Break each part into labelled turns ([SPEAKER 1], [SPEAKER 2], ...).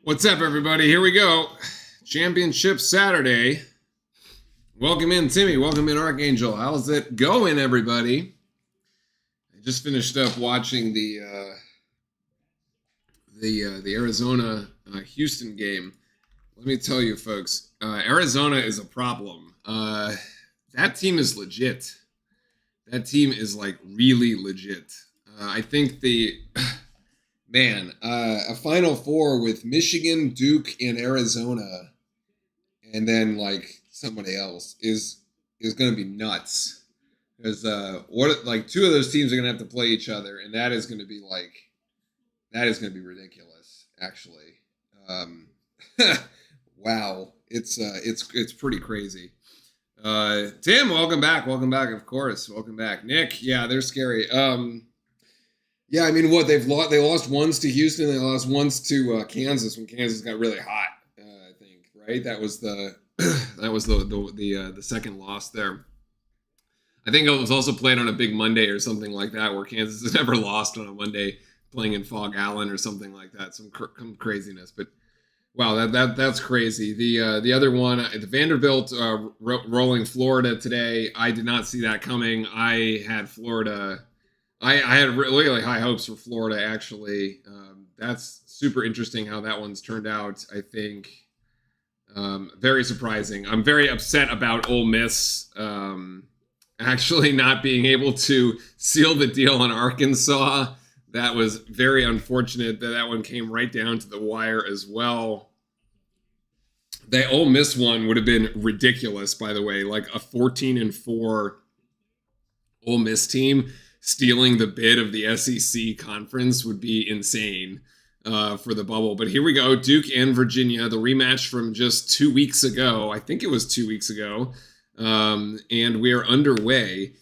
[SPEAKER 1] What's up, everybody? Here we go. Championship Saturday. Welcome in, Timmy. Welcome in, Archangel. How's it going, everybody? I just finished up watching the Arizona Houston game. Let me tell you, folks, Arizona is a problem. That team is legit. That team is like really legit. I think a Final Four with Michigan, Duke, and Arizona, and then like somebody else is going to be nuts. Because two of those teams are going to have to play each other, and that is going to be ridiculous. Actually, wow, it's pretty crazy. Tim, welcome back. Welcome back, of course. Welcome back, Nick. Yeah, they're scary. Yeah, I mean, what they lost once to Houston, they lost once to Kansas when Kansas got really hot. I think, right? That was the second loss there. I think it was also played on a big Monday or something like that, where Kansas has never lost on a Monday, playing in Fog Allen or something like that. Some craziness, but wow, that's crazy. The other one, the Vanderbilt rolling Florida today. I did not see that coming. I had Florida. I had really high hopes for Florida, actually. That's super interesting how that one's turned out, I think. Very surprising. I'm very upset about Ole Miss actually not being able to seal the deal on Arkansas. That was very unfortunate that one came right down to the wire as well. The Ole Miss one would have been ridiculous, by the way. Like a 14-4 Ole Miss team stealing the bid of the SEC conference would be insane for the bubble. But here we go. Duke and Virginia, the rematch from just 2 weeks ago. I think it was 2 weeks ago. And we are underway.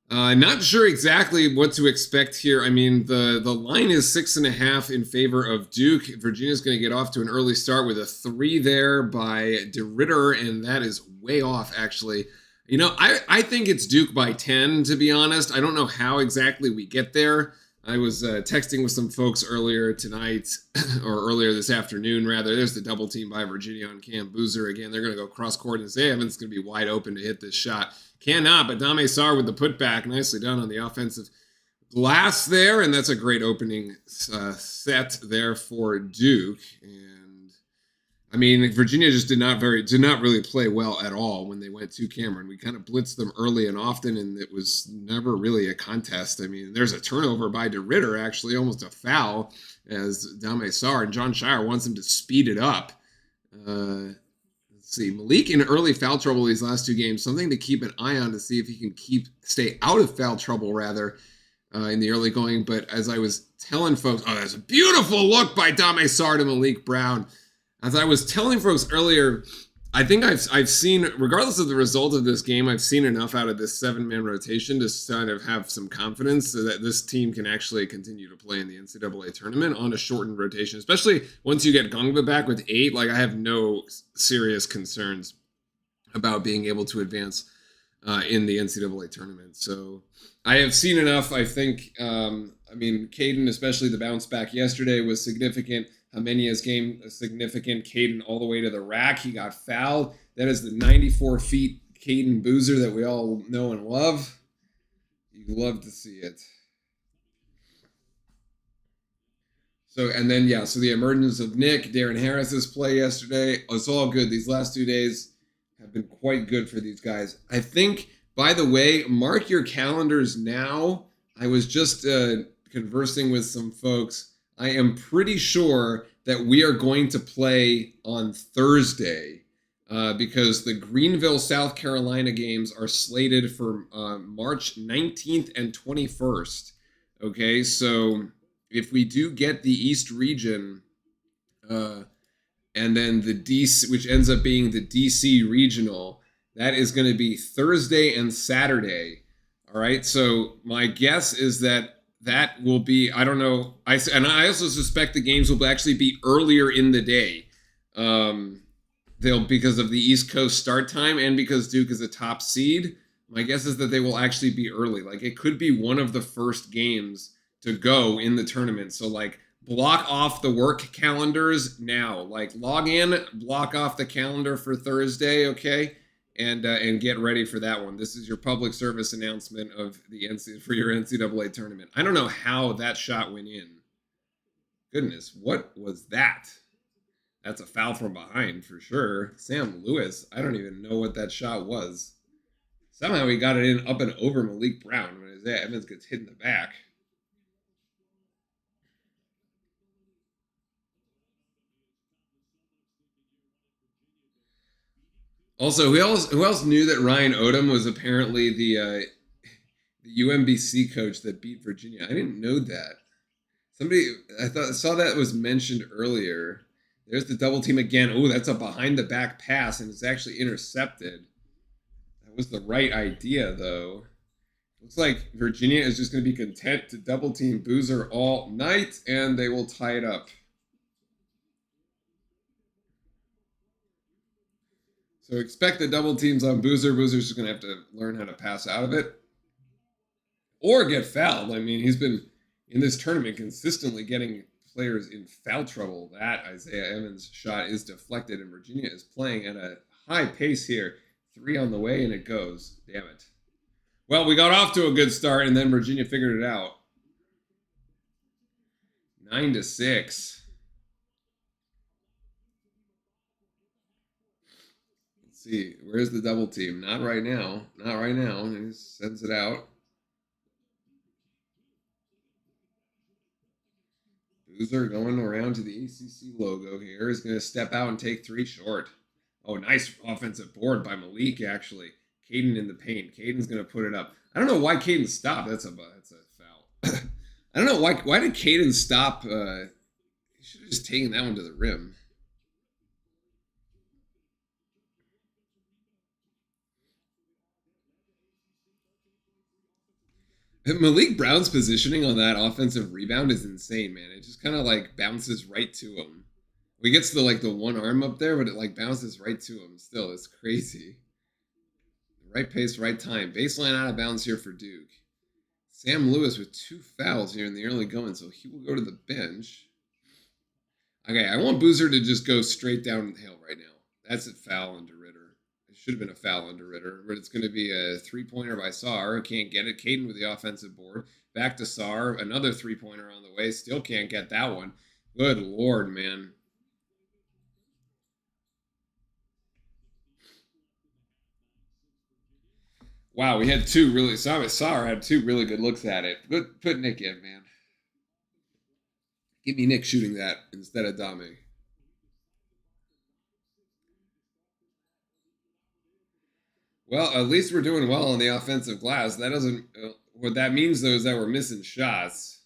[SPEAKER 1] Not sure exactly what to expect here. I mean, the line is 6.5 in favor of Duke. Virginia's going to get off to an early start with a 3 there by DeRitter, and that is way off, actually. You know, I think it's Duke by 10, to be honest. I don't know how exactly we get there. I was texting with some folks earlier tonight, or earlier this afternoon, rather. There's the double team by Virginia on Cam Boozer. Again, they're going to go cross-court, and Zay Evans is going to be wide open to hit this shot. Cannot, but Dame Sarr with the putback. Nicely done on the offensive glass there, and that's a great opening set there for Duke. And I mean, Virginia just did not really play well at all when they went to Cameron. We kind of blitzed them early and often, and it was never really a contest. I mean, there's a turnover by DeRitter, actually, almost a foul, as Dame Sarr, and John Shire wants him to speed it up. Let's see, Malik in early foul trouble these last 2 games. Something to keep an eye on to see if he can stay out of foul trouble, rather, in the early going. But as I was telling folks, that's a beautiful look by Dame Sarr to Malik Brown. As I was telling folks earlier, I think I've seen, regardless of the result of this game, I've seen enough out of this 7-man rotation to kind of have some confidence so that this team can actually continue to play in the NCAA tournament on a shortened rotation, especially once you get Gungba back with 8. Like, I have no serious concerns about being able to advance in the NCAA tournament. So I have seen enough. I think, Caden, especially the bounce back yesterday, was significant. Amenia's game significant. Caden all the way to the rack. He got fouled. That is the 94 feet Caden Boozer that we all know and love. You love to see it. So the emergence of Nick, Darren Harris's play yesterday. It's all good. These last 2 days have been quite good for these guys. I think, by the way, mark your calendars now. I was just conversing with some folks. I am pretty sure that we are going to play on Thursday because the Greenville, South Carolina games are slated for March 19th and 21st. Okay, so if we do get the East region and then the DC, which ends up being the DC regional, that is going to be Thursday and Saturday. All right, so my guess is that will be, I don't know. I also suspect the games will actually be earlier in the day. Because of the East Coast start time and because Duke is a top seed. My guess is that they will actually be early. Like, it could be one of the first games to go in the tournament. So like block off the work calendars now. Like log in, block off the calendar for Thursday, okay? And get ready for that one. This is your public service announcement of the for your NCAA tournament. I don't know how that shot went in. Goodness, what was that? That's a foul from behind for sure. Sam Lewis, I don't even know what that shot was. Somehow he got it in up and over Malik Brown when Isaiah Evans gets hit in the back. Also, who else knew that Ryan Odom was apparently the UMBC coach that beat Virginia? I didn't know that. I saw that was mentioned earlier. There's the double team again. Oh, that's a behind the back pass, and it's actually intercepted. That was the right idea, though. Looks like Virginia is just going to be content to double team Boozer all night, and they will tie it up. So expect the double teams on Boozer. Boozer's just going to have to learn how to pass out of it or get fouled. I mean, he's been in this tournament consistently getting players in foul trouble. That Isaiah Evans shot is deflected, and Virginia is playing at a high pace here. 3 on the way, and it goes. Damn it. Well, we got off to a good start, and then Virginia figured it out. 9-6. Let's see. Where's the double team? Not right now. Not right now. He sends it out. Boozer going around to the ACC logo here. He's going to step out and take 3 short. Oh, nice offensive board by Malik, actually. Caden in the paint. Caden's going to put it up. I don't know why Caden stopped. That's a foul. I don't know why did Caden stop? He should have just taken that one to the rim. Malik Brown's positioning on that offensive rebound is insane, man. It just kind of like bounces right to him. He gets the like the one arm up there, but it like bounces right to him. Still, it's crazy. Right pace, right time. Baseline out of bounds here for Duke. Sam Lewis with 2 fouls here in the early going, so he will go to the bench. Okay, I want Boozer to just go straight downhill right now. That's a foul under Ritter. It should have been a foul under Ritter, but it's going to be a 3-pointer by Sarr. Can't get it. Caden with the offensive board. Back to Sarr. Another 3-pointer on the way. Still can't get that one. Good Lord, man. Wow, we had 2 really. Sarr had 2 really good looks at it. Put Nick in, man. Give me Nick shooting that instead of Dame. Well, at least we're doing well on the offensive glass. That doesn't. What that means, though, is that we're missing shots.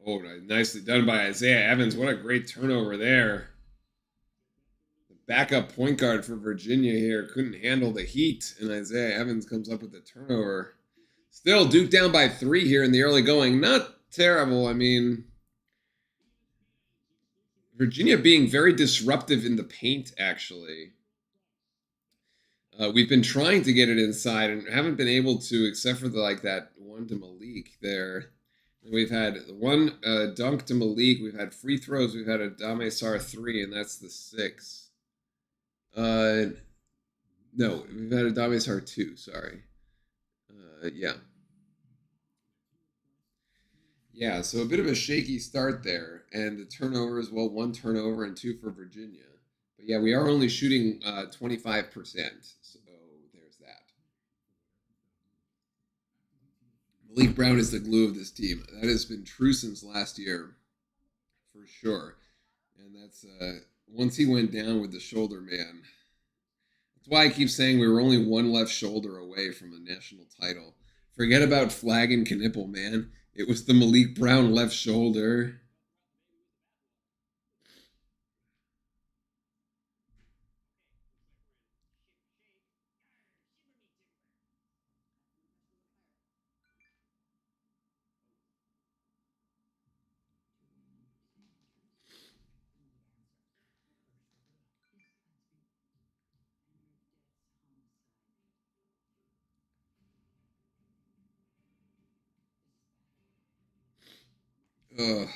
[SPEAKER 1] Oh, nicely done by Isaiah Evans. What a great turnover there. The backup point guard for Virginia here couldn't handle the heat, and Isaiah Evans comes up with the turnover. Still, Duke down by 3 here in the early going. Not terrible. I mean, Virginia being very disruptive in the paint, actually. We've been trying to get it inside and haven't been able to, except for that one to Malik there. We've had one dunk to Malik. We've had free throws. We've had a Dame Sarr 3, and that's the 6. No, we've had a Dame Sarr 2. Sorry. Yeah. Yeah, so a bit of a shaky start there. And the turnovers, well, 1 turnover and 2 for Virginia. But yeah, we are only shooting 25%. So there's that. Malik Brown is the glue of this team. That has been true since last year, for sure. And that's once he went down with the shoulder, man. That's why I keep saying we were only 1 left shoulder away from a national title. Forget about Flag and Knipple, man. It was the Malik Brown left shoulder. Ugh.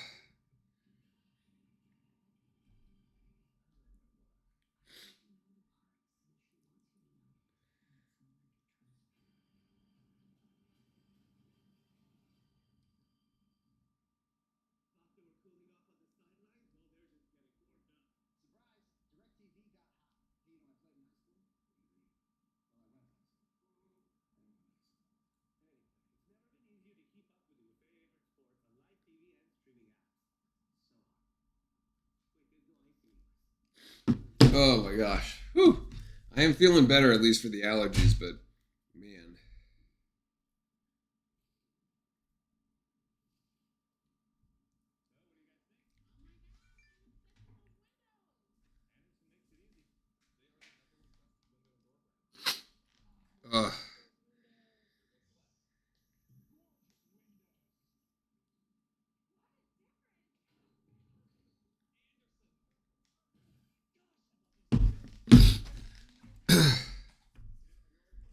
[SPEAKER 1] Oh my gosh. Whew. I am feeling better, at least for the allergies, but man. Ugh.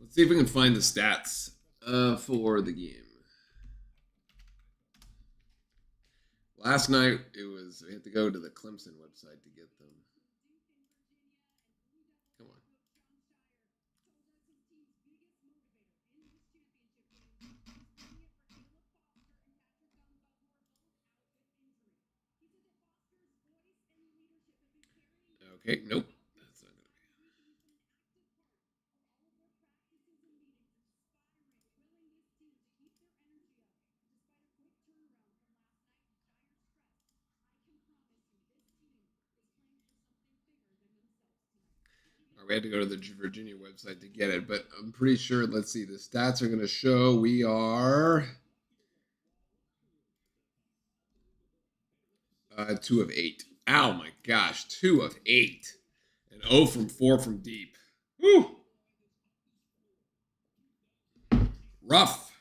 [SPEAKER 1] Let's see if we can find the stats for the game. Last night, we had to go to the Clemson website to get them. Come on. Okay, nope. That's not gonna be. We had to go to the Virginia website to get it, but I'm pretty sure. Let's see. The stats are going to show we are 2 of 8. Oh my gosh, 2 of 8, and 0 from 4 from deep. Whew. Rough.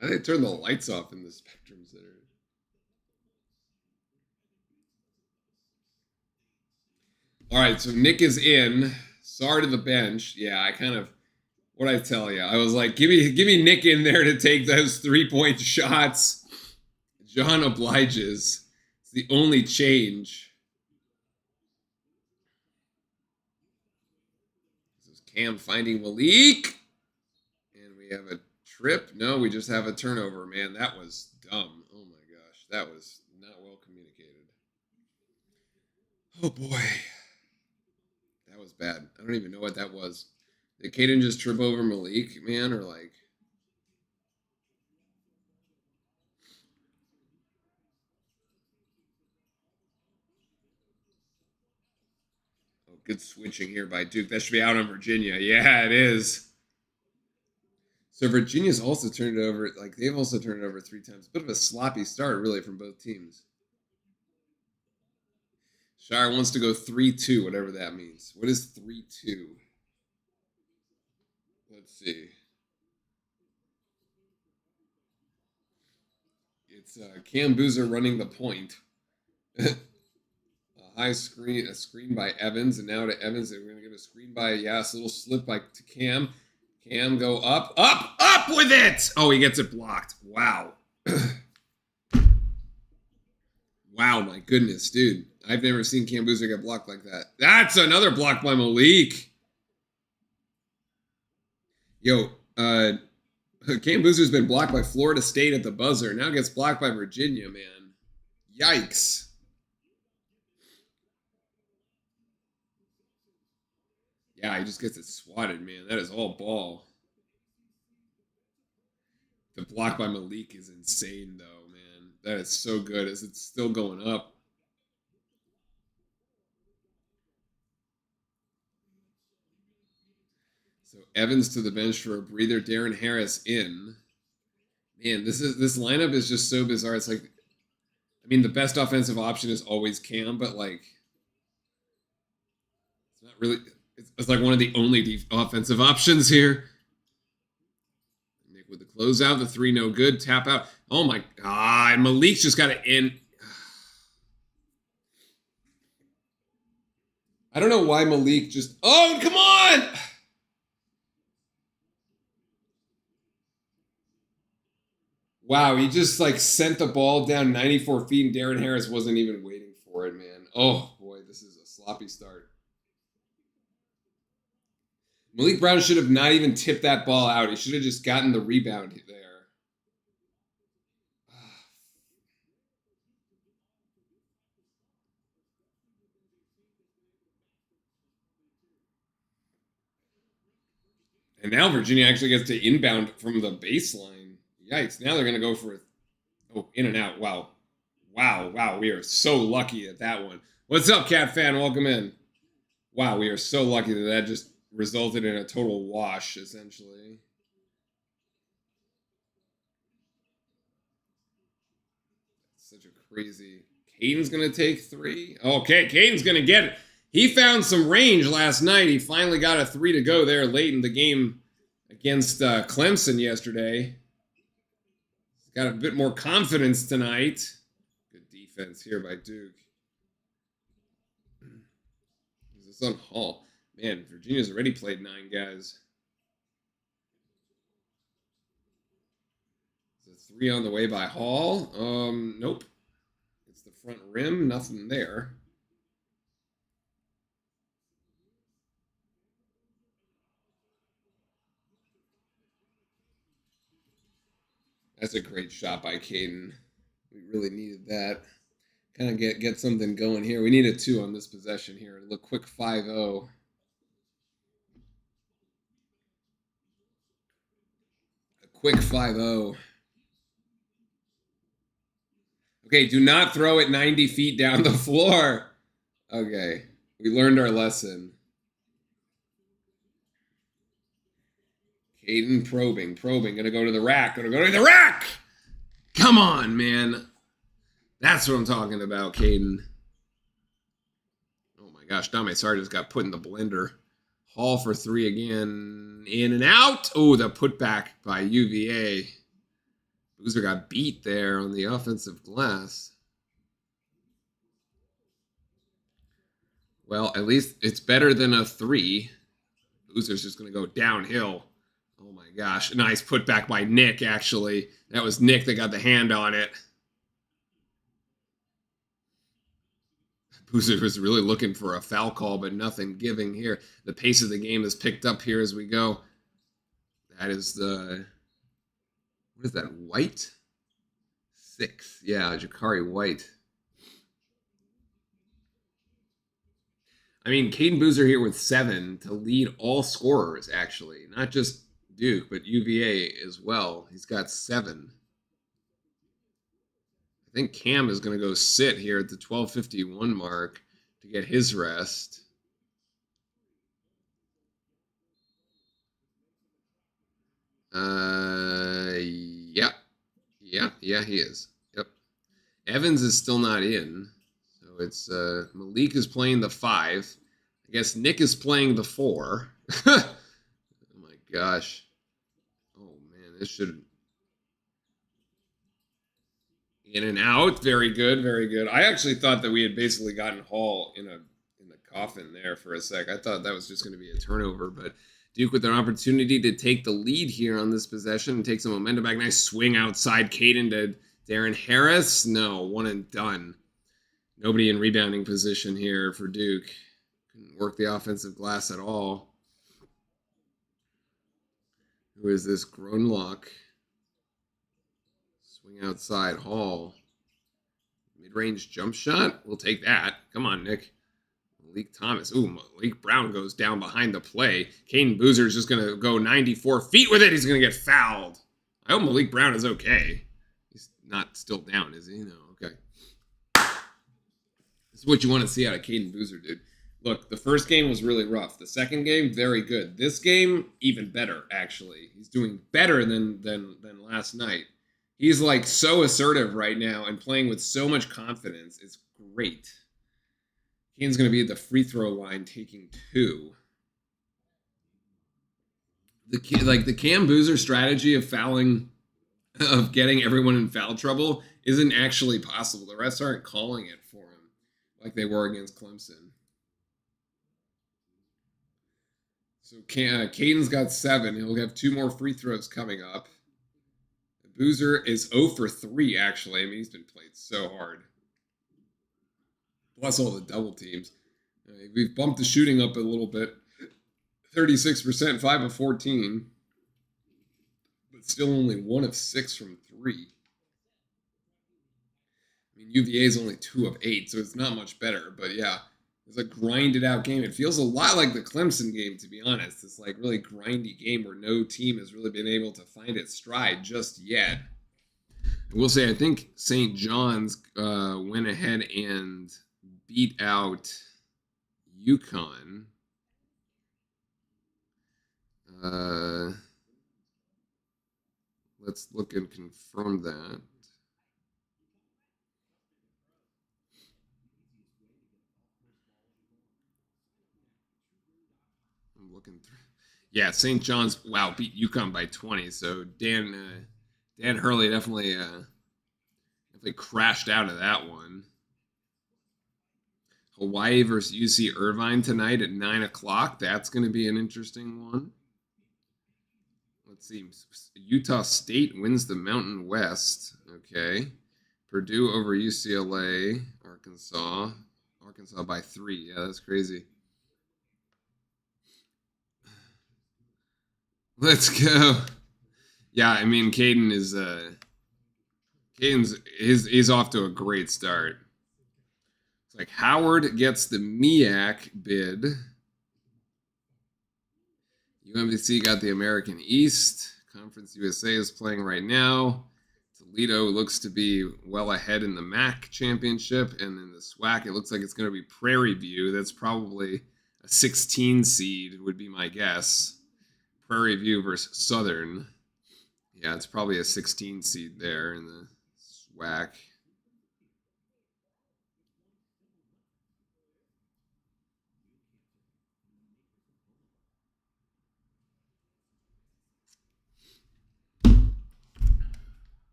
[SPEAKER 1] Why did they turn the lights off in the Spectrum Center? All right, so Nick is in. Sar to the bench. Yeah, I kind of, what I tell you, I was like, give me Nick in there to take those 3-point shots. John obliges. It's the only change. This is Cam finding Malik. And we have a trip. No, we just have a turnover. Man, that was dumb. Oh my gosh. That was not well communicated. Oh boy. That was bad. I don't even know what that was. Did Caden just trip over Malik, man, or like? Oh, good switching here by Duke. That should be out on Virginia. Yeah, it is. So Virginia's also turned it over. Like they've also turned it over 3 times. A bit of a sloppy start, really, from both teams. Shire wants to go 3-2, whatever that means. What is 3-2? Let's see. It's Cam Boozer running the point. A screen by Evans, and now to Evans. They're going to get a screen by Yas. A little slip by to Cam. Cam go up with it. Oh, he gets it blocked. Wow. Wow, my goodness, dude. I've never seen Cam Boozer get blocked like that. That's another block by Malik. Yo, Cam Boozer's been blocked by Florida State at the buzzer. Now gets blocked by Virginia, man. Yikes. Yeah, he just gets it swatted, man. That is all ball. The block by Malik is insane, though, man. That is so good as it's still going up. So Evans to the bench for a breather. Darren Harris in. Man, this lineup is just so bizarre. It's like, I mean, the best offensive option is always Cam, but like, it's not really. It's like one of the only offensive options here. Nick with the closeout, the 3 no good, tap out. Oh my God, Malik's just got it in. I don't know why Malik just. Oh, come on! Wow, he just like sent the ball down 94 feet and Darren Harris wasn't even waiting for it, man. Oh boy, this is a sloppy start. Malik Brown should have not even tipped that ball out. He should have just gotten the rebound there. And now Virginia actually gets to inbound from the baseline. Yikes. Now they're going to go for in and out. Wow. Wow. We are so lucky at that one. What's up, Cat fan? Welcome in. Wow, we are so lucky that just resulted in a total wash, essentially. Such a crazy. Caden's going to take 3. Okay, Caden's going to get it. He found some range last night. He finally got a 3 to go there late in the game against Clemson yesterday. He's got a bit more confidence tonight. Good defense here by Duke. Is this on Hall? Man, Virginia's already played 9 guys. Is a 3 on the way by Hall? Nope. It's the front rim. Nothing there. That's a great shot by Caden. We really needed that. Kind of get something going here. We need a 2 on this possession here. Look, quick 5-0. A quick 5-0. Okay, do not throw it 90 feet down the floor. Okay, we learned our lesson. Caden probing. Gonna go to the rack. Come on, man. That's what I'm talking about, Caden. Oh my gosh, Dame Sargent's got put in the blender. Hall for 3 again. In and out. Oh, the putback by UVA. Boozer got beat there on the offensive glass. Well, at least it's better than a 3. Boozer's just going to go downhill. Oh my gosh. Nice putback by Nick, actually. That was Nick that got the hand on it. Boozer was really looking for a foul call, but nothing giving here. The pace of the game is picked up here as we go. That is the... What is that, White? 6. Yeah, Jakari White. I mean, Caden Boozer here with 7 to lead all scorers, actually. Not just Duke, but UVA as well. He's got 7. I think Cam is going to go sit here at the 12:51 mark to get his rest. Yeah, he is. Yep. Evans is still not in. So it's Malik is playing the 5. I guess Nick is playing the 4. Oh my gosh. Oh man, this should in and out. Very good. I actually thought that we had basically gotten Hall in the coffin there for a sec. I thought that was just going to be a turnover, but Duke with an opportunity to take the lead here on this possession and take some momentum back. Nice swing outside Caden to Darren Harris. No, 1 and done. Nobody in rebounding position here for Duke. Couldn't work the offensive glass at all. Who is this? Gronlock. Swing outside Hall. Mid-range jump shot. We'll take that. Come on, Nick. Malik Thomas. Ooh, Malik Brown goes down behind the play. Caden Boozer is just going to go 94 feet with it. He's going to get fouled. I hope Malik Brown is okay. He's not still down, is he? No, okay. This is what you want to see out of Caden Boozer, dude. Look, the first game was really rough. The second game, very good. This game, even better, actually. He's doing better than last night. He's like so assertive right now and playing with so much confidence. It's great. Caden's going to be at the free throw line taking 2. The Cam Boozer strategy of getting everyone in foul trouble isn't actually possible. The refs aren't calling it for him like they were against Clemson. So Caden's got 7. He'll have 2 more free throws coming up. Boozer is 0 for 3, actually. I mean, he's been played so hard. Plus all the double teams. We've bumped the shooting up a little bit. 36%, 5 of 14. But still only 1 of 6 from 3. I mean, UVA is only 2 of 8, so it's not much better. But yeah, it's a grinded out game. It feels a lot like the Clemson game, to be honest. It's like really grindy game where no team has really been able to find its stride just yet. I will say, I think St. John's went ahead and beat out UConn. Let's look and confirm that. I'm looking through. Yeah, St. John's, wow, beat UConn by 20. So Dan Hurley definitely crashed out of that one. Hawaii versus UC Irvine tonight at 9 o'clock. That's going to be an interesting one. Let's see. Utah State wins the Mountain West. Okay. Purdue over UCLA. Arkansas by 3. Yeah, that's crazy. Let's go. Yeah, I mean, Caden's he's off to a great start. It's like Howard gets the MEAC bid. UMBC got the American East. Conference USA is playing right now. Toledo looks to be well ahead in the MAC championship, and in the SWAC, it looks like it's going to be Prairie View. That's probably a 16 seed, would be my guess. Prairie View versus Southern. Yeah, it's probably a 16 seed there in the SWAC.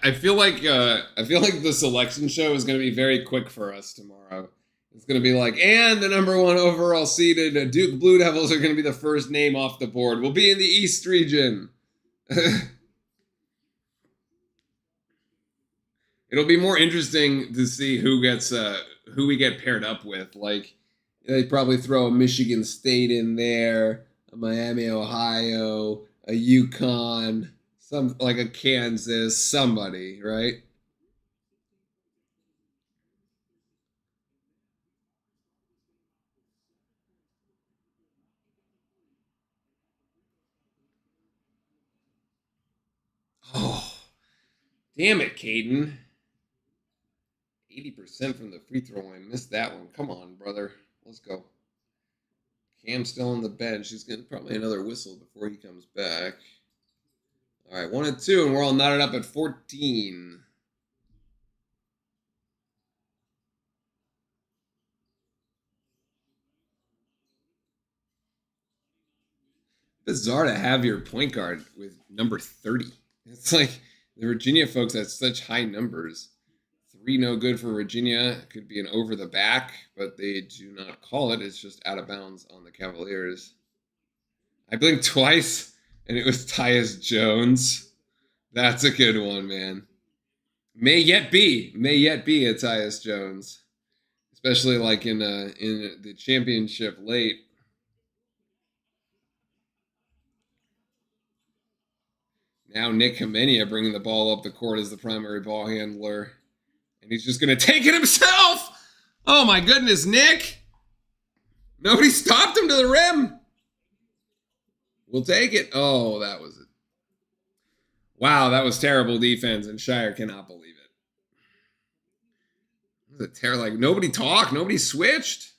[SPEAKER 1] I feel like the selection show is going to be very quick for us tomorrow. It's going to be like, and the number 1 overall seeded Duke Blue Devils are going to be the first name off the board. We'll be in the East region. It'll be more interesting to see who we get paired up with. Like, they probably throw a Michigan State in there, a Miami, Ohio, a UConn, some like a Kansas, somebody, right? Oh, damn it, Caden. 80% from the free throw line. Missed that one. Come on, brother. Let's go. Cam's still on the bench. He's getting probably another whistle before he comes back. All right, 1 and 2, and we're all knotted up at 14. Bizarre to have your point guard with number 30. It's like the Virginia folks had such high numbers. 3 no good for Virginia. It could be an over the back, but they do not call it. It's just out of bounds on the Cavaliers. I blinked twice, and it was Tyus Jones. That's a good one, man. May yet be a Tyus Jones, especially like in the championship late. Now Nick Kamenia bringing the ball up the court as the primary ball handler. And he's just going to take it himself. Oh, my goodness, Nick. Nobody stopped him to the rim. We'll take it. Oh, that was it. Wow, that was terrible defense, and Shire cannot believe it. It was a terrible, like, nobody talked. Nobody switched.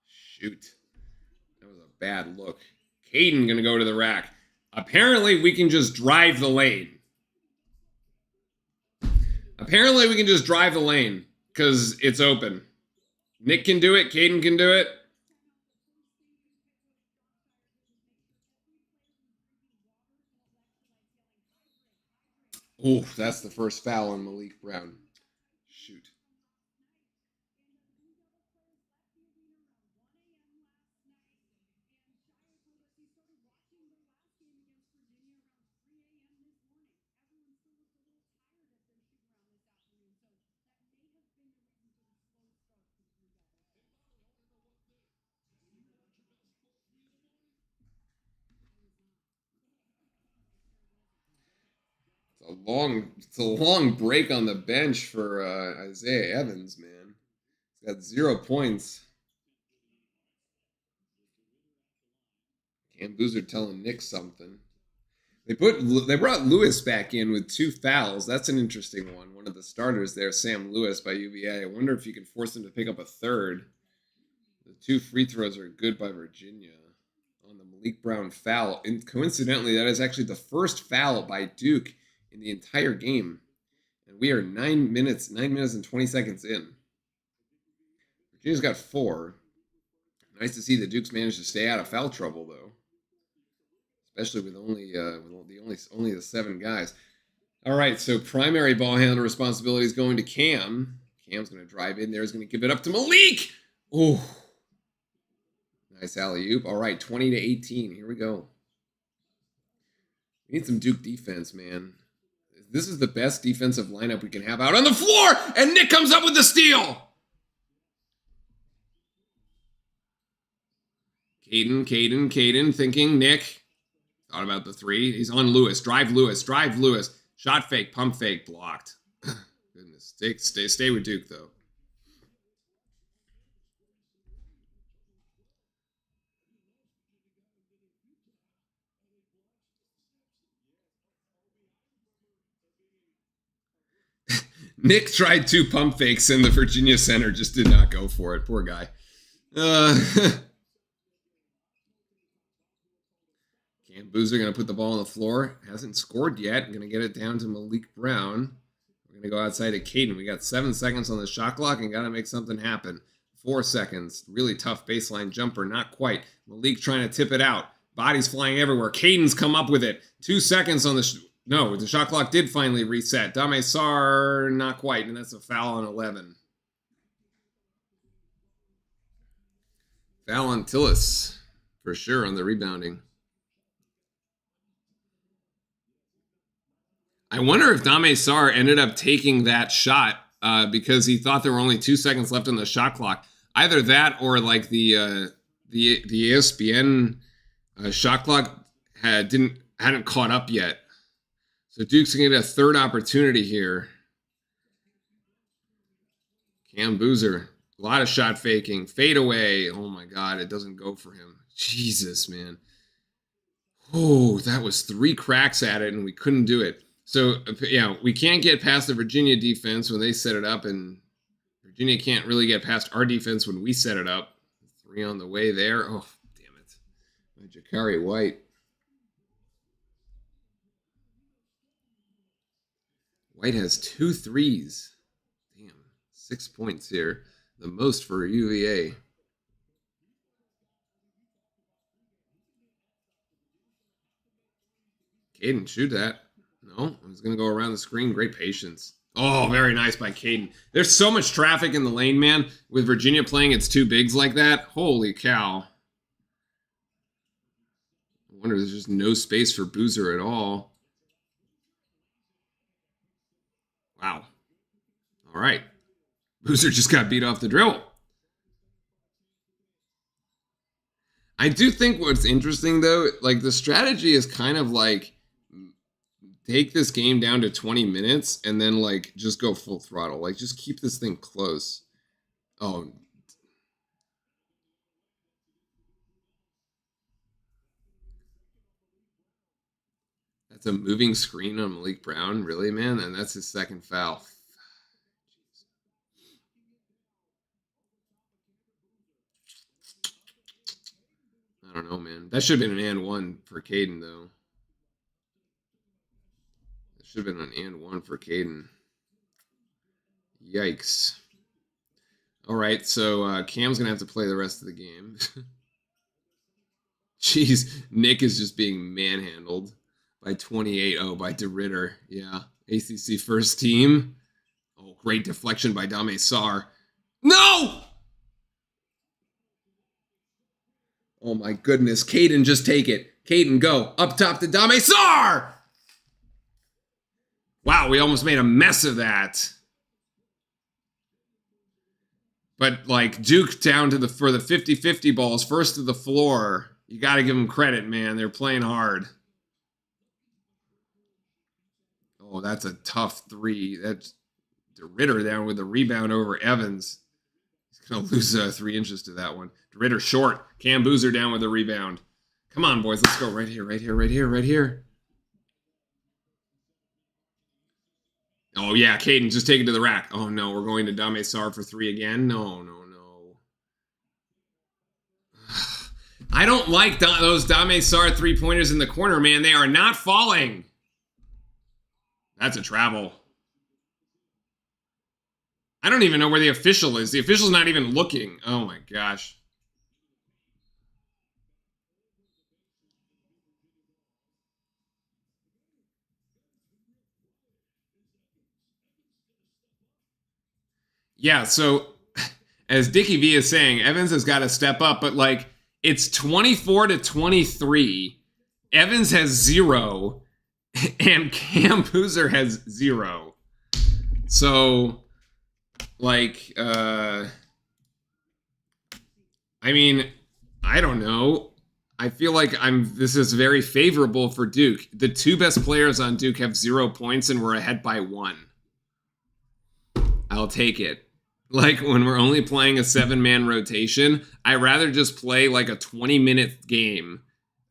[SPEAKER 1] Shoot. That was a bad look. Caden going to go to the rack. Apparently, we can just drive the lane. Apparently, we can just drive the lane because it's open. Nick can do it. Caden can do it. Oh, that's the first foul on Malik Brown. Shoot. It's a long break on the bench for Isaiah Evans, man. He's got 0 points. Cam Boozer telling Nick something. They brought Lewis back in with 2 fouls. That's an interesting one. One of the starters there, Sam Lewis by UVA. I wonder if you can force him to pick up a third. The 2 free throws are good by Virginia on the Malik Brown foul. And coincidentally, that is actually the first foul by Duke in the entire game. And we are 9 minutes and 20 seconds in. Virginia's got 4. Nice to see the Dukes managed to stay out of foul trouble, though. Especially with only the 7 guys. All right, so primary ball handler responsibility is going to Cam. Cam's going to drive in there. He's going to give it up to Malik. Oh, nice alley-oop. All right, 20-18. Here we go. We need some Duke defense, man. This is the best defensive lineup we can have out on the floor, and Nick comes up with the steal. Caden thinking Nick. Thought about the 3. He's on Lewis. Drive Lewis. Shot fake, pump fake, blocked. Goodness. Stay with Duke, though. Nick tried 2 pump fakes, and the Virginia center just did not go for it. Poor guy. Cam Boozer going to put the ball on the floor. Hasn't scored yet. Going to get it down to Malik Brown. We're going to go outside to Caden. We got 7 seconds on the shot clock and got to make something happen. 4 seconds. Really tough baseline jumper. Not quite. Malik trying to tip it out. Bodies flying everywhere. Caden's come up with it. 2 seconds on the... No, the shot clock did finally reset. Dame Sarr, not quite. And that's a foul on 11. Foul on Tillis. For sure on the rebounding. I wonder if Dame Sarr ended up taking that shot because he thought there were only 2 seconds left on the shot clock. Either that or like the ESPN shot clock hadn't caught up yet. So Duke's gonna get a 3rd opportunity here. Cam Boozer, a lot of shot faking, fade away. Oh my God, it doesn't go for him. Jesus, man. Oh, that was 3 cracks at it, and we couldn't do it. So, yeah, we can't get past the Virginia defense when they set it up, and Virginia can't really get past our defense when we set it up. 3 on the way there. Oh, damn it. By Jakari White. White has 2 threes. Damn, 6 points here. The most for UVA. Caden, shoot that. No, I was going to go around the screen. Great patience. Oh, very nice by Caden. There's so much traffic in the lane, man. With Virginia playing its 2 bigs like that. Holy cow. I wonder there's just no space for Boozer at all. Wow. All right. Boozer just got beat off the dribble. I do think what's interesting, though, like the strategy is kind of like take this game down to 20 minutes and then like just go full throttle. Like just keep this thing close. Oh. That's a moving screen on Malik Brown. Really, man? And that's his 2nd foul. I don't know, man. That should have been an and 1 for Caden, though. That should have been an and 1 for Caden. Yikes. All right, so Cam's going to have to play the rest of the game. Jeez, Nick is just being manhandled by 28. Oh, by DeRitter. Yeah, ACC first team. Oh, great deflection by Dame Sar. No! Oh my goodness. Caden, just take it. Caden, go. Up top to Dame Sar! Wow, we almost made a mess of that. But like Duke down to for the 50-50 balls, first to the floor. You got to give them credit, man. They're playing hard. Oh, that's a tough three. That's DeRitter down with the rebound over Evans. He's going to lose 3 inches to that one. DeRitter short. Cam Boozer down with the rebound. Come on, boys. Let's go right here, right here, right here, right here. Oh, yeah. Caden, just take it to the rack. Oh, no. We're going to Dame Sar for 3 again. No, no, no. I don't like those Dame Sar 3-pointers in the corner, man. They are not falling. That's a travel. I don't even know where the official is. The official's not even looking. Oh, my gosh. Yeah, so as Dickie V is saying, Evans has got to step up, but like it's 24-23. Evans has 0, and Cam Boozer has 0. So, like, I mean, I don't know. I feel like this is very favorable for Duke. The 2 best players on Duke have 0 points, and we're ahead by 1. I'll take it. Like when we're only playing a 7-man rotation, I'd rather just play like a 20-minute game,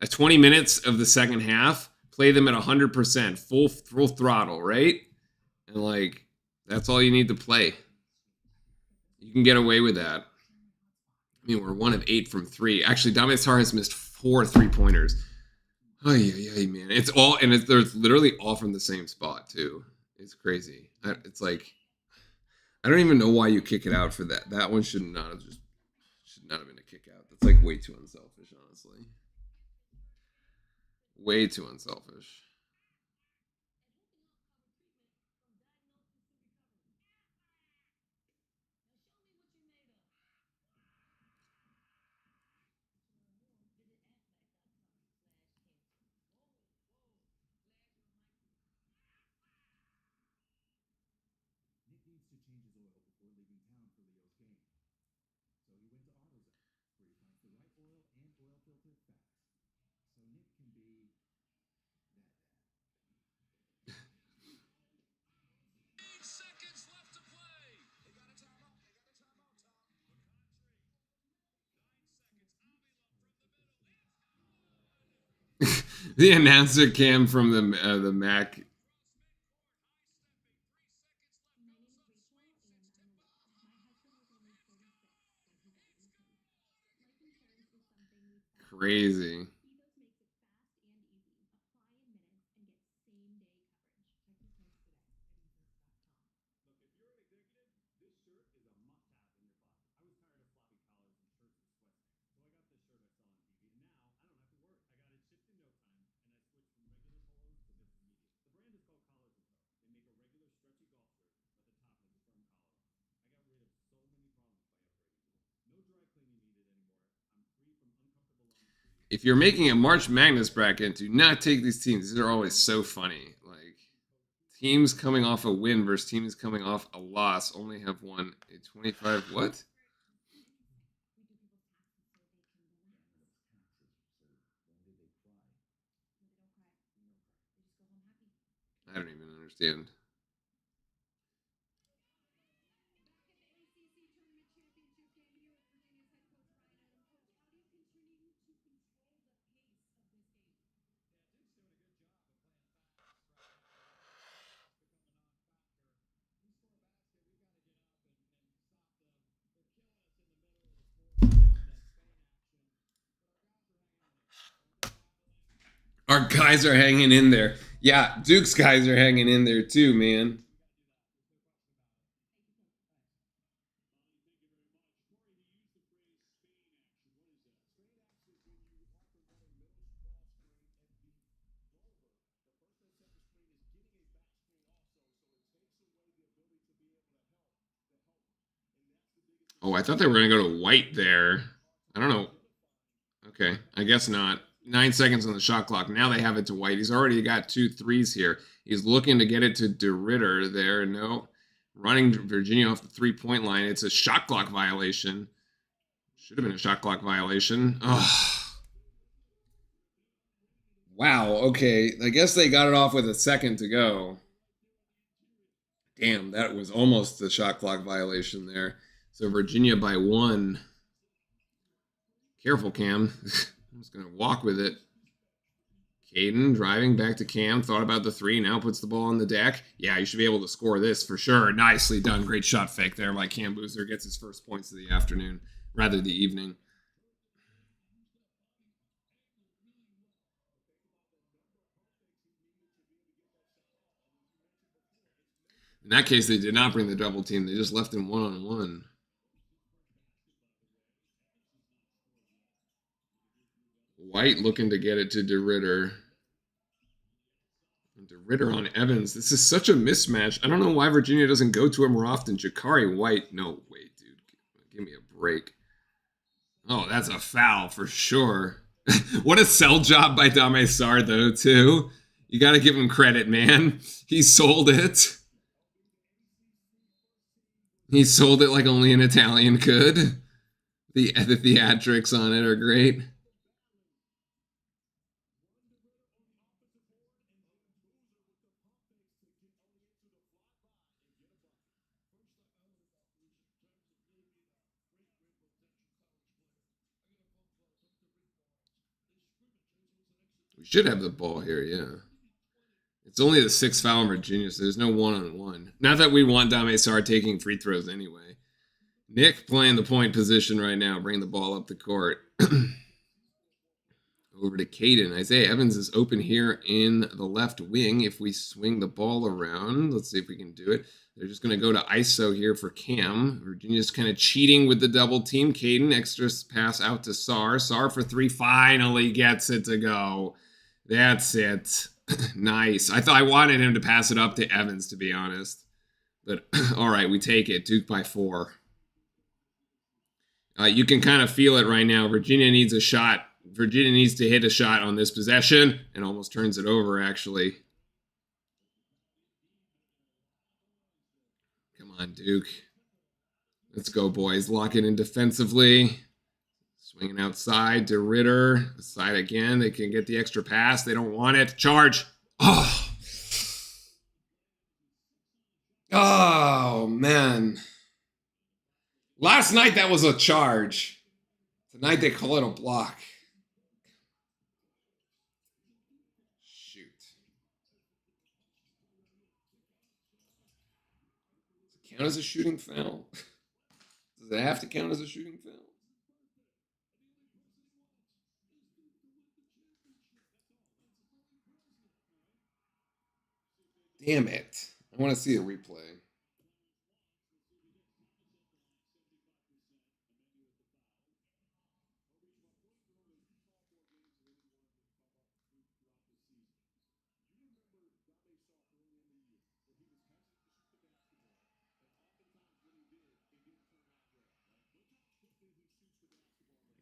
[SPEAKER 1] 20 minutes of the second half, play them at 100%, full throttle, right? And like that's all you need to play. You can get away with that. I mean, we're 1 of 8 from 3. Actually, Dame Sar has missed 4 3-pointers. Oh yeah, man. It's all there's literally all from the same spot too. It's crazy. It's like. I don't even know why you kick it out for that. That one should not have been a kick out. That's like way too unselfish, honestly. Way too unselfish. The announcer cam from the Mac. Crazy. If you're making a March Madness bracket, do not take these teams. These are always so funny. Like teams coming off a win versus teams coming off a loss only have won a 25 what? I don't even understand. Our guys are hanging in there. Yeah, Duke's guys are hanging in there too, man. Oh, I thought they were going to go to White there. I don't know. Okay, I guess not. 9 seconds on the shot clock. Now they have it to White. He's already got 2 threes here. He's looking to get it to DeRitter there. No. Running Virginia off the 3-point line. It's a shot clock violation. Should have been a shot clock violation. Oh. Wow, okay. I guess they got it off with a second to go. Damn, that was almost the shot clock violation there. So Virginia by 1. Careful, Cam. I'm just going to walk with it. Caden driving back to Cam. Thought about the 3. Now puts the ball on the deck. Yeah, you should be able to score this for sure. Nicely done. Great shot fake there by Cam Boozer. Gets his first points of the afternoon. Rather, the evening. In that case, they did not bring the double team. They just left him one-on-one. White looking to get it to DeRitter. DeRitter on Evans. This is such a mismatch. I don't know why Virginia doesn't go to him more often. Jakari White. No, wait, dude. Give me a break. Oh, that's a foul for sure. What a sell job by Dame Sarr, though, too. You got to give him credit, man. He sold it. He sold it like only an Italian could. The theatrics on it are great. We should have the ball here, yeah. It's only the 6th foul in Virginia, so there's no one-on-one. Not that we want Dame Sarr taking free throws anyway. Nick playing the point position right now, bring the ball up the court. Over to Caden. Isaiah Evans is open here in the left wing. If we swing the ball around, let's see if we can do it. They're just going to go to ISO here for Cam. Virginia's kind of cheating with the double team. Caden, extra pass out to Sarr. Sarr for 3, finally gets it to go. That's it. Nice. I wanted him to pass it up to Evans, to be honest. But all right, we take it. Duke by 4. You can kind of feel it right now. Virginia needs a shot. Virginia needs to hit a shot on this possession and almost turns it over, actually. Come on, Duke. Let's go, boys. Lock it in defensively. Swinging outside to Ritter. Side again. They can get the extra pass. They don't want it. Charge. Oh, man. Last night, that was a charge. Tonight, they call it a block. Shoot. Does it count as a shooting foul? Does it have to count as a shooting foul? Damn it. I want to see a replay.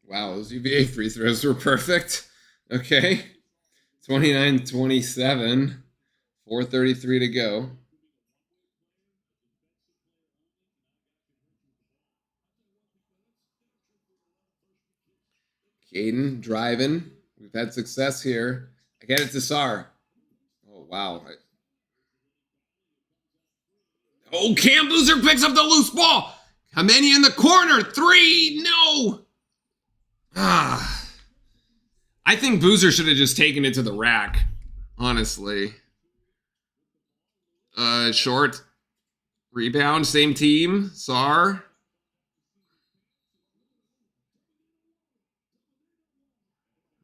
[SPEAKER 1] Wow, those UVA free throws were perfect. Okay. 29-27. 4:33 to go. Caden driving. We've had success here. I get it to Sarr. Oh, wow. Oh, Cam Boozer picks up the loose ball. Kameni in the corner. 3. No. I think Boozer should have just taken it to the rack, honestly. Short. Rebound. Same team. Sarr.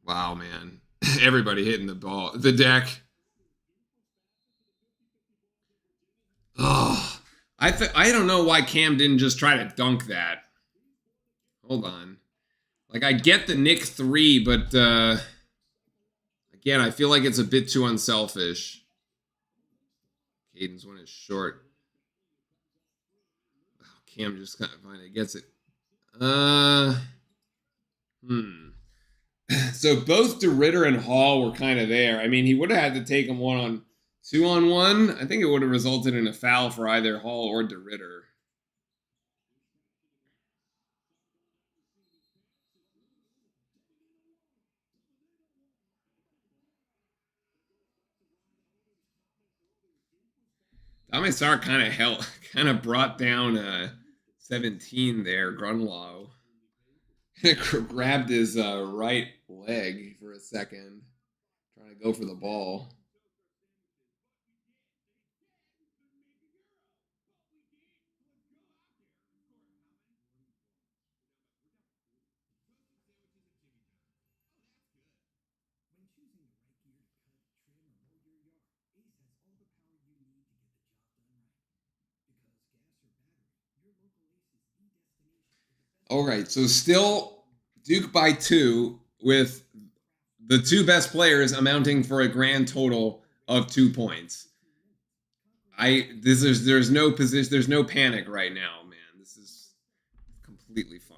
[SPEAKER 1] Wow, man. Everybody hitting the ball. The deck. Oh, I don't know why Cam didn't just try to dunk that. Hold on. Like, I get the Nick 3, but again, I feel like it's a bit too unselfish. Caden's one is short. Oh, Cam just kind of finally gets it. Uh, hmm. So both DeRitter and Hall were kind of there. I mean, he would have had to take him 2-on-1. I think it would have resulted in a foul for either Hall or DeRitter. Tommy Sark kind of brought down 17 there, Grunlow. Grabbed his right leg for a second, trying to go for the ball. All right, so still Duke by 2 with the two best players amounting for a grand total of 2 points. There's no position, there's no panic right now, man. This is completely fine.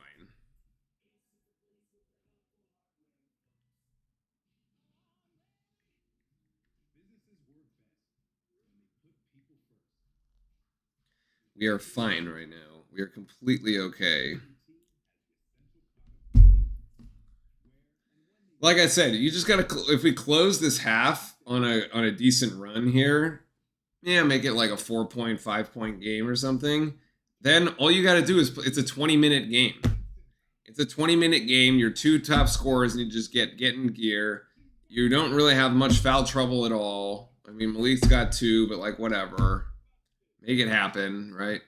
[SPEAKER 1] We are fine right now. We are completely okay. Like I said, you just gotta. If we close this half on a decent run here, yeah, make it like a 4-point, 5-point game or something. Then all you got to do is it's a 20-minute game. It's a 20-minute game. Your two top scorers need to just get in gear. You don't really have much foul trouble at all. I mean, Malik's got 2, but like whatever. Make it happen, right?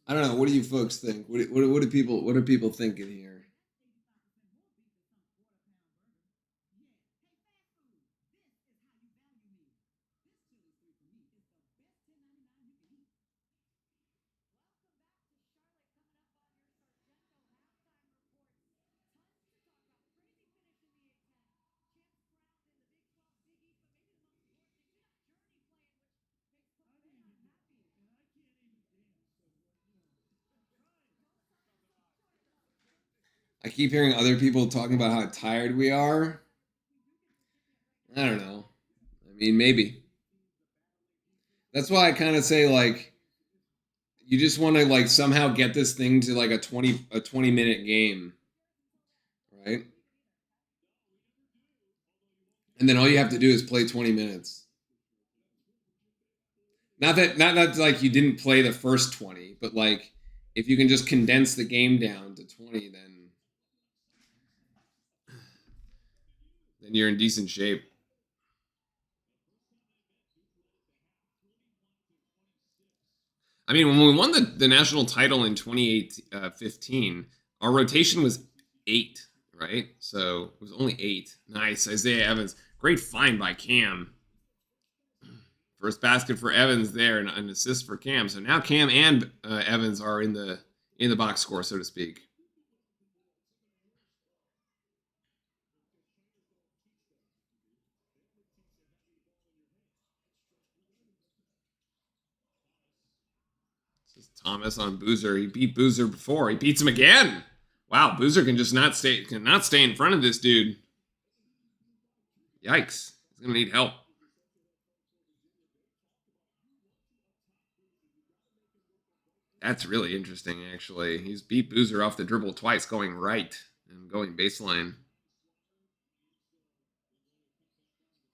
[SPEAKER 1] I don't know. What do you folks think? What are people thinking here? I keep hearing other people talking about how tired we are. I don't know. I mean, maybe. That's why I kind of say like you just want to like somehow get this thing to like a 20-minute game, right? And then all you have to do is play 20 minutes. Not like you didn't play the first 20, but like if you can just condense the game down to 20, then you're in decent shape. I mean, when we won the national title in 2015, our rotation was 8, right? So it was only 8. Nice. Isaiah Evans. Great find by Cam. First basket for Evans there, and an assist for Cam. So now Cam and Evans are in the box score, so to speak. This is Thomas on Boozer. He beat Boozer before. He beats him again. Wow, Boozer can just not stay in front of this dude. Yikes. He's gonna need help. That's really interesting, actually. He's beat Boozer off the dribble twice, going right and going baseline.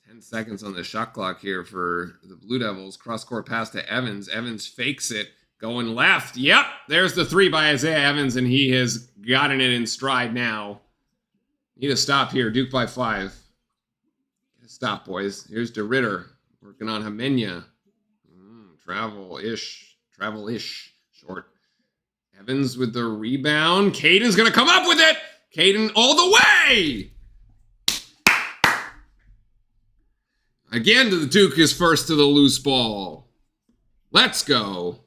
[SPEAKER 1] 10 seconds on the shot clock here for the Blue Devils. Cross-court pass to Evans. Evans fakes it, going left. Yep, there's the 3 by Isaiah Evans, and he has gotten it in stride now. Need a stop here. Duke by 5. Stop, boys. Here's DeRitter working on Hamenya. Travel-ish. Short. Evans with the rebound. Caden's going to come up with it. Caden all the way. Again, the Duke is first to the loose ball. Let's go.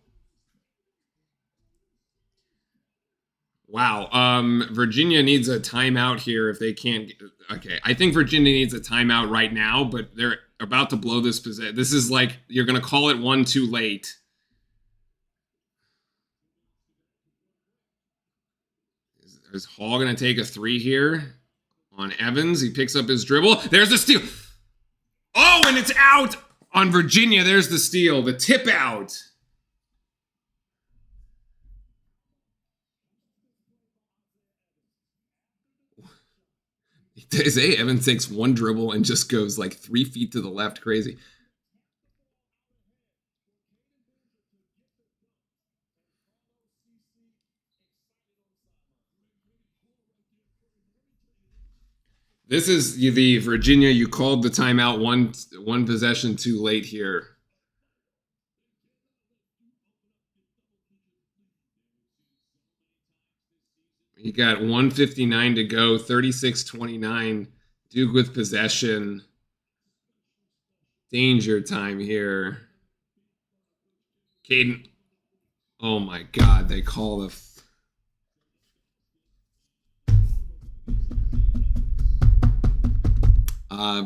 [SPEAKER 1] Wow. Virginia needs a timeout here if they can't. Okay, I think Virginia needs a timeout right now, but they're about to blow this possession. This is like you're gonna call it one too late. Is Hall gonna take a three here on Evans? He picks up his dribble. There's the steal. Oh, and it's out on Virginia. There's the steal. The tip out. Evans takes one dribble and just goes like 3 feet to the left. Crazy. This is the Virginia. You called the timeout one possession too late here. You got 1:59 to go, 36-29. Duke with possession. Danger time here. Caden. Oh my God, they call the...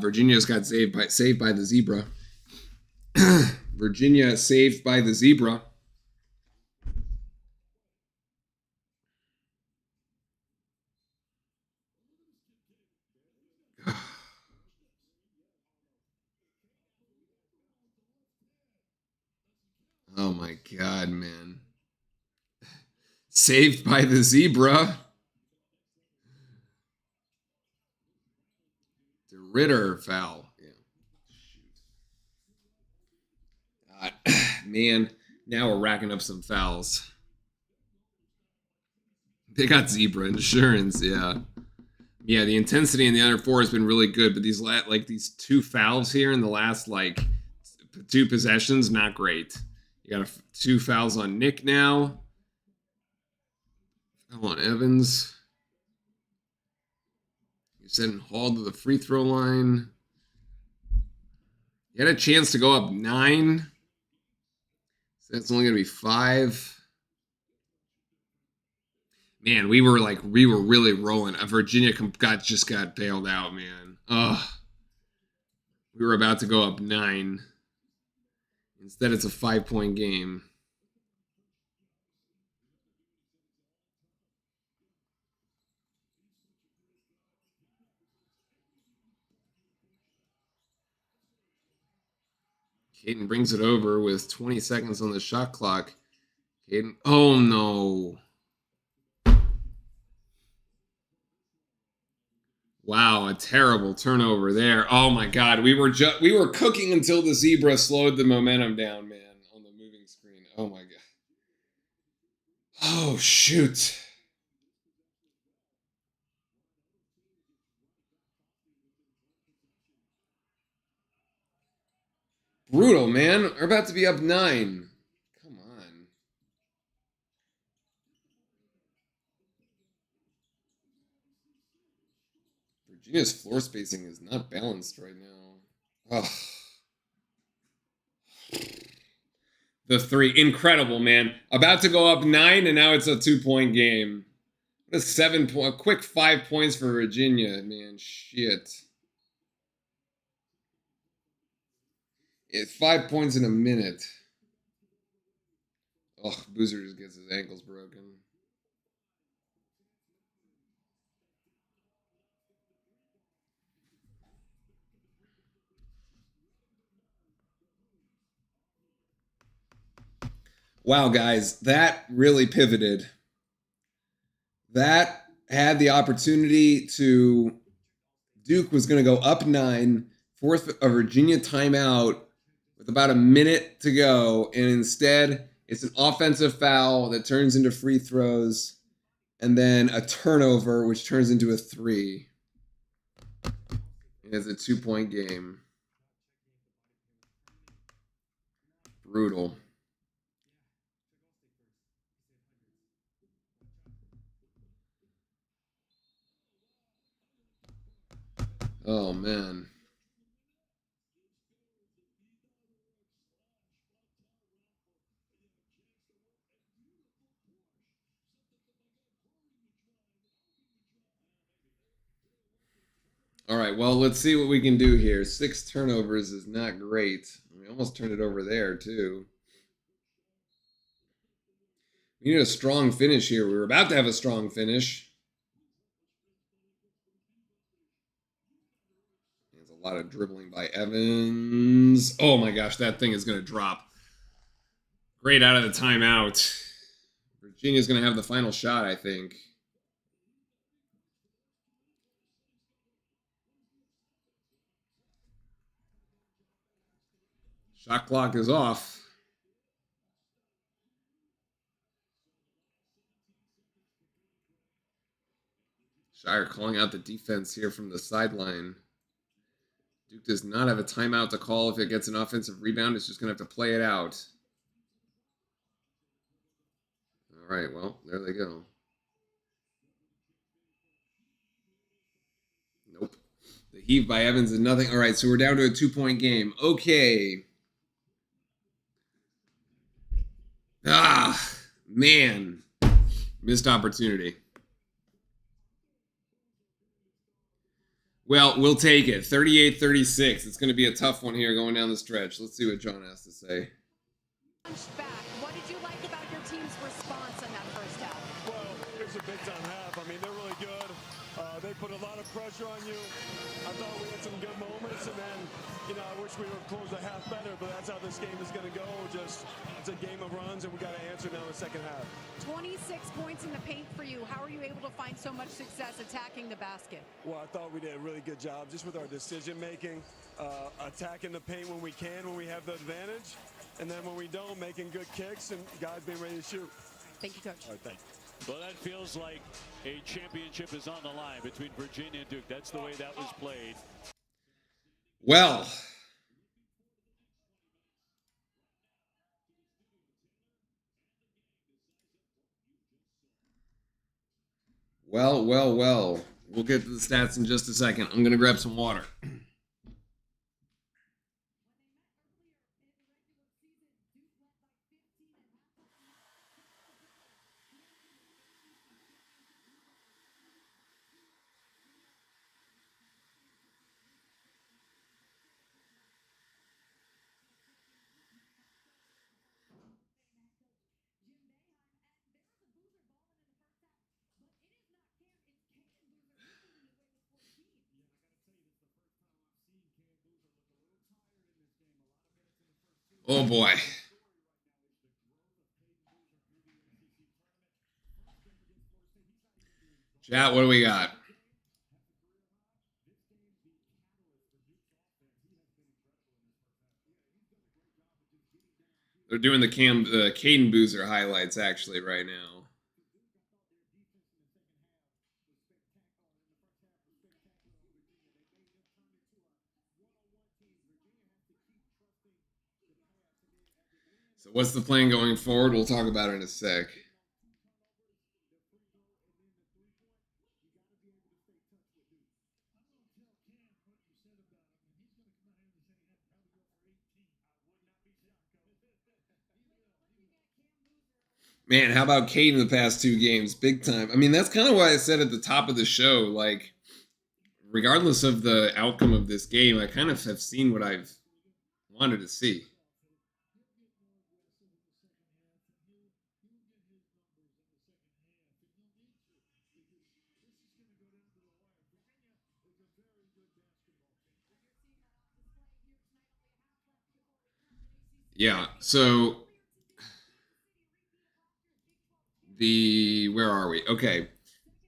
[SPEAKER 1] Virginia's got saved by the zebra. Virginia saved by the zebra. Oh my God, man. Saved by the zebra. The Ritter foul. Yeah. Man, now we're racking up some fouls. They got zebra insurance, yeah. Yeah, the intensity in the under four has been really good, but these two fouls here in the last two possessions, not great. You got two fouls on Nick now. Foul on Evans. You sent Hall to the free throw line. You had a chance to go up 9. So that's only going to be 5. Man, we were really rolling. Virginia just got bailed out, man. Ugh. We were about to go up 9. Instead, it's a 5-point game. Caden brings it over with 20 seconds on the shot clock. Caden, oh no. Wow, a terrible turnover there. Oh my God, we were cooking until the zebra slowed the momentum down, man, on the moving screen. Oh my God. Oh shoot. Brutal, man. We're about to be up 9. Come on. Virginia's floor spacing is not balanced right now. Oh. The 3, incredible, man. About to go up 9, and now it's a 2-point game. What a quick 5 points for Virginia, man. Shit. It's 5 points in a minute. Oh, Boozer just gets his ankles broken. Wow, guys, that really pivoted. That had the opportunity to... Duke was going to go up 9, force a Virginia timeout with about a minute to go, and instead it's an offensive foul that turns into free throws, and then a turnover, which turns into a 3. And it's a 2-point game. Brutal. Oh, man. All right, well, let's see what we can do here. 6 turnovers is not great. We almost turned it over there, too. We need a strong finish here. We were about to have a strong finish. There's a lot of dribbling by Evans. Oh my gosh, that thing is going to drop. Great out of the timeout. Virginia's going to have the final shot, I think. Shot clock is off. Shire calling out the defense here from the sideline. Duke does not have a timeout to call. If it gets an offensive rebound, it's just going to have to play it out. All right, well, there they go. Nope. The heave by Evans is nothing. All right, so we're down to a 2-point game. Okay. Ah, man. Missed opportunity. Well, we'll take it. 38-36. It's going to be a tough one here going down the stretch. Let's see what John has to say.
[SPEAKER 2] What did you like about your team's response in that first half?
[SPEAKER 3] Well, it was a big-time half. I mean, they're really good. They put a lot of pressure on you. I thought we had some good moments, and then, I wish we would have closed the half better, but that's how this game is going to go. Just, it's a game of runs, and we got to answer now in the second half.
[SPEAKER 2] 26 points in the paint for you. How are you able to find so much success attacking the basket?
[SPEAKER 3] Well, I thought we did a really good job just with our decision-making, attacking the paint when we can, when we have the advantage, and then when we don't, making good kicks and guys being ready to shoot.
[SPEAKER 2] Thank you, Coach.
[SPEAKER 3] All right, thanks.
[SPEAKER 4] Well, that feels like a championship is on the line between Virginia and Duke. That's the way that was played.
[SPEAKER 1] Well, well. We'll get to the stats in just a second. I'm going to grab some water. Oh, boy. Chat, what do we got? They're doing the Caden Boozer highlights, actually, right now. So what's the plan going forward? We'll talk about it in a sec. Man, how about Caden in the past 2 games? Big time. I mean, that's kind of why I said at the top of the show, like, regardless of the outcome of this game, I kind of have seen what I've wanted to see. Yeah, so where are we? Okay.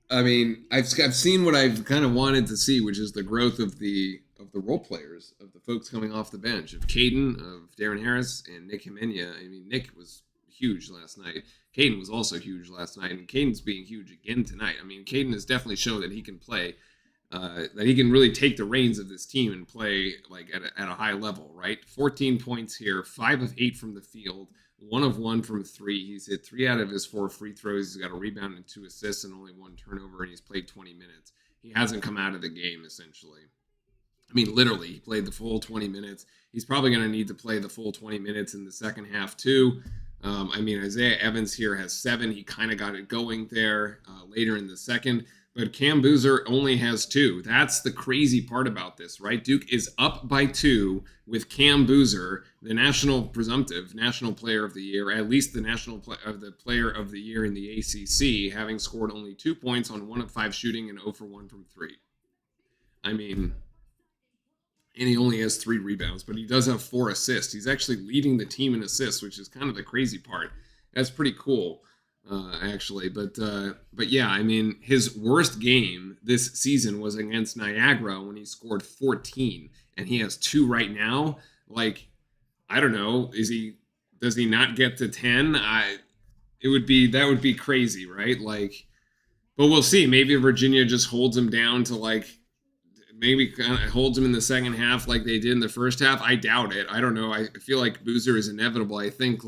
[SPEAKER 1] I mean, I've seen what I've kind of wanted to see, which is the growth of the role players, of the folks coming off the bench, of Caden, of Darren Harris, and Nick Himenia. I mean, Nick was huge last night. Caden was also huge last night, and Caden's being huge again tonight. I mean, Caden has definitely shown that he can play, that he can really take the reins of this team and play like at a high level, right? 14 points here, 5 of 8 from the field, 1 of 1 from 3. He's hit 3 out of his 4 free throws. He's got a rebound and 2 assists and only 1 turnover, and he's played 20 minutes. He hasn't come out of the game, essentially. I mean, literally, he played the full 20 minutes. He's probably going to need to play the full 20 minutes in the second half, too. I mean, Isaiah Evans here has 7. He kind of got it going there later in the second. but Cam Boozer only has 2. That's the crazy part about this, right? Duke is up by 2 with Cam Boozer, the presumptive national player of the year, at least the player of the year in the ACC, having scored only 2 points on 1 of 5 shooting and 0 for 1 from 3. I mean, and he only has 3 rebounds, but he does have 4 assists. He's actually leading the team in assists, which is kind of the crazy part. That's pretty cool. Actually, but yeah, I mean, his worst game this season was against Niagara when he scored 14, and he has 2 right now. Like, I don't know, does he not get to 10? That would be crazy, right? Like, but we'll see. Maybe Virginia just holds him down to maybe kind of holds him in the second half like they did in the first half. I doubt it. I don't know. I feel like Boozer is inevitable. I think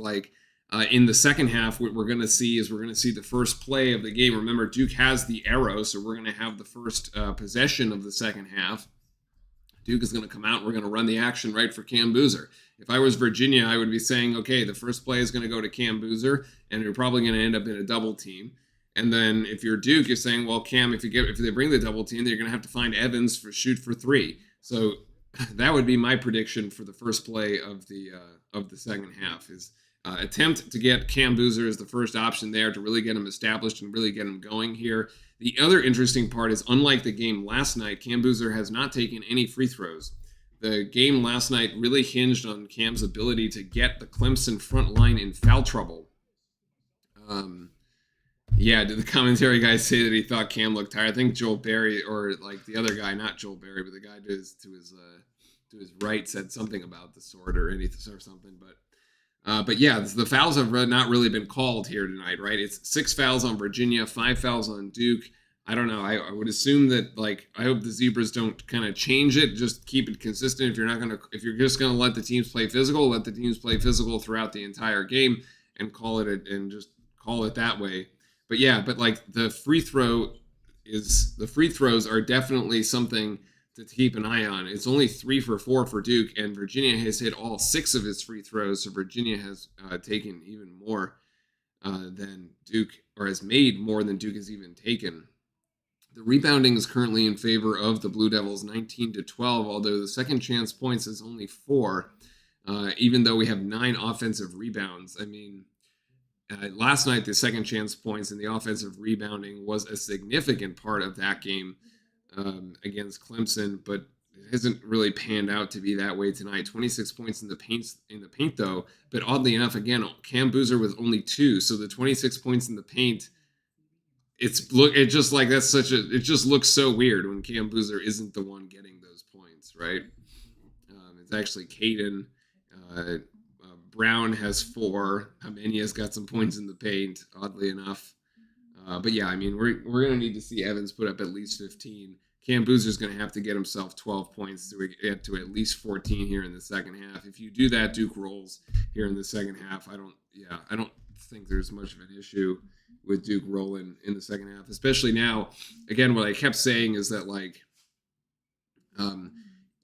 [SPEAKER 1] in the second half, what we're going to see is the first play of the game. Remember, Duke has the arrow, so we're going to have the first possession of the second half. Duke is going to come out. We're going to run the action right for Cam Boozer. If I was Virginia, I would be saying, okay, the first play is going to go to Cam Boozer, and you're probably going to end up in a double team. And then if you're Duke, you're saying, well, Cam, if they bring the double team, then you're going to have to find Evans for shoot for 3. So that would be my prediction for the first play of the second half is. Attempt to get Cam Boozer as the first option there to really get him established and really get him going here. The other interesting part is, unlike the game last night, Cam Boozer has not taken any free throws. The game last night really hinged on Cam's ability to get the Clemson front line in foul trouble. Yeah, did the commentary guy say that he thought Cam looked tired? I think Joel Berry, or like the other guy, not Joel Berry, but the guy to his right said something about the sort or anything or something, But yeah, the fouls have not really been called here tonight, right? It's 6 fouls on Virginia, 5 fouls on Duke. I don't know. I would assume that, I hope the Zebras don't kind of change it. Just keep it consistent. If you're just gonna let the teams play physical, let the teams play physical throughout the entire game and just call it that way. But yeah, the free throws are definitely something to keep an eye on. It's only 3 for 4 for Duke, and Virginia has hit all 6 of his free throws, so Virginia has taken even more than Duke, or has made more than Duke has even taken. The rebounding is currently in favor of the Blue Devils, 19-12, although the second chance points is only 4, even though we have 9 offensive rebounds. I mean, last night the second chance points and the offensive rebounding was a significant part of that game against Clemson, but it hasn't really panned out to be that way tonight. 26 points in the paint though, but oddly enough, again, Cam Boozer with only 2, so the 26 points in the paint, it just looks so weird when Cam Boozer isn't the one getting those points, right? It's actually Caden. Brown has 4. Hameni has got some points in the paint, oddly enough. But yeah, I mean, we're going to need to see Evans put up at least 15. Cam Boozer's going to have to get himself 12 points to get to at least 14 here in the second half. If you do that, Duke rolls here in the second half. I don't think there's much of an issue with Duke rolling in the second half, especially now. Again, what I kept saying is that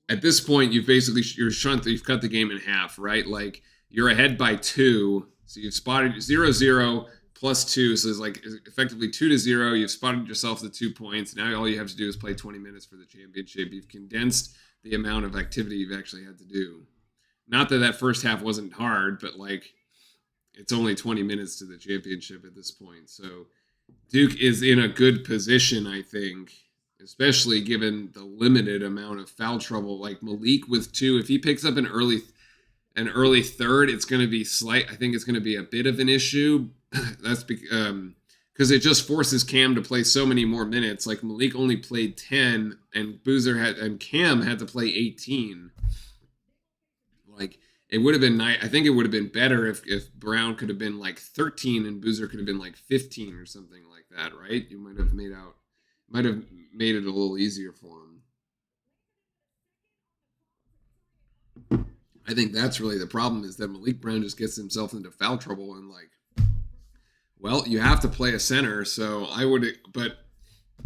[SPEAKER 1] at this point, you've cut the game in half, right? Like, you're ahead by 2, so you've spotted 0-0. +2, so it's effectively 2-0. You've spotted yourself the 2 points. Now all you have to do is play 20 minutes for the championship. You've condensed the amount of activity you've actually had to do. Not that first half wasn't hard, but it's only 20 minutes to the championship at this point. So Duke is in a good position, I think, especially given the limited amount of foul trouble. Like Malik with 2, if he picks up an early third, it's going to be I think it's going to be a bit of an issue. That's because it just forces Cam to play so many more minutes. Like Malik only played 10, and Cam had to play 18. It would have been nice. I think it would have been better if Brown could have been 13 and Boozer could have been 15 or something like that, right? You might have made it a little easier for him. I think that's really the problem, is that Malik Brown just gets himself into foul trouble and well, you have to play a center, so but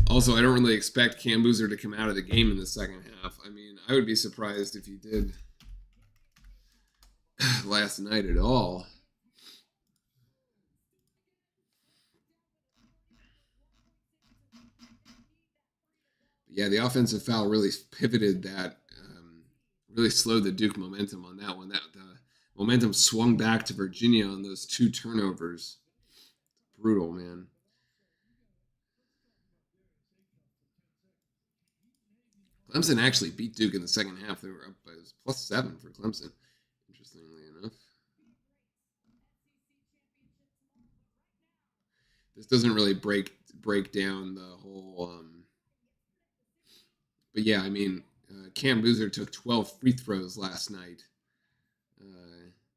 [SPEAKER 1] also I don't really expect Cam Boozer to come out of the game in the second half. I mean, I would be surprised if he did last night at all. Yeah, the offensive foul really pivoted that, really slowed the Duke momentum on that one. That the momentum swung back to Virginia on those 2 turnovers. Brutal, man. Clemson actually beat Duke in the second half. They were up by +7 for Clemson, interestingly enough. This doesn't really break down the whole. But yeah, I mean, Cam Boozer took 12 free throws last night.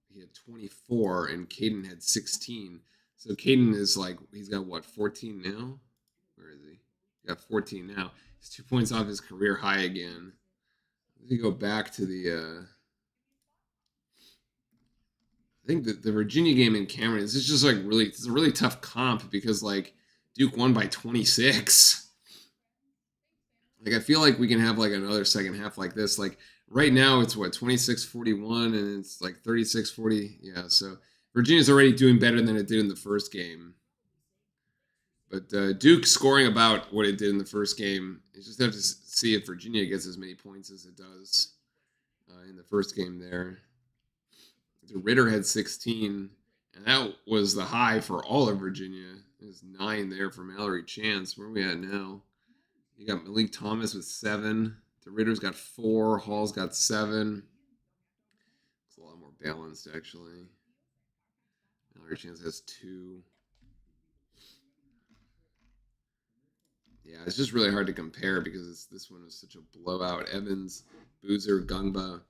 [SPEAKER 1] He had 24, and Caden had 16. So Caden is like, he's got what, 14 now? Where is he? He got 14 now. He's 2 points off his career high again. Let me go back to the. I think the Virginia game in Cameron is just like really, it's a really tough comp because like Duke won by 26. Like I feel like we can have like another second half like this. Like right now it's what 26-41 and it's like 36-40. Yeah, so Virginia's already doing better than it did in the first game. But Duke scoring about what it did in the first game. You just have to see if Virginia gets as many points as it does in the first game there. Ritter had 16, and that was the high for all of Virginia. There's 9 there for Mallory Chance. Where are we at now? You got Malik Thomas with 7. Ritter's got 4. Hall's got 7. It's a lot more balanced, actually. Mallory Chance has 2. Yeah, it's just really hard to compare because this one is such a blowout. Evans, Boozer, Gungba.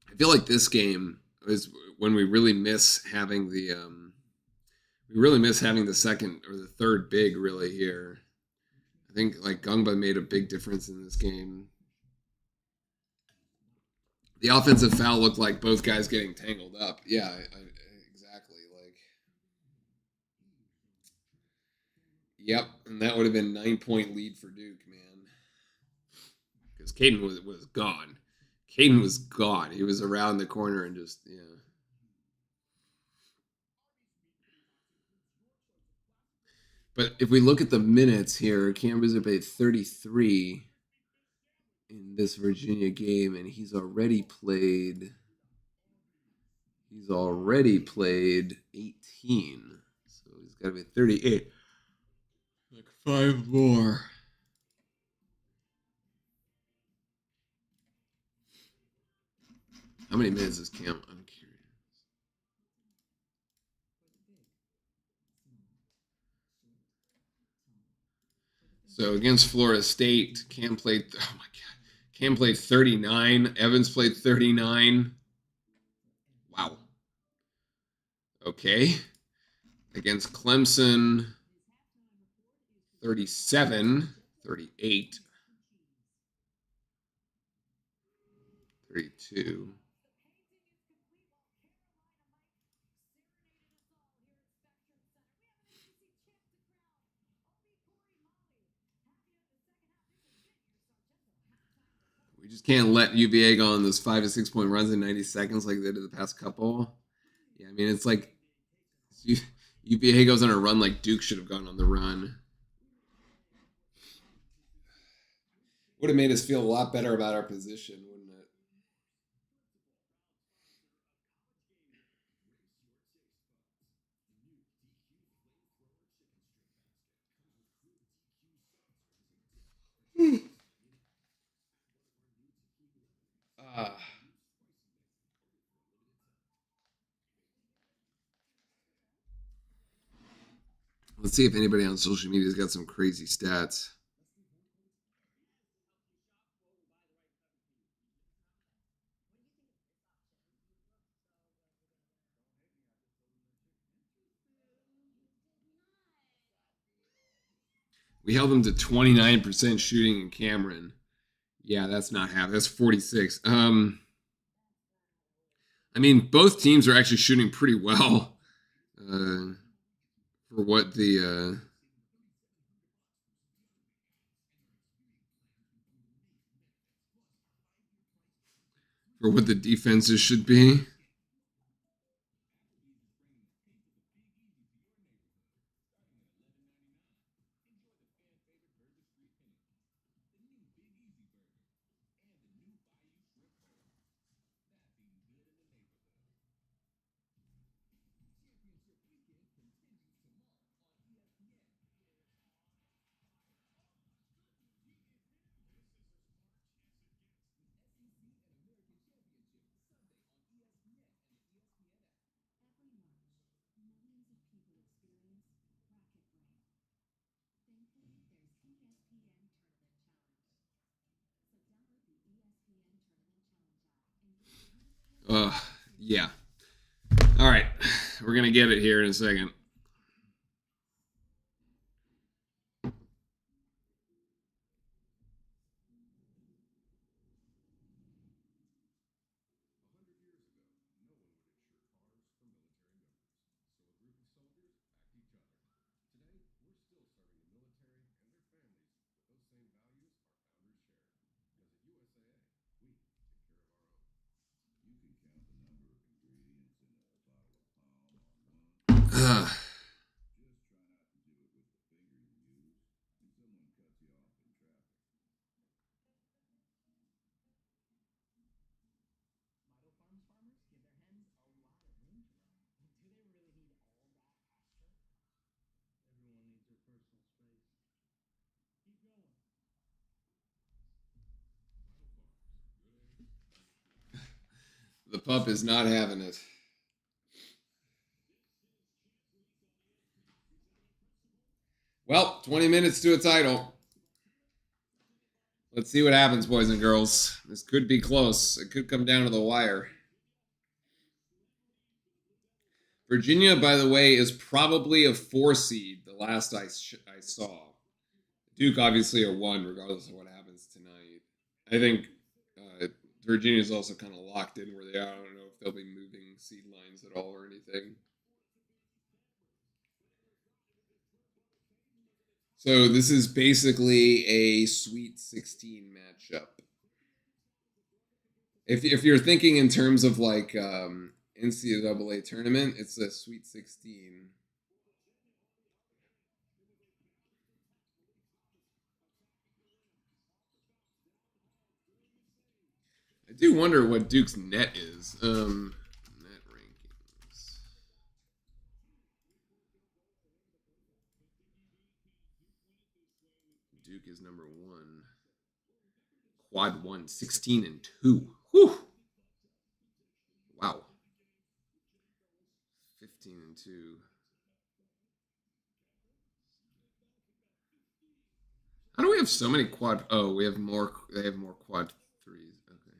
[SPEAKER 1] I feel like this game is when we really miss having the second or the third big really here. I think like Gungba made a big difference in this game. The offensive foul looked like both guys getting tangled up. Yeah, exactly. Like, yep, and that would have been 9-point lead for Duke, man. Because Caden was gone. Caden was gone. He was around the corner and just, yeah. But if we look at the minutes here, Cam Boozer played 33 in this Virginia game, and he's already played 18. So he's got to be 38. Like 5 more. How many minutes is Cam? I'm curious. So against Florida State, Cam played 39. Evans played 39. Wow. Okay. Against Clemson, 37, 38, 32. We just can't let UVA go on those 5 to 6 point runs in 90 seconds like they did the past couple. Yeah, I mean, it's like UVA goes on a run like Duke should have gone on the run. Would have made us feel a lot better about our position, wouldn't it? Let's see if anybody on social media's got some crazy stats. We held them to 29% shooting in Cameron. Yeah, that's not half. That's 46. I mean, both teams are actually shooting pretty well for what the defenses should be. Yeah. All right. We're going to get it here in a second. The pup is not having it. Well, 20 minutes to a title. Let's see what happens, boys and girls. This could be close. It could come down to the wire. Virginia, by the way, is probably a 4 seed, the last I saw. Duke, obviously, a 1, regardless of what happens tonight. I think Virginia is also kind of locked in where they are. I don't know if they'll be moving seed lines at all or anything. So this is basically a Sweet 16 matchup. If you're thinking in terms of like NCAA tournament, it's a Sweet 16. I do wonder what Duke's net is. Net rankings. Duke is number 1. Quad 1, 16-2. Whew. Wow. 15-2. How do we have so many quad? Oh, we have more. They have more quad 3s. Okay.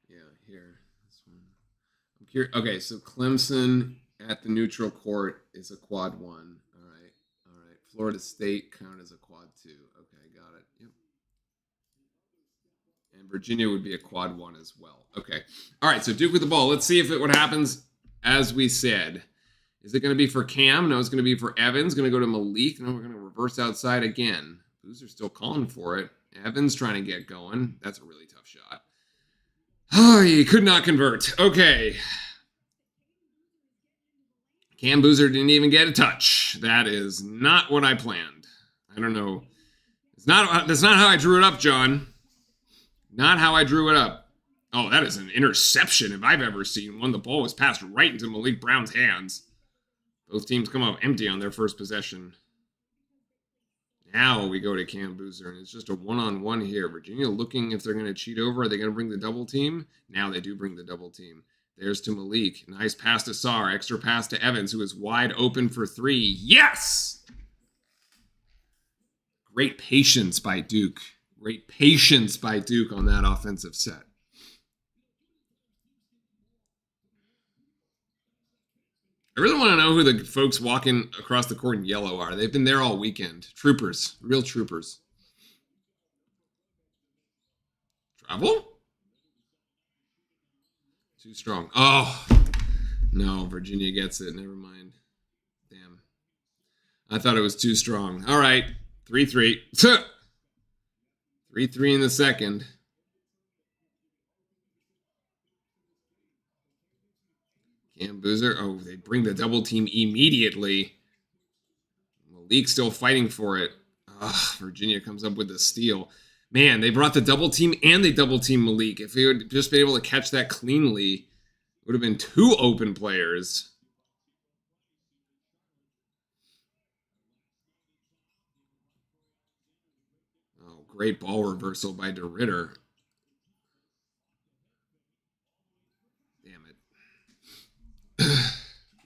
[SPEAKER 1] Yeah, here. This one. I'm curious. Okay, so Clemson at the neutral court is a quad 1. All right. All right. Florida State count as a quad 2. Okay, got it. Yep. And Virginia would be a quad 1 as well. Okay. All right, so Duke with the ball. Let's see what happens. As we said, is it going to be for Cam? No, it's going to be for Evans. Going to go to Malik. No, we're going to reverse outside again. Boozer's still calling for it. Evans trying to get going. That's a really tough shot. Oh, he could not convert. Okay. Cam Boozer didn't even get a touch. That is not what I planned. I don't know. That's not how I drew it up, John. Not how I drew it up. Oh, that is an interception if I've ever seen one. The ball was passed right into Malik Brown's hands. Both teams come up empty on their first possession. Now we go to Cam Boozer, and it's just a one-on-one here. Virginia looking if they're going to cheat over. Are they going to bring the double team? Now they do bring the double team. There's to Malik. Nice pass to Sarr. Extra pass to Evans, who is wide open for 3. Yes! Great patience by Duke. Great patience by Duke on that offensive set. I really want to know who the folks walking across the court in yellow are. They've been there all weekend. Troopers. Real troopers. Travel? Too strong. Oh, no. Virginia gets it. Never mind. Damn. I thought it was too strong. All right. 3-3. 3-3 in the second. Cam Boozer. Oh, they bring the double team immediately. Malik still fighting for it. Virginia comes up with the steal. Man, they brought the double team and they double team Malik. If he would just been able to catch that cleanly, it would have been 2 open players. Oh, great ball reversal by DeRitter. Damn it.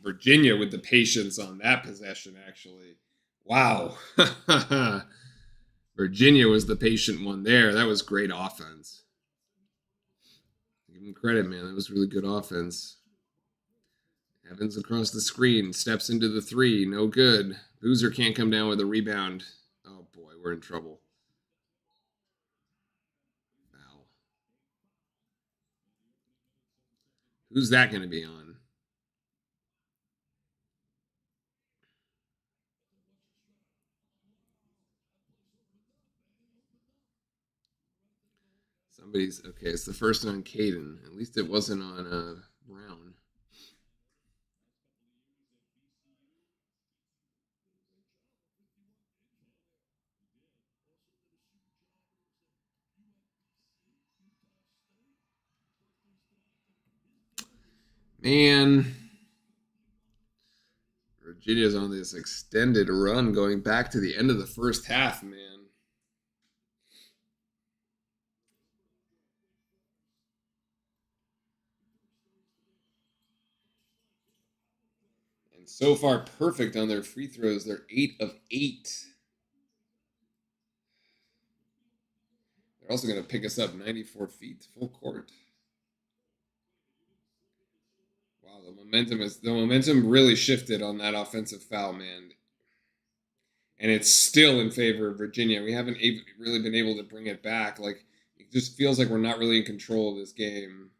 [SPEAKER 1] Virginia with the patience on that possession, actually. Wow. Virginia was the patient one there. That was great offense. Give him credit, man. That was really good offense. Evans across the screen, steps into the three. No good. Boozer can't come down with a rebound. Oh, boy, we're in trouble. Foul. Who's that going to be on? Somebody's okay. It's the first on Caden. At least it wasn't on Brown. Man, Virginia's on this extended run going back to the end of the first half, man. And so far, perfect on their free throws. They're 8 of 8. They're also going to pick us up 94 feet full court. Wow, the momentum really shifted on that offensive foul, man. And it's still in favor of Virginia. We haven't really been able to bring it back. Like, it just feels like we're not really in control of this game.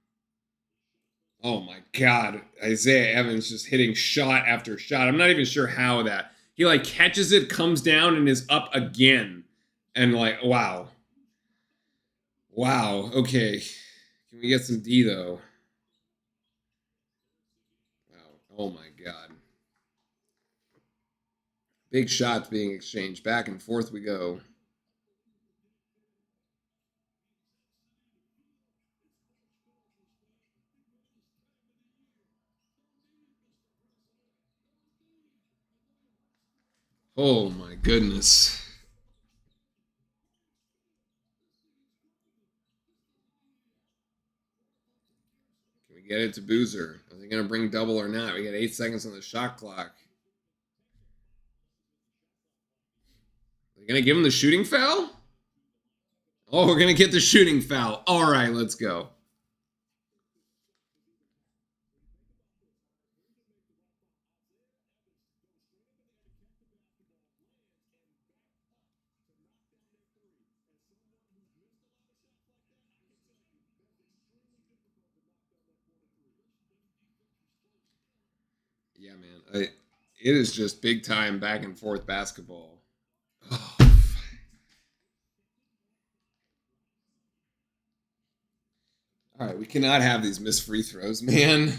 [SPEAKER 1] Oh my God, Isaiah Evans just hitting shot after shot. I'm not even sure how that. He like catches it, comes down, and is up again. And like, wow. Wow, okay. Can we get some D though? Wow, oh my God. Big shots being exchanged. Back and forth we go. Oh my goodness. Can we get it to Boozer? Are they going to bring double or not? We got 8 seconds on the shot clock. Are they going to give him the shooting foul? Oh, we're going to get the shooting foul. All right, let's go. Yeah, man. It is just big time back and forth basketball. Oh. All right, we cannot have these missed free throws, man.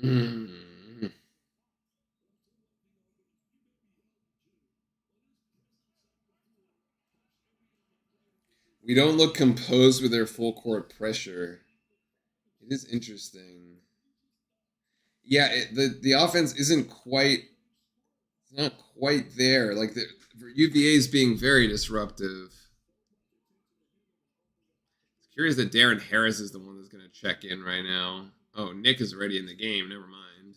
[SPEAKER 1] Mm. We don't look composed with their full court pressure. It is interesting. Yeah, the offense isn't quite. It's not quite there. Like UVA is being very disruptive. It's curious that Darren Harris is the one that's going to check in right now. Oh, Nick is already in the game. Never mind.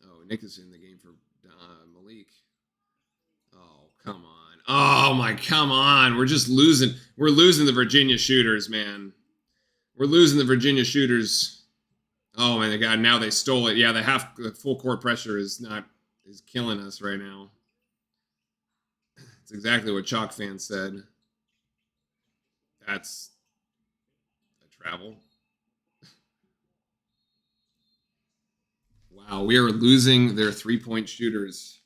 [SPEAKER 1] Oh, Nick is in the game for Malik. Oh, come on. Oh my, come on. We're just losing. We're losing the Virginia shooters, man. We're losing the Virginia shooters. Oh my God! Now they stole it. Yeah, the full court pressure is killing us right now. It's exactly what Chalk fans said. That's a travel. Wow, we are losing their 3-point shooters.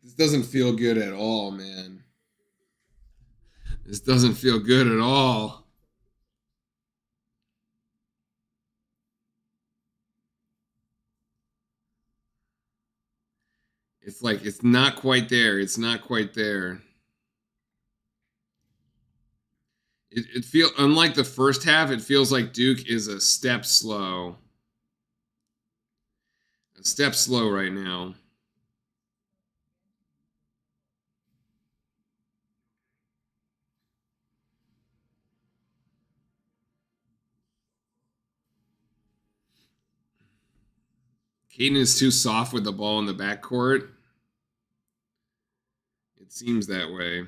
[SPEAKER 1] This doesn't feel good at all, man. This doesn't feel good at all. It's like it's not quite there. It's not quite there. It feels unlike the first half. It feels like Duke is a step slow. A step slow right now. Caden is too soft with the ball in the backcourt. It seems that way.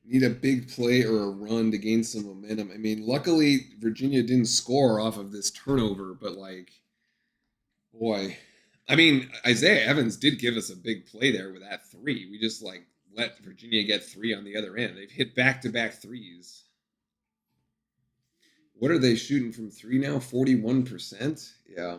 [SPEAKER 1] Need a big play or a run to gain some momentum. I mean, luckily Virginia didn't score off of this turnover, but like, boy, I mean, Isaiah Evans did give us a big play there with that three. We just like let Virginia get three on the other end. They've hit back-to-back threes. What are they shooting from three now? 41%? Yeah.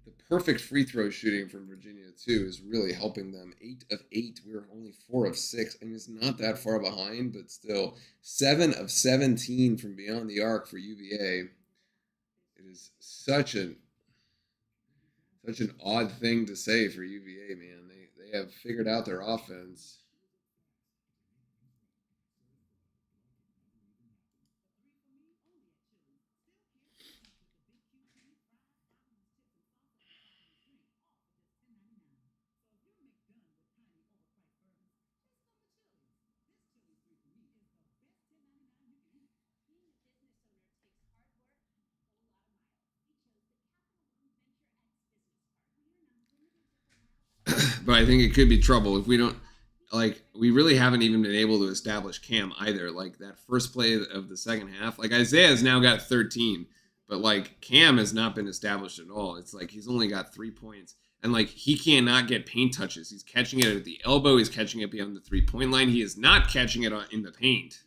[SPEAKER 1] The perfect free throw shooting from Virginia, too, is really helping them. 8 of 8. We were only 4 of 6. I mean, it's not that far behind, but still. 7 of 17 from beyond the arc for UVA. It is such an odd thing to say for UVA, man. They have figured out their offense. But I think it could be trouble if we don't, like, we really haven't even been able to establish Cam either. Like, that first play of the second half, like, Isaiah has now got 13, but, like, Cam has not been established at all. It's like he's only got 3 points. And, like, he cannot get paint touches. He's catching it at the elbow. He's catching it beyond the three-point line. He is not catching it in the paint.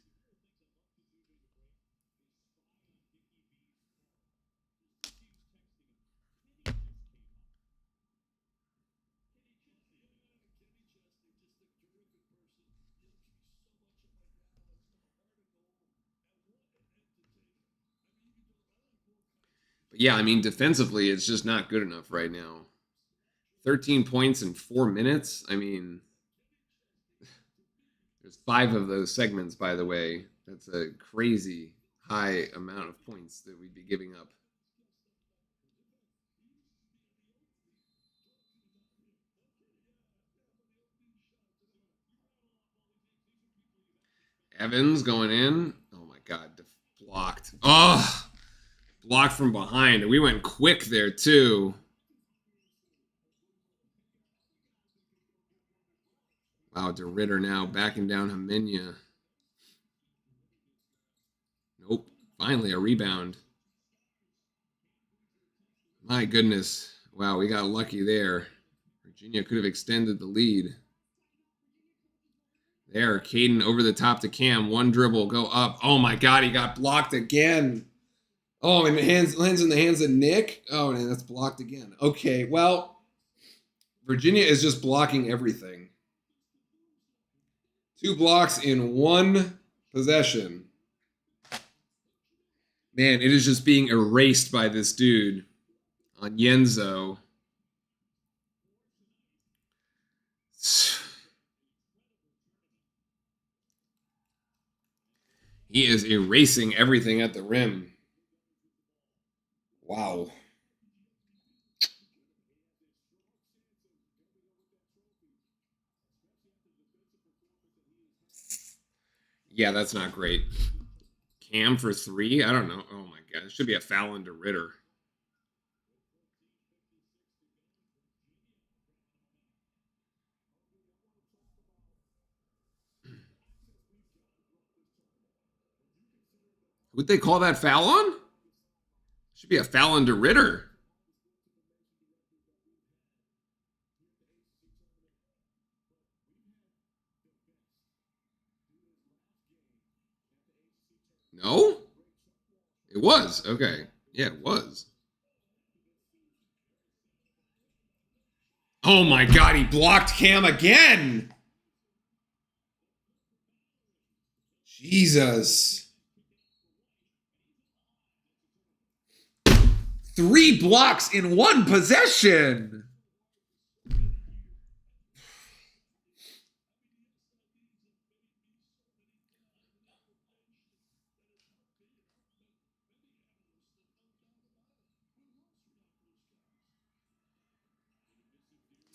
[SPEAKER 1] But yeah, I mean, defensively, it's just not good enough right now. 13 points in 4 minutes. I mean, there's 5 of those segments, by the way. That's a crazy high amount of points that we'd be giving up. Evans going in. Oh my God, blocked. Oh, blocked from behind. We went quick there too. Wow, DeRitter now backing down Hemenia. Nope. Finally, a rebound. My goodness. Wow, we got lucky there. Virginia could have extended the lead. There, Caden over the top to Cam. One dribble, go up. Oh my God, he got blocked again. Oh, and lands in the hands of Nick. Oh, and that's blocked again. Okay, well, Virginia is just blocking everything. 2 blocks in 1 possession. Man, it is just being erased by this dude on Yenzo. He is erasing everything at the rim. Wow. Yeah, that's not great. Cam for 3? I don't know. Oh my God. It should be a foul into Ritter. Would they call that foul on? Should be a foul into Ritter. No? It was. Okay. Yeah, it was. Oh my God, he blocked Cam again. Jesus. 3 blocks in 1 possession.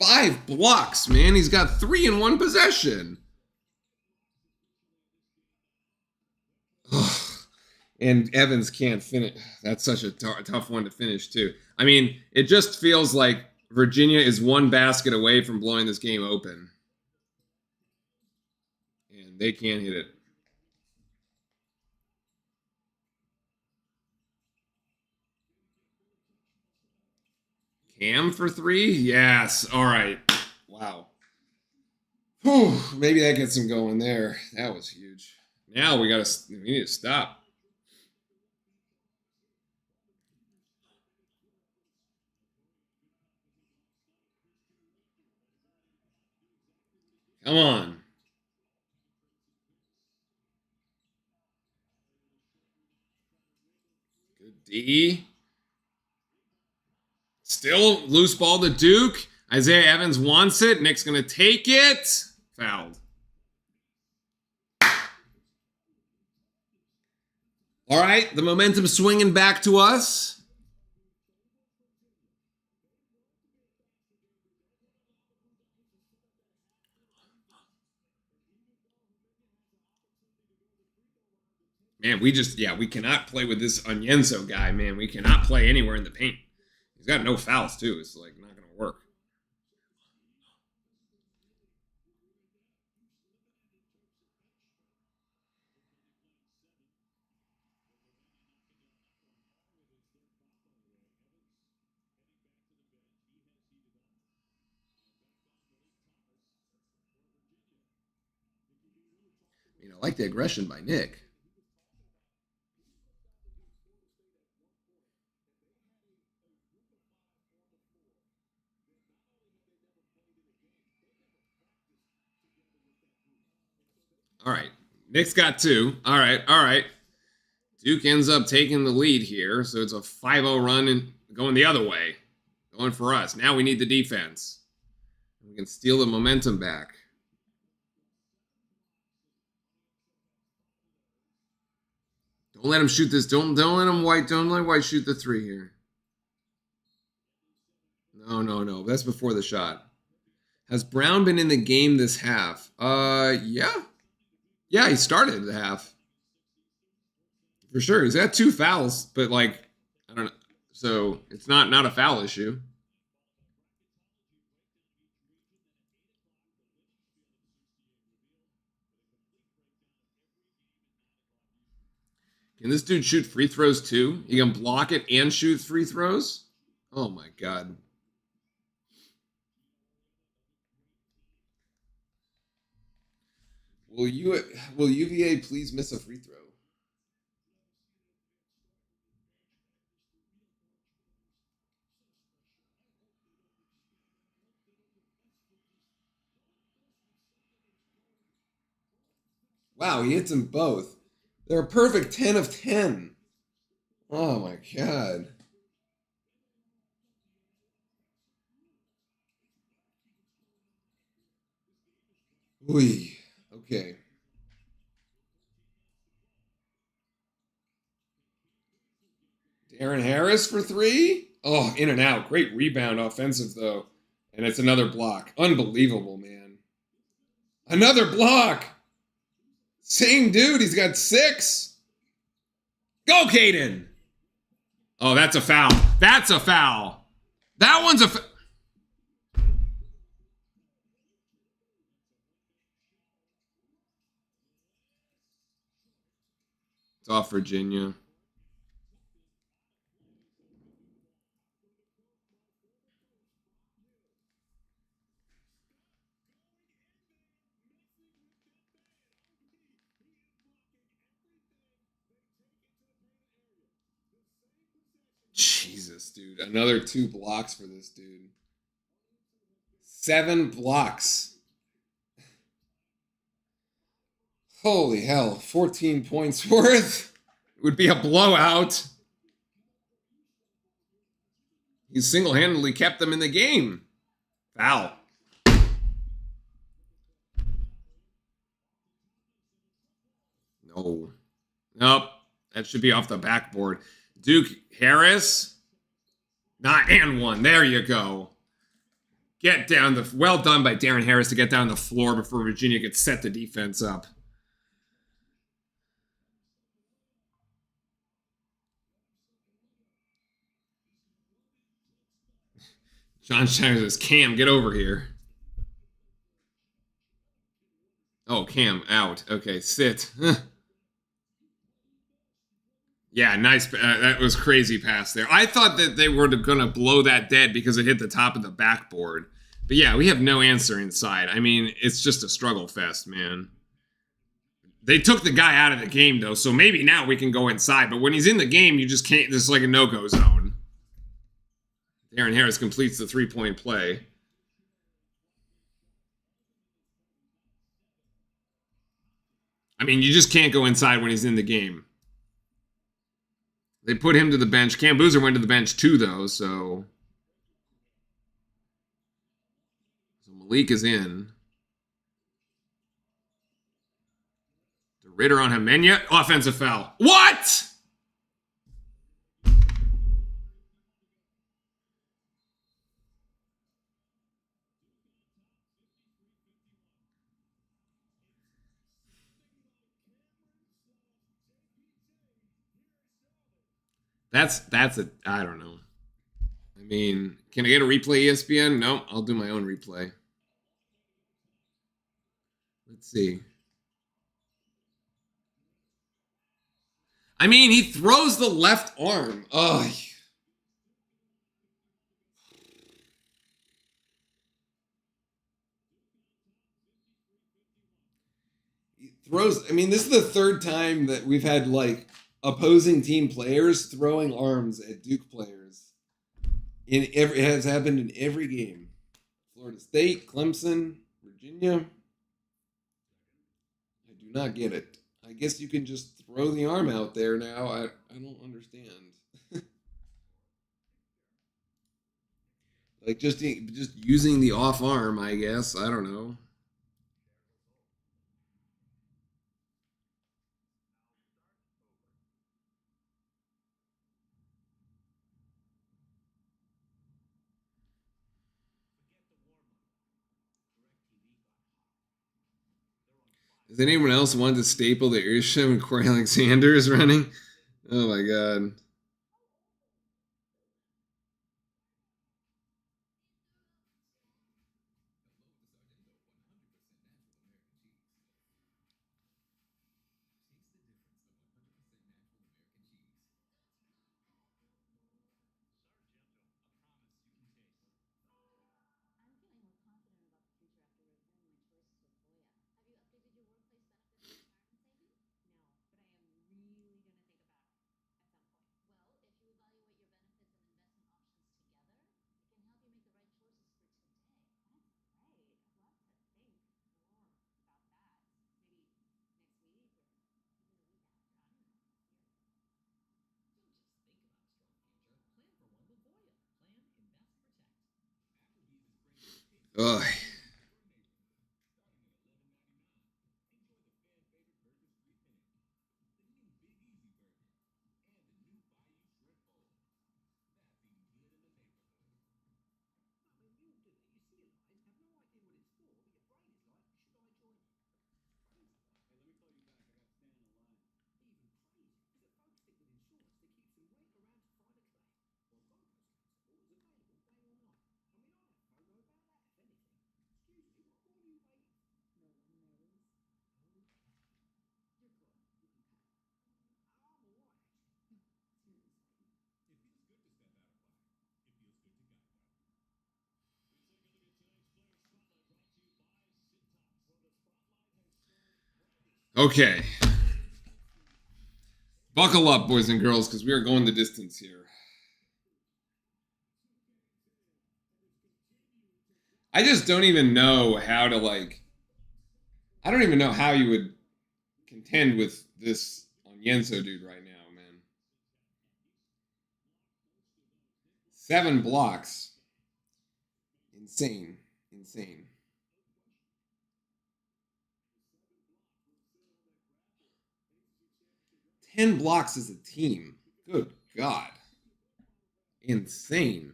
[SPEAKER 1] Five blocks, man. He's got 3 in 1 possession. Ugh. And Evans can't finish. That's such a tough one to finish, too. I mean, it just feels like Virginia is 1 basket away from blowing this game open. And they can't hit it. Cam for 3? Yes. All right. Wow. Whew. Maybe that gets him going there. That was huge. Now we need to stop. Come on. Good D. Still loose ball to Duke. Isaiah Evans wants it. Nick's going to take it. Fouled. All right, the momentum swinging back to us. Man, we cannot play with this Onyenso guy, man. We cannot play anywhere in the paint. He's got no fouls, too. It's like not going to work. I like the aggression by Nick. All right. Nick's got 2. All right. Duke ends up taking the lead here, so it's a 5-0 run and going the other way. Going for us. Now we need the defense. We can steal the momentum back. Don't let him shoot this. Don't let White shoot the 3 here. No. That's before the shot. Has Brown been in the game this half? Yeah. Yeah, he started the half. For sure. He's got 2 fouls, but like, I don't know. So it's not a foul issue. Can this dude shoot free throws too? He can block it and shoot free throws? Oh my God. Will UVA please miss a free throw? Wow, he hits them both. They're a perfect 10 of 10. Oh my God. Ooh, okay. Darren Harris for 3? Oh, in and out. Great rebound offensive, though. And it's another block. Unbelievable, man. Another block. Same dude. He's got 6. Go, Caden. Oh, that's a foul. That's a foul. That one's a foul. It's off Virginia. Jesus, dude. Another 2 blocks for this dude. 7 blocks. Holy hell. 14 points worth. It would be a blowout. He single-handedly kept them in the game. Foul. No. Nope. That should be off the backboard. Duke Harris. Not and 1. There you go. Get down the... Well done by Darren Harris to get down the floor before Virginia could set the defense up. John Steiner says, Cam, get over here. Oh, Cam, out. Okay, sit. Yeah, nice. That was crazy pass there. I thought that they were going to blow that dead because it hit the top of the backboard. But yeah, we have no answer inside. I mean, it's just a struggle fest, man. They took the guy out of the game, though, so maybe now we can go inside. But when he's in the game, you just can't. This is like a no-go zone. Darren Harris completes the 3-point play. I mean, you just can't go inside when he's in the game. They put him to the bench. Cam Boozer went to the bench too, though, so Malik is in. DeRitter on Hemenya. Offensive foul. What? That's a, I don't know. I mean, can I get a replay, ESPN? No, I'll do my own replay. Let's see. I mean, he throws the left arm. Oh. He throws, I mean, this is the 3rd time that we've had, like, opposing team players throwing arms at Duke players. It has happened in every game. Florida State, Clemson, Virginia. I do not get it. I guess you can just throw the arm out there now. I don't understand. Like just using the off arm, I guess. I don't know. Does anyone else want to staple the Earsham and Corey Alexander is running? Oh my god. Ugh. Okay. Buckle up, boys and girls, because we are going the distance here. I just don't even know how to, like, I don't even know how you would contend with this Onyenso dude right now, man. 7 blocks. Insane. 10 blocks as a team. Good God. Insane.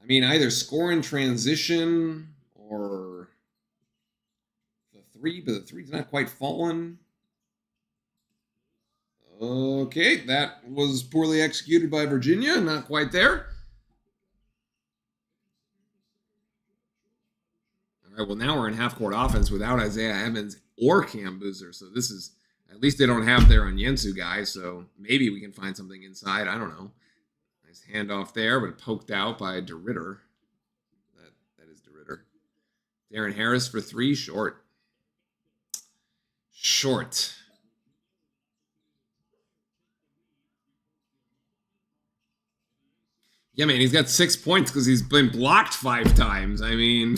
[SPEAKER 1] I mean, either score in transition or the 3, but the 3's not quite fallen. Okay, that was poorly executed by Virginia. Not quite there. All right, well, now we're in half-court offense without Isaiah Evans or Cam Boozer. So this is, at least they don't have their Onyenso guy, so maybe we can find something inside. I don't know. Nice handoff there, but poked out by DeRitter. That is DeRitter. Darren Harris for 3, short. Yeah, man, he's got 6 points because he's been blocked 5 times. I mean,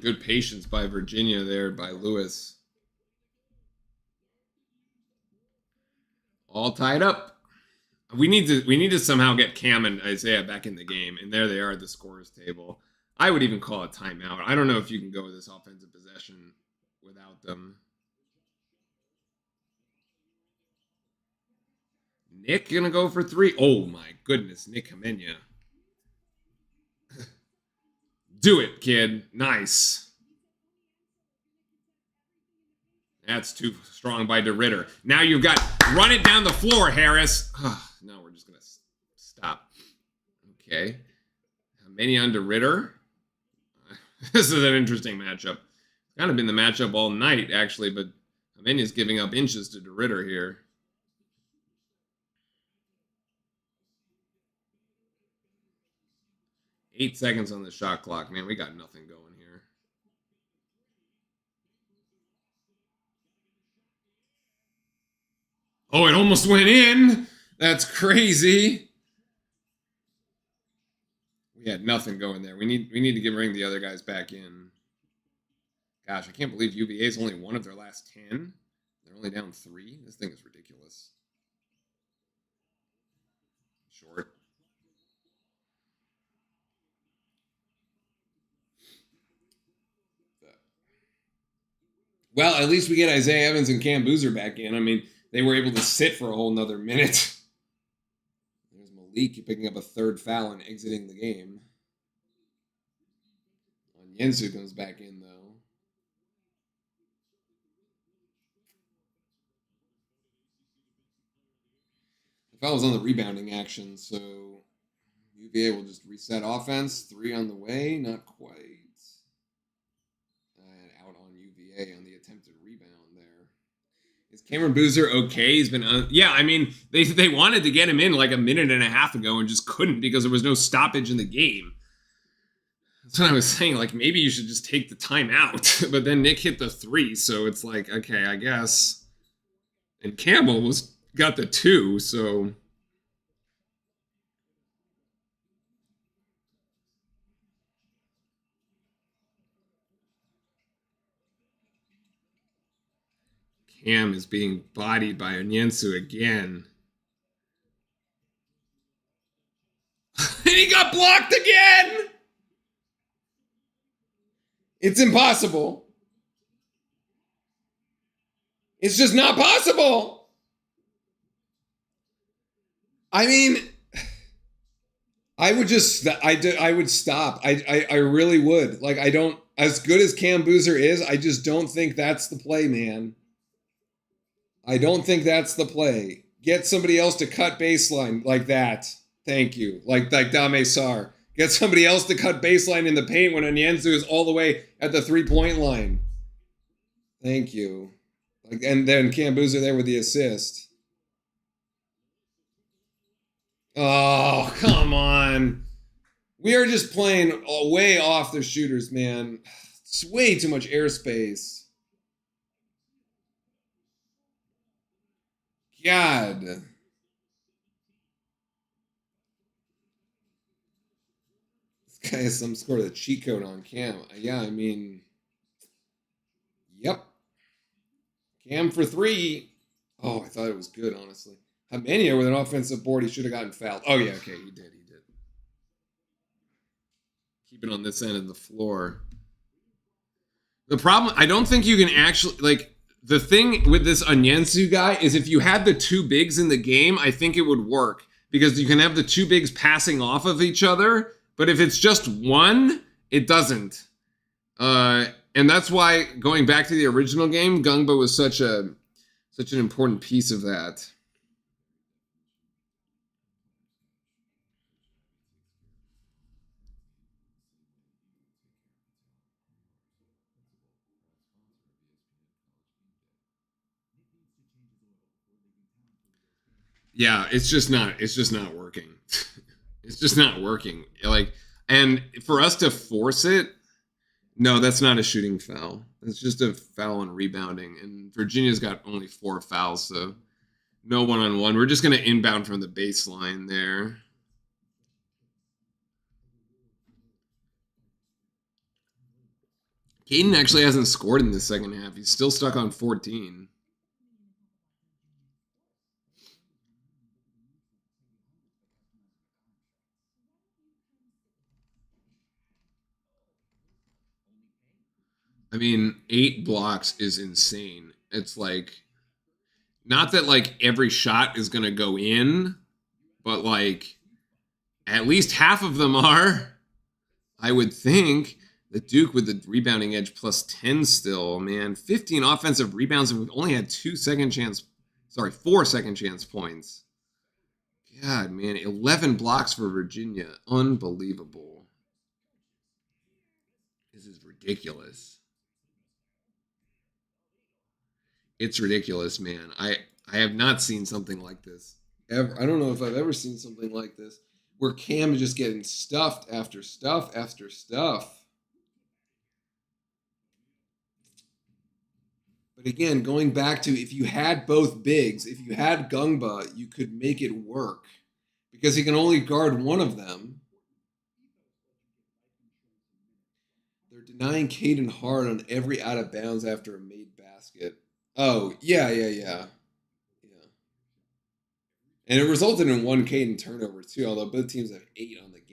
[SPEAKER 1] good patience by Virginia there, by Lewis. All tied up. We need to somehow get Cam and Isaiah back in the game, and there they are at the scorers table. I would even call a timeout. I don't know if you can go with this offensive possession without them. Nick gonna go for 3. Oh my goodness, Nick Kamenya. Do it, kid. Nice. That's too strong by DeRitter. Now you've got, run it down the floor, Harris. No, we're just going to stop. Okay. How many on DeRitter? This is an interesting matchup. It's kind of been the matchup all night, actually, but Amenya's giving up inches to DeRitter here. Eight seconds on the shot clock. Man, we got nothing going here. Oh, it almost went in. That's crazy. We had nothing going there. We need to bring the other guys back in. Gosh, I can't believe UVA is only one of their last 10. They're only down 3. This thing is ridiculous. Short. Well, at least we get Isaiah Evans and Cam Boozer back in. I mean, they were able to sit for a whole nother minute. There's Malik picking up a 3rd foul and exiting the game. Onyenso comes back in, though. The foul was on the rebounding action, so UVA will just reset offense. 3 on the way, not quite. Out on UVA on the attempted rebound there. Is Cameron Boozer okay? He's been, yeah, I mean, they wanted to get him in like a minute and a half ago and just couldn't because there was no stoppage in the game. That's what I was saying. Like, maybe you should just take the time out. But then Nick hit the 3, so it's like, okay, I guess. And Campbell got the 2, so. Cam is being bodied by Onyenso again. And he got blocked again! It's impossible. It's just not possible. I mean, I would stop. I really would. Like, I don't, as good as Cam Boozer is, I just don't think that's the play, man. I don't think that's the play. Get somebody else to cut baseline like that. Thank you. Like Dame Sar. Get somebody else to cut baseline in the paint when Onyenso is all the way at the 3-point line. Thank you. And then Cam Boozer there with the assist. Oh, come on. We are just playing way off the shooters, man. It's It's way too much airspace. God. This guy has some sort of cheat code on Cam. Yeah, I mean, yep. Cam for 3. Oh, I thought it was good, honestly. Hamania with an offensive board, he should have gotten fouled. Oh, yeah, okay, he did. Keep it on this end of the floor. The problem, I don't think you can actually, like, the thing with this Onyensu guy is if you had the 2 bigs in the game, I think it would work. Because you can have the 2 bigs passing off of each other, but if it's just one, it doesn't. And that's why, going back to the original game, Gungba was such an important piece of that. Yeah, it's just not working. It's just not working. Like, and for us to force it, no, that's not a shooting foul. It's just a foul on rebounding. And Virginia's got only 4 fouls, so no one-on-one. We're just going to inbound from the baseline there. Caden actually hasn't scored in the second half. He's still stuck on 14. I mean, 8 blocks is insane. It's like, not that like every shot is going to go in, but like at least half of them are, I would think. The Duke with the rebounding edge plus 10 still, man. 15 offensive rebounds, and we've only had 4 second chance points. God, man, 11 blocks for Virginia. Unbelievable. This is ridiculous. It's ridiculous, man. I have not seen something like this ever. I don't know if I've ever seen something like this where Cam is just getting stuffed after stuff after stuff. But again, going back to if you had both bigs, if you had Gungba, you could make it work because he can only guard one of them. They're denying Caden hard on every out of bounds after a made basket. Oh, yeah. And it resulted in 1 Caden turnover, too, although both teams have 8 on the game.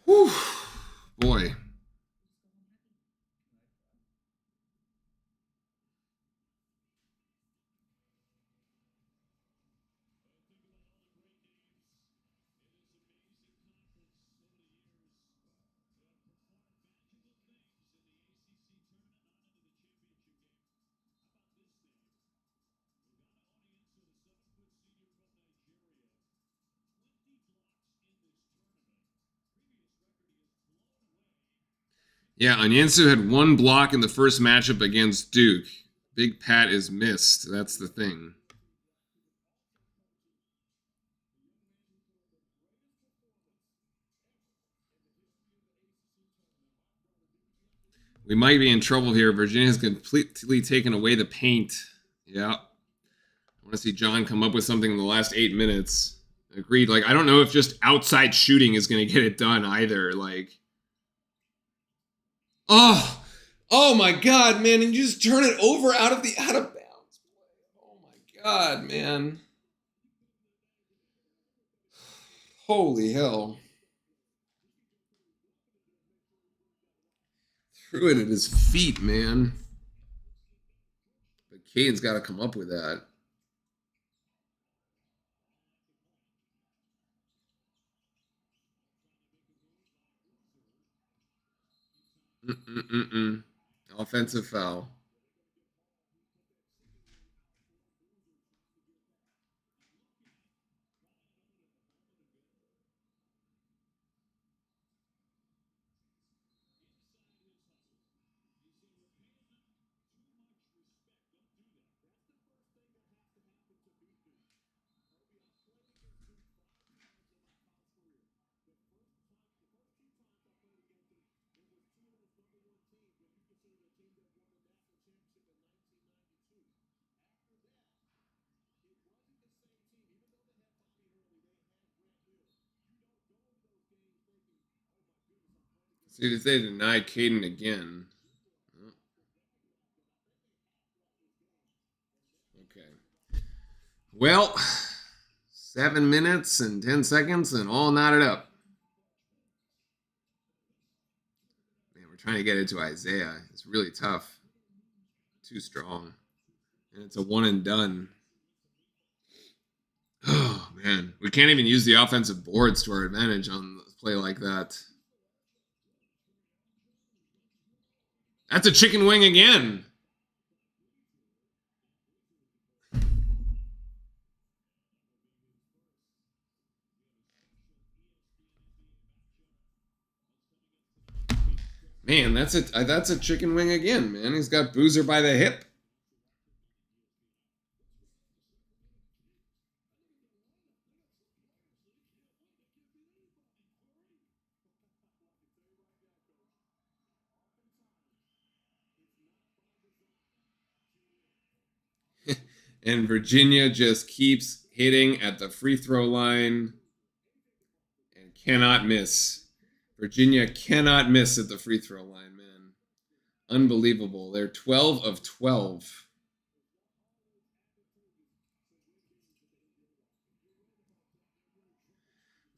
[SPEAKER 1] Whew. Boy. Yeah, Onyensu had 1 block in the first matchup against Duke. Big Pat is missed. That's the thing. We might be in trouble here. Virginia's completely taken away the paint. Yeah. I want to see John come up with something in the last 8 minutes. Agreed. Like, I don't know if just outside shooting is going to get it done either. Like, oh my God, man. And you just turn it over out of bounds. Oh my God, man. Holy hell. Threw it at his feet, man. But Caden's got to come up with that. Offensive foul. See, if they deny Caden again. Okay. Well, 7 minutes and 10 seconds and all knotted up. Man, we're trying to get it to Isaiah. It's really tough. Too strong. And it's a one and done. Oh, man. We can't even use the offensive boards to our advantage on a play like that. That's a chicken wing again. Man, that's a chicken wing again, man. He's got Boozer by the hip. And Virginia just keeps hitting at the free throw line and cannot miss. Virginia cannot miss at the free throw line, man. Unbelievable. They're 12 of 12.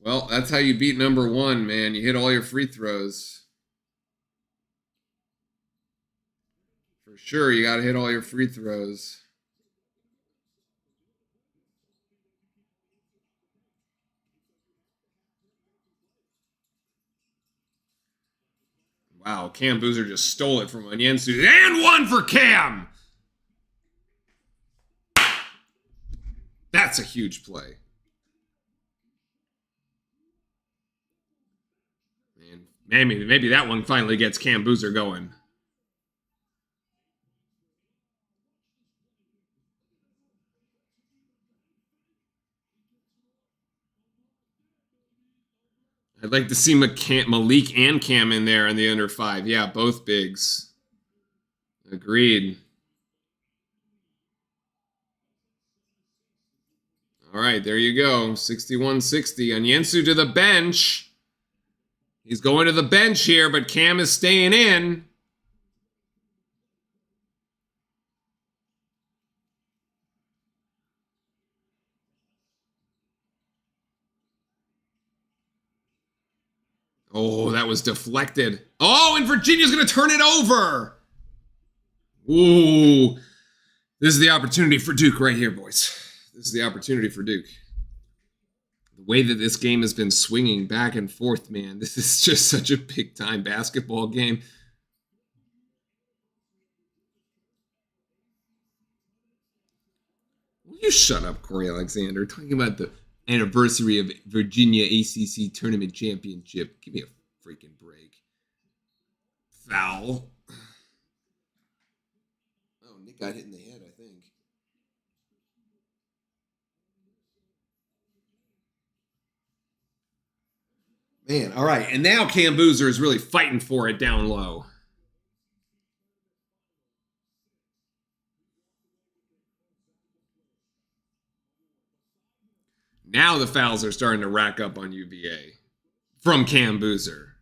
[SPEAKER 1] Well, that's how you beat number one, man. You hit all your free throws. For sure, you got to hit all your free throws. Wow, Cam Boozer just stole it from Onyensu. And one for Cam! That's a huge play. Man, maybe that one finally gets Cam Boozer going. I'd like to see Malik and Cam in there in the under 5. Yeah, both bigs. Agreed. All right, there you go. 61-60. Onyensu to the bench. He's going to the bench here, but Cam is staying in. Oh, that was deflected. Oh, and Virginia's going to turn it over. Ooh. This is the opportunity for Duke right here, boys. This is the opportunity for Duke. The way that this game has been swinging back and forth, man, this is just such a big-time basketball game. Will you shut up, Corey Alexander? Talking about the anniversary of Virginia ACC Tournament Championship. Give me a freaking break. Foul. Oh, Nick got hit in the head, I think. Man, all right. And now Cam Boozer is really fighting for it down low. Now the fouls are starting to rack up on UVA from Cam Boozer.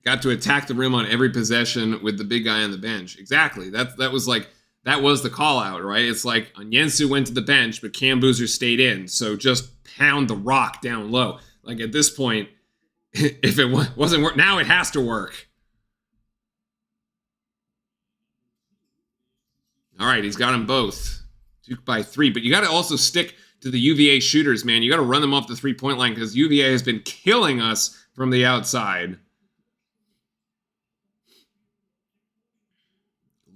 [SPEAKER 1] Got to attack the rim on every possession with the big guy on the bench. Exactly. That was the call out, right? It's like Onyensu went to the bench, but Cam Boozer stayed in. So just pound the rock down low. Like at this point, if it wasn't work, now it has to work. All right, he's got them both. Duke by 3, but you got to also stick to the UVA shooters, man. You got to run them off the three-point line because UVA has been killing us from the outside.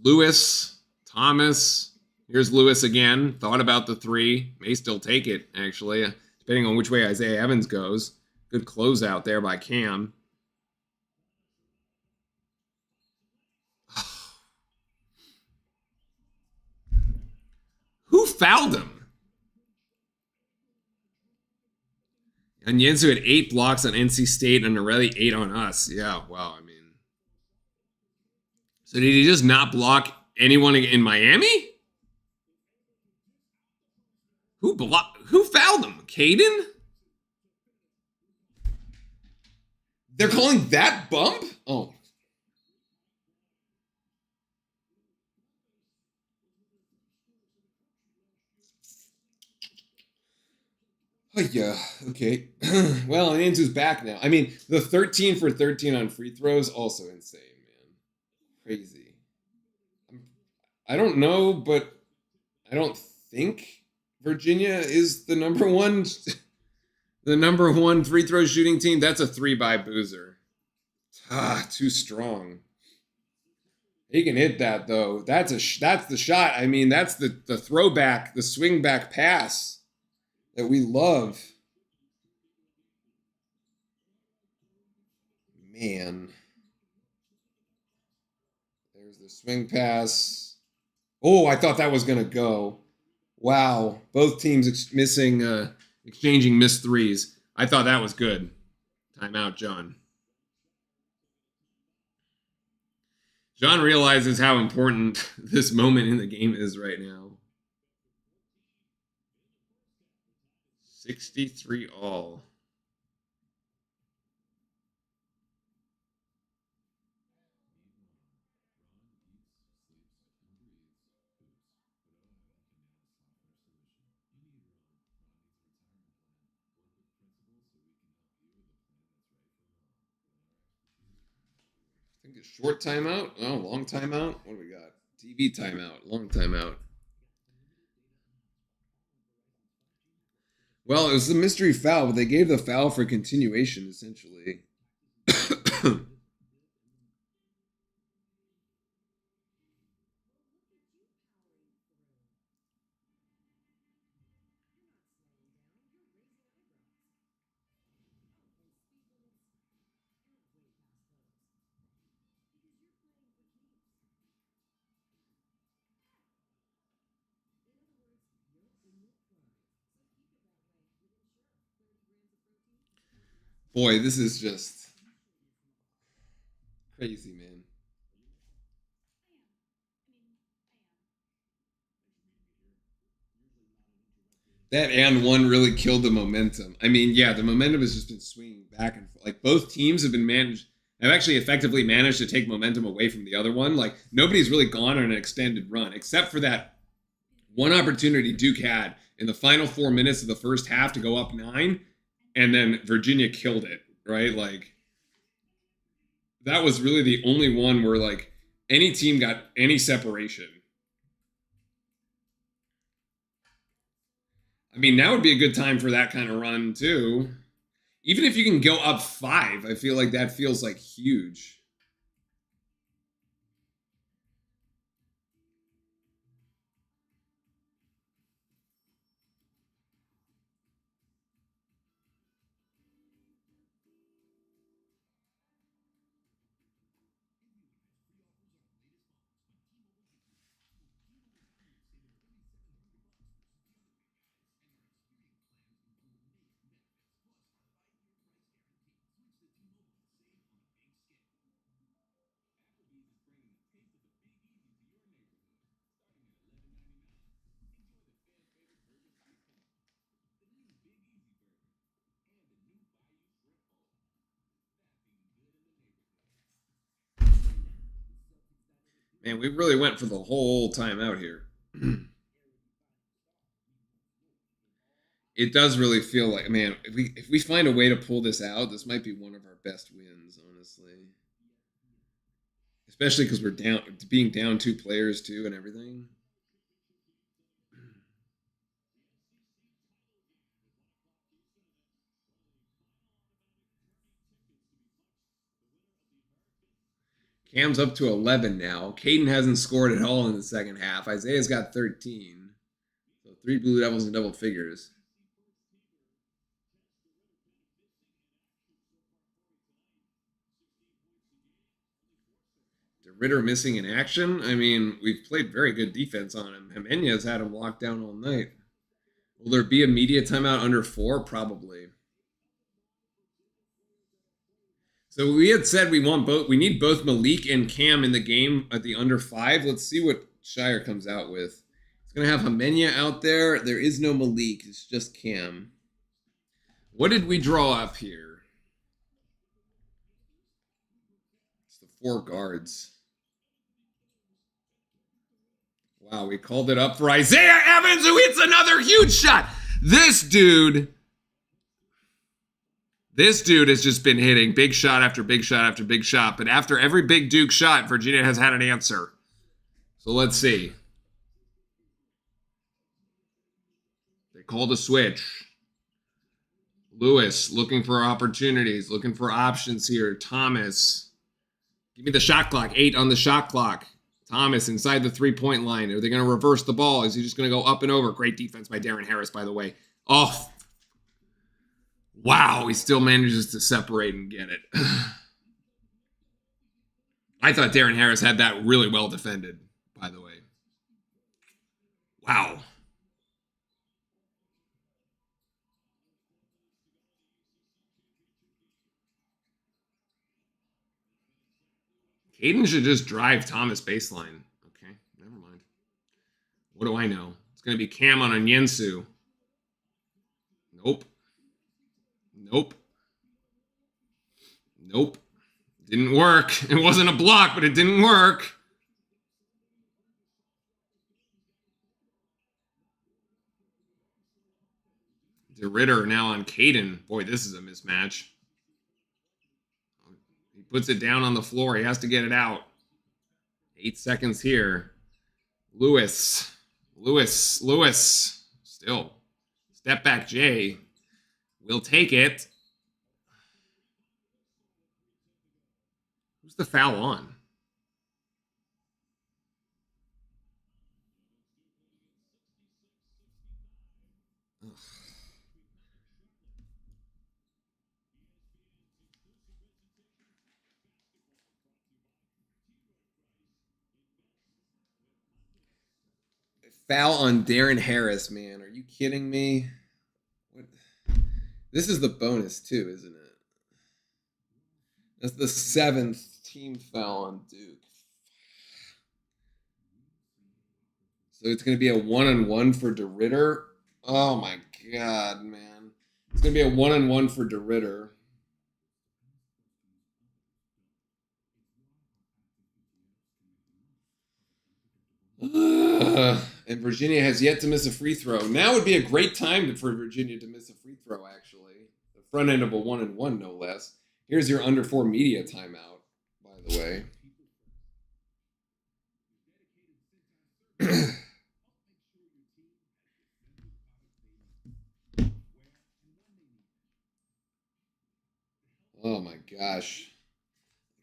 [SPEAKER 1] Lewis, Thomas. Here's Lewis again. Thought about the three. May still take it, actually, depending on which way Isaiah Evans goes. Good closeout there by Cam. Who fouled him? Onyenso had 8 blocks on NC State and Norelli 8 on us. Yeah, wow, I mean. So did he just not block anyone in Miami? Who fouled him? Caden? They're calling that bump? Oh. Oh, yeah, okay. Well, Anzu's back now. I mean, the 13 for 13 on free throws, also insane, man. Crazy. I don't know, but I don't think Virginia is the number one free throw shooting team. That's a 3 by Boozer. Too strong. He can hit that though. That's the shot. I mean, that's the throwback, the swing back pass that we love. Man. There's the swing pass. Oh, I thought that was going to go. Wow. Both teams exchanging missed threes. I thought that was good. Timeout, John. John realizes how important this moment in the game is right now. 63 all. I think a short timeout. Oh, long timeout. What do we got? TV timeout. Long timeout. Well, it was a mystery foul, but they gave the foul for continuation, essentially. Boy, this is just crazy, man. That and one really killed the momentum. I mean, yeah, the momentum has just been swinging back and forth. Like both teams have actually effectively managed to take momentum away from the other one. Like nobody's really gone on an extended run except for that one opportunity Duke had in the final 4 minutes of the first half to go up 9, and then Virginia killed it, right? Like that was really the only one where like any team got any separation. I mean, now would be a good time for that kind of run too. Even if you can go up 5, I feel like that feels like huge. Man, we really went for the whole time out here. It does really feel like, man, if we find a way to pull this out, this might be one of our best wins, honestly. Especially because we're being down 2 players too and everything. Cam's up to 11 now. Caden hasn't scored at all in the second half. Isaiah's got 13. So 3 Blue Devils in double figures. Ritter missing in action. I mean, we've played very good defense on him. Jimenez had him locked down all night. Will there be a media timeout under 4? Probably. So we had said we want both. We need both Malik and Cam in the game at the under 5. Let's see what Shire comes out with. It's going to have Jimenez out there. There is no Malik. It's just Cam. What did we draw up here? It's the 4 guards. Wow, we called it up for Isaiah Evans, who hits another huge shot. This dude has just been hitting big shot after big shot after big shot. But after every big Duke shot, Virginia has had an answer. So let's see. They called a switch. Lewis looking for opportunities, looking for options here. Thomas, give me the shot clock. 8 on the shot clock. Thomas inside the 3-point line. Are they going to reverse the ball? Is he just going to go up and over? Great defense by Darren Harris, by the way. Oh, wow. He still manages to separate and get it. I thought Darren Harris had that really well defended, by the way. Wow. Caden should just drive Thomas baseline. Okay, never mind. What do I know? It's going to be Cam on Onyensu. Nope. Nope. Nope. Didn't work. It wasn't a block, but it didn't work. DeRitter now on Caden. Boy, this is a mismatch. He puts it down on the floor. He has to get it out. 8 seconds here. Lewis. Still. Step back, Jay. We'll take it. Who's the foul on? Ugh. Foul on Darren Harris, man. Are you kidding me? What? This is the bonus, too, isn't it? That's the 7th team foul on Duke. So it's going to be a 1-on-1 for DeRitter. Oh, my God, man. It's going to be a 1-on-1 for DeRitter. And Virginia has yet to miss a free throw. Now would be a great time for Virginia to miss a free throw, actually. The front end of a 1-on-1, no less. Here's your under 4 media timeout, by the way. Oh, my gosh.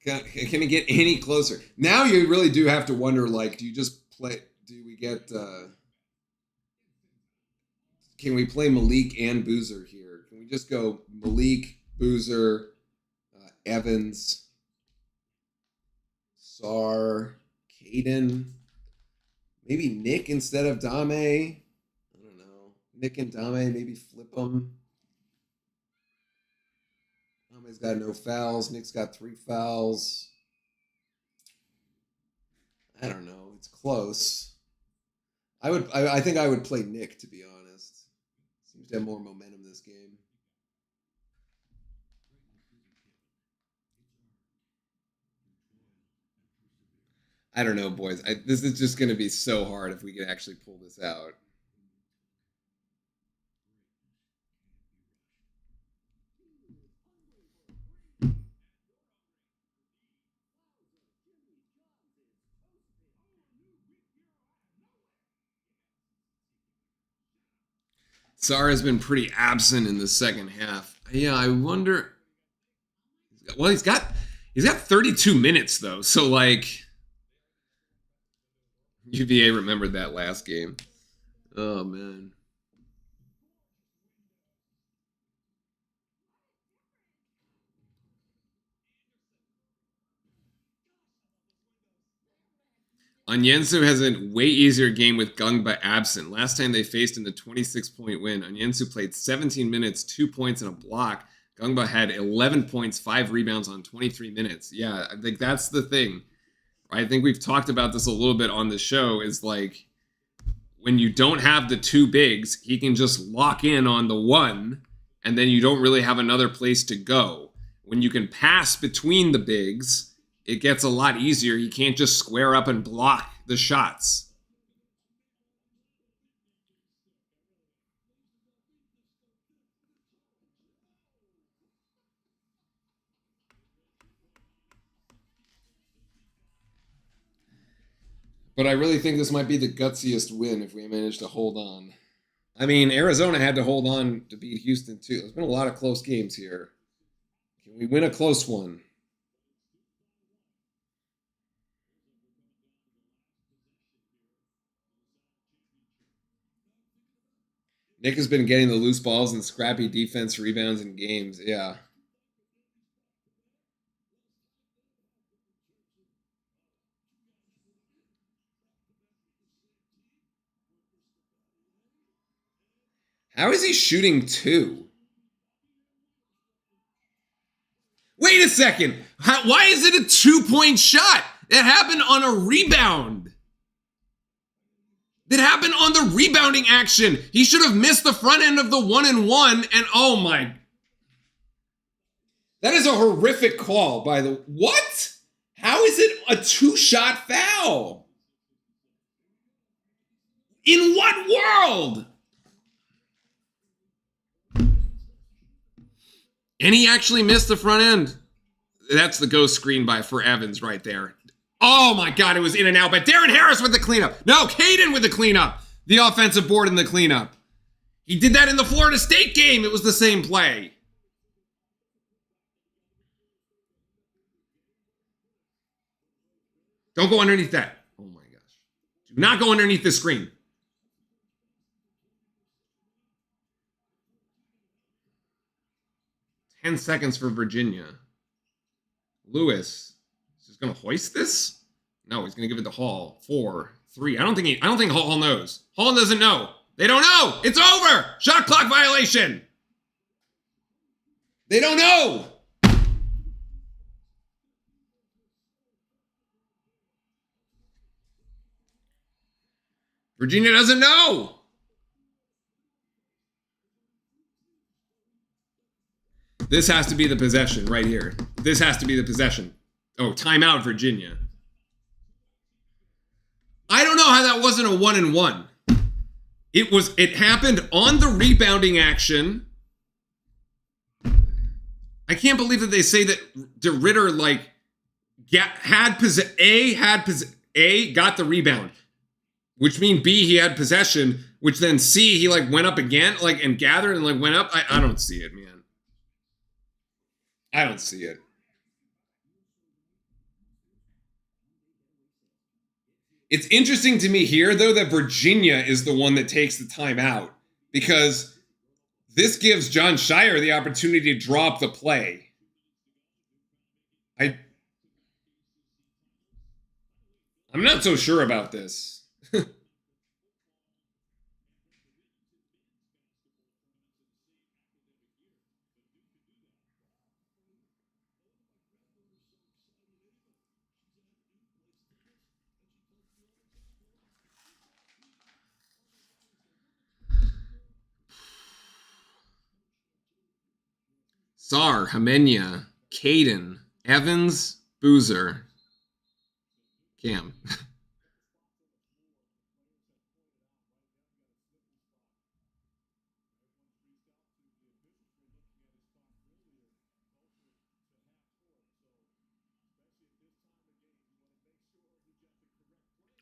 [SPEAKER 1] Can it get any closer? Now you really do have to wonder, like, do you just play... Do we get... Can we play Malik and Boozer here? Can we just go Malik, Boozer, Evans, Sar, Caden, maybe Nick instead of Dame? I don't know. Nick and Dame, maybe flip them. Dame's got no fouls. Nick's got 3 fouls. I don't know. It's close. I think I would play Nick, to be honest. Seems to have more momentum this game. I don't know, boys. This is just going to be so hard if we can actually pull this out. Sar has been pretty absent in the second half. Yeah, I wonder. Well, He's got 32 minutes, though. So, like, UVA remembered that last game. Oh, man. Onyensu has a way easier game with Gungba absent. Last time they faced in the 26-point win, Onyensu played 17 minutes, 2 points, and a block. Gungba had 11 points, 5 rebounds on 23 minutes. Yeah, I think that's the thing. I think we've talked about this a little bit on the show, is like when you don't have the two bigs, he can just lock in on the one, and then you don't really have another place to go. When you can pass between the bigs, it gets a lot easier. You can't just square up and block the shots. But I really think this might be the gutsiest win if we manage to hold on. I mean, Arizona had to hold on to beat Houston, too. There's been a lot of close games here. Can we win a close one? Nick has been getting the loose balls and scrappy defense rebounds in games. Yeah. How is he shooting 2? Wait a second. Why is it a 2-point shot? It happened on a rebound. That happened on the rebounding action. He should have missed the front end of the 1-and-1, and oh my. That is a horrific call, by the way. What? How is it a 2-shot foul? In what world? And he actually missed the front end. That's the ghost screen for Evans right there. Oh my God, it was in and out. But Darren Harris with the cleanup. No, Caden with the cleanup. The offensive board and the cleanup. He did that in the Florida State game. It was the same play. Don't go underneath that. Oh my gosh. Do not go underneath the screen. Ten seconds for Virginia. Lewis is just going to hoist this? No, he's going to give it to Hall. 4, 3. I don't think Hall knows. Hall doesn't know. They don't know. It's over. Shot clock violation. They don't know. Virginia doesn't know. This has to be the possession right here. This has to be the possession. Oh, timeout, Virginia. I don't know how that wasn't a 1-and-1. It happened on the rebounding action. I can't believe that they say that DeRitter got the rebound, which means B, he had possession, which then C, he went up again, and gathered and went up. I don't see it, man. I don't see it. It's interesting to me here, though, that Virginia is the one that takes the timeout, because this gives John Shire the opportunity to drop the play. I'm not so sure about this. Sar, Hamenya, Caden, Evans, Boozer, Cam.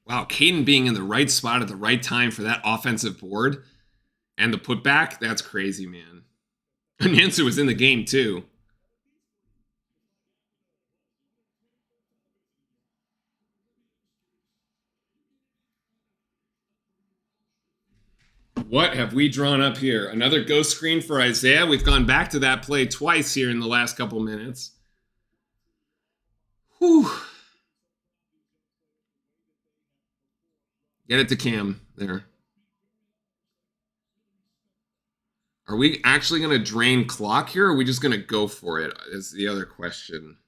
[SPEAKER 1] Wow, Caden being in the right spot at the right time for that offensive board and the putback, that's crazy, man. Nancy was in the game, too. What have we drawn up here? Another ghost screen for Isaiah. We've gone back to that play twice here in the last couple minutes. Whew. Get it to Cam there. Are we actually going to drain clock here, or are we just going to go for it? Is the other question.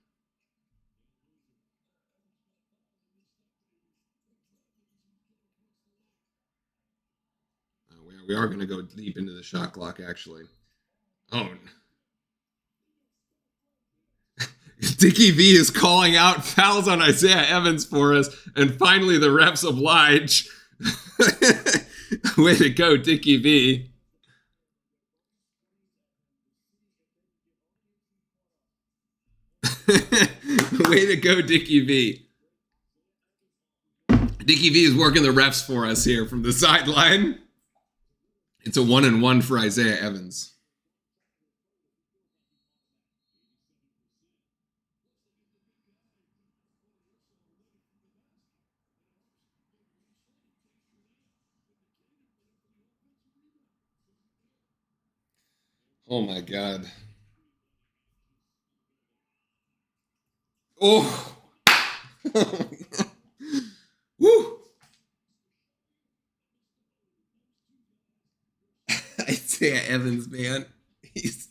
[SPEAKER 1] We are going to go deep into the shot clock, actually. Oh. Dickie V is calling out fouls on Isaiah Evans for us, and finally the refs oblige. Way to go, Dickie V. Way to go, Dickie V. Dickie V is working the refs for us here from the sideline. It's a 1-1 for Isaiah Evans. Oh my God. Oh. Woo. Isaiah Evans, man. He's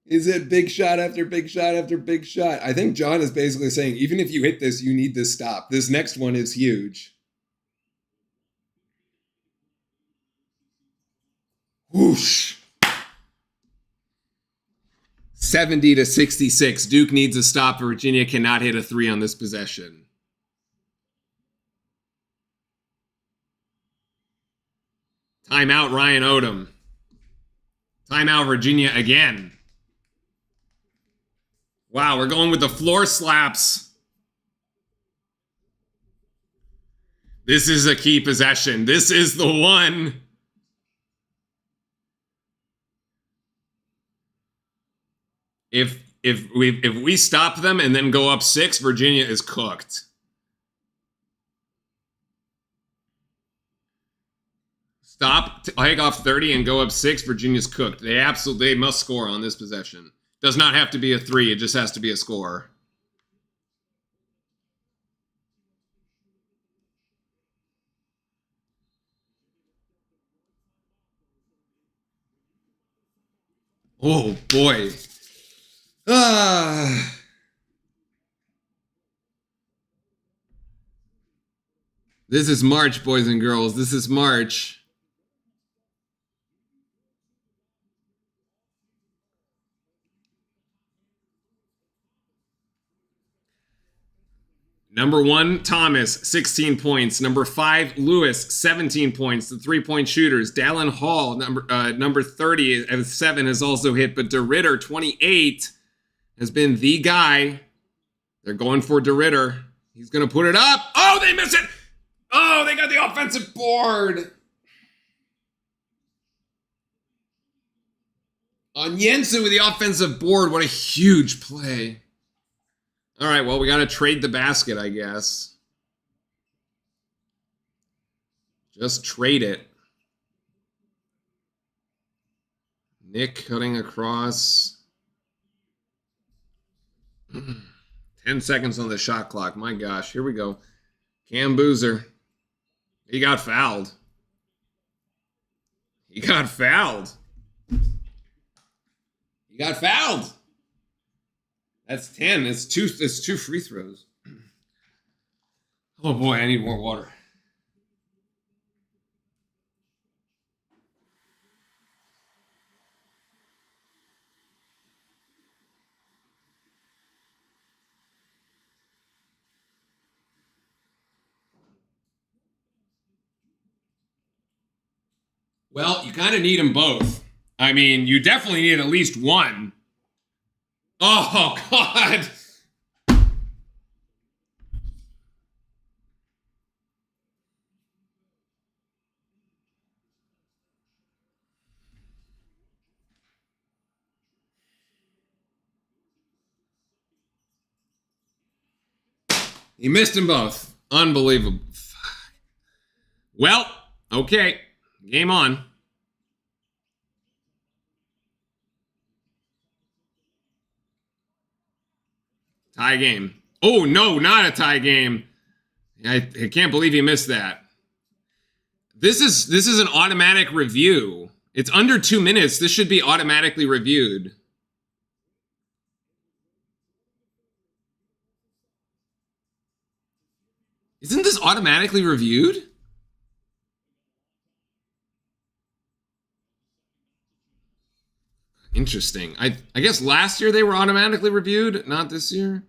[SPEAKER 1] hit big shot after big shot after big shot. I think John is basically saying, even if you hit this, you need to stop. This next one is huge. Whoosh. 70-66. Duke needs a stop. Virginia cannot hit a 3 on this possession. Timeout, Ryan Odom. Timeout, Virginia again. Wow, we're going with the floor slaps. This is a key possession. This is the one. If we stop them and then go up 6, Virginia is cooked. Stop, take off 30 and go up 6, Virginia's cooked. They must score on this possession. Does not have to be a 3, it just has to be a score. Oh boy. This is March, boys and girls. This is March. Number 1, Thomas, 16 points. Number 5, Lewis, 17 points. The three-point shooters. Dallin Hall, number 30 at 7 has also hit, but DeRitter, 28, has been the guy. They're going for DeRitter. He's going to put it up. Oh, they miss it. Oh, they got the offensive board. Onyensu with the offensive board. What a huge play. All right, well, we got to trade the basket, I guess. Just trade it. Nick cutting across. 10 seconds on the shot clock. My gosh, here we go. Cam Boozer. He got fouled. He got fouled. He got fouled. That's 10. It's two free throws. Oh boy, I need more water. Well, you kind of need them both. I mean, you definitely need at least one. Oh, God. He missed them both. Unbelievable. Well, okay. Game on. Tie game. Oh, no, not a tie game. I can't believe he missed that. This is an automatic review. It's under 2 minutes. This should be automatically reviewed. Isn't this automatically reviewed? Interesting. I guess last year they were automatically reviewed, not this year.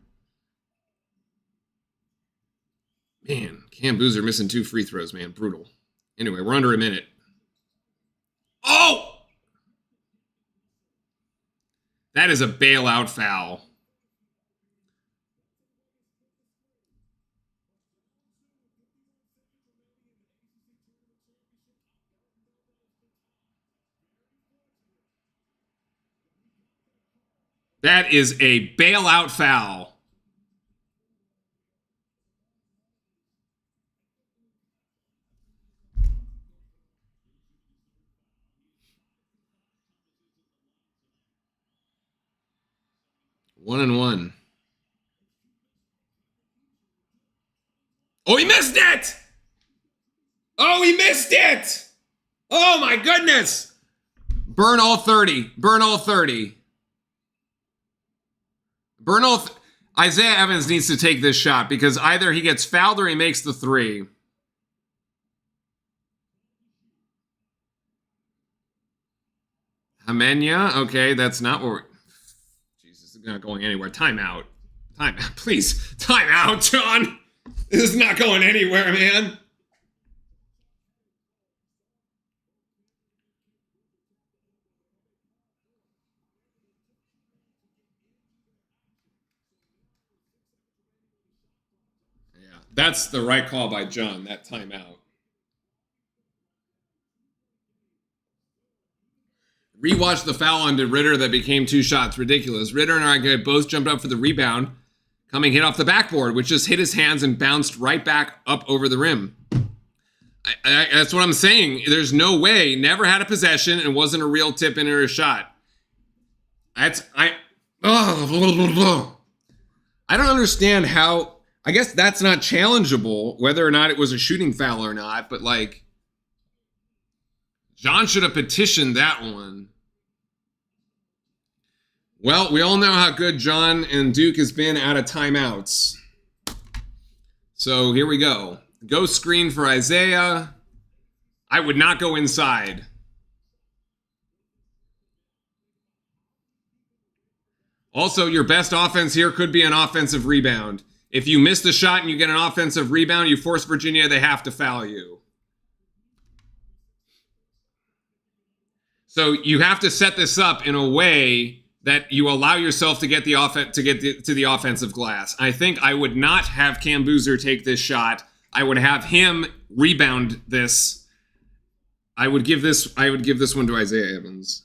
[SPEAKER 1] Man, Cam Boozer missing 2 free throws, man. Brutal. Anyway, we're under a minute. Oh! That is a bailout foul. That is a bailout foul. One and one. Oh, he missed it! Oh, he missed it! Oh, my goodness! Burn all 30. Burn all 30. Burn all... Isaiah Evans needs to take this shot because either he gets fouled or he makes the 3. Hamenya? Okay, that's not what we're... Jesus, it's not going anywhere. Timeout. Timeout. Please. Timeout, John! This is not going anywhere, man. Yeah, that's the right call by John, that timeout. Rewatch the foul on Ritter that became 2 shots. Ridiculous. Ritter and I both jumped up for the rebound. Coming hit off the backboard, which just hit his hands and bounced right back up over the rim. That's what I'm saying. There's no way. Never had a possession and wasn't a real tip in or a shot. I don't understand how. I guess that's not challengeable, whether or not it was a shooting foul or not. But like, John should have petitioned that one. Well, we all know how good John and Duke has been out of timeouts. So here we go. Go screen for Isaiah. I would not go inside. Also, your best offense here could be an offensive rebound. If you miss the shot and you get an offensive rebound, you force Virginia, they have to foul you. So you have to set this up in a way that you allow yourself to get the to the offensive glass. I think I would not have Cam Boozer take this shot. I would have him rebound this. I would give this one to Isaiah Evans.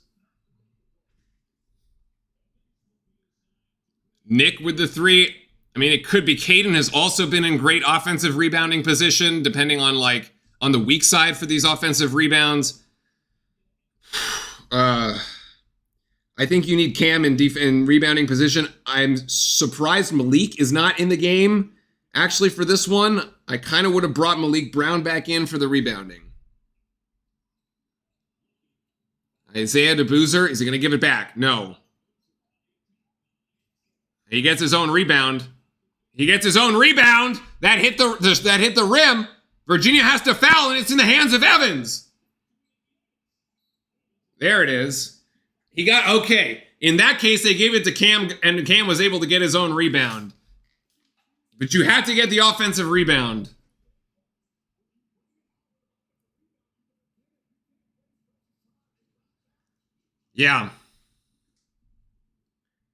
[SPEAKER 1] Nick with the 3. I mean, it could be. Caden has also been in great offensive rebounding position, depending on on the weak side for these offensive rebounds. I think you need Cam in rebounding position. I'm surprised Malik is not in the game. Actually, for this one, I kind of would have brought Malik Brown back in for the rebounding. Isaiah to Boozer. Is he going to give it back? No. He gets his own rebound. He gets his own rebound. That hit the rim. Virginia has to foul, and it's in the hands of Evans. There it is. He got, okay. In that case, they gave it to Cam, and Cam was able to get his own rebound. But you had to get the offensive rebound. Yeah.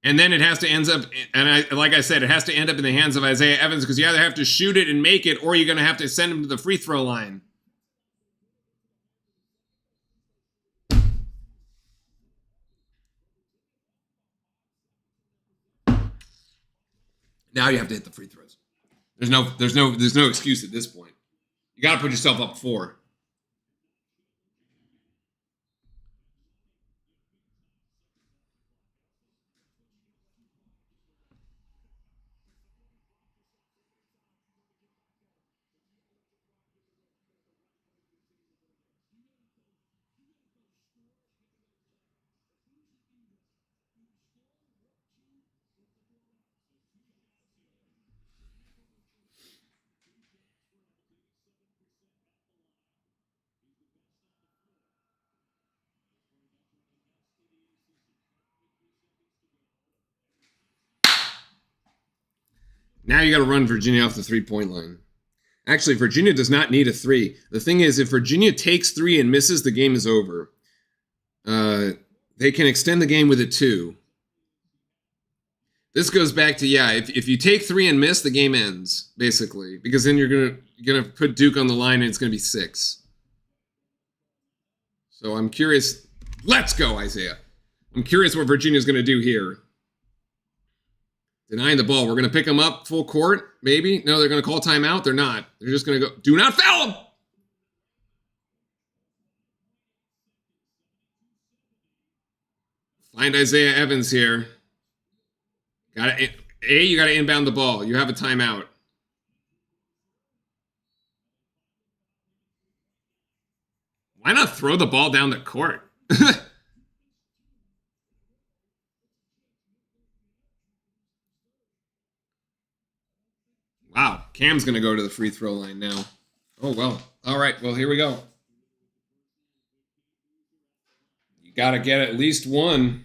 [SPEAKER 1] And then it has to end up, like I said, it has to end up in the hands of Isaiah Evans because you either have to shoot it and make it, or you're going to have to send him to the free throw line. Now you have to hit the free throws. There's no excuse at this point. You got to put yourself up 4. Now you got to run Virginia off the 3-point line. Actually, Virginia does not need a 3. The thing is, if Virginia takes 3 and misses, the game is over. They can extend the game with a 2. This goes back to, if you take 3 and miss, the game ends, basically. Because then you're gonna put Duke on the line and it's going to be 6. So I'm curious. Let's go, Isaiah. I'm curious what Virginia's going to do here. Denying the ball. We're going to pick them up full court, maybe? No, they're going to call timeout. They're not. They're just going to go. Do not foul them! Find Isaiah Evans here. You got to inbound the ball. You have a timeout. Why not throw the ball down the court? Wow, Cam's going to go to the free throw line now. Oh, well. All right, well, here we go. You got to get at least one.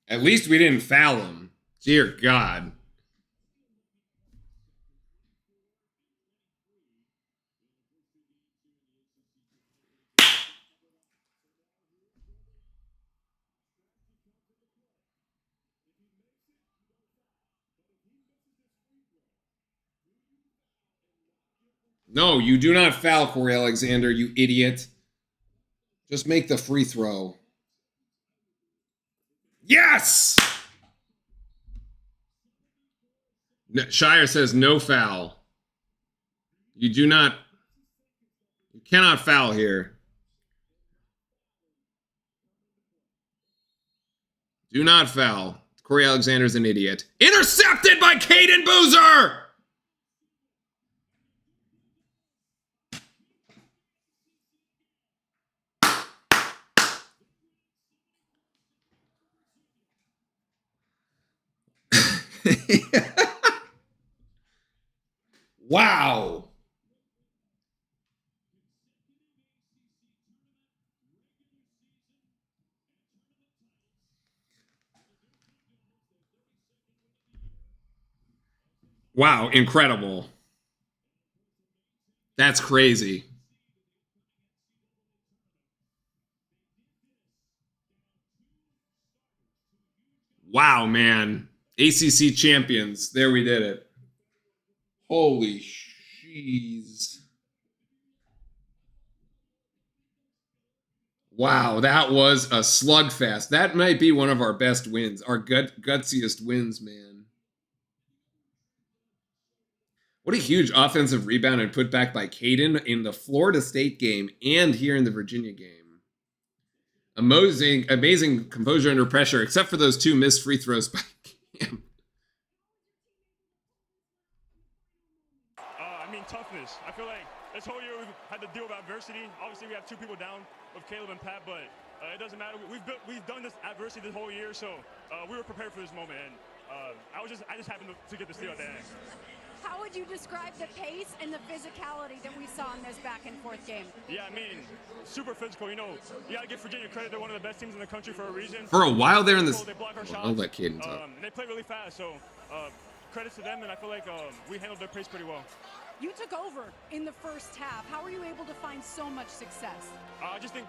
[SPEAKER 1] At least we didn't foul him. Dear God. No, you do not foul Corey Alexander, you idiot. Just make the free throw. Yes! Shire says no foul. You cannot foul here. Do not foul. Corey Alexander's an idiot. Intercepted by Caden Boozer! Wow. Wow, incredible. That's crazy. Wow, man. ACC champions. There we did it. Holy jeez. Wow, that was a slugfest. That might be one of our best wins. Our gutsiest wins, man. What a huge offensive rebound and putback by Caden in the Florida State game and here in the Virginia game. Amazing composure under pressure, except for those 2 missed free throws by Cam.
[SPEAKER 3] I mean, toughness. I feel like this whole year we've had to deal with adversity. Obviously, we have 2 people down with Caleb and Pat, but it doesn't matter. We've done this adversity this whole year, so we were prepared for this moment. And I just happened to get the steal at the end.
[SPEAKER 2] How would you describe the pace and the physicality that we saw in this back and forth game?
[SPEAKER 3] Yeah, I mean, super physical. You know, you got to give Virginia credit. They're one of the best teams in the country for a reason.
[SPEAKER 1] For a while there in this...
[SPEAKER 3] They block our shots.
[SPEAKER 1] I'll let Caden talk.
[SPEAKER 3] And they play really fast, so credit to them, and I feel like we handled their pace pretty well.
[SPEAKER 2] You took over in the first half. How were you able to find so much success?
[SPEAKER 3] I just think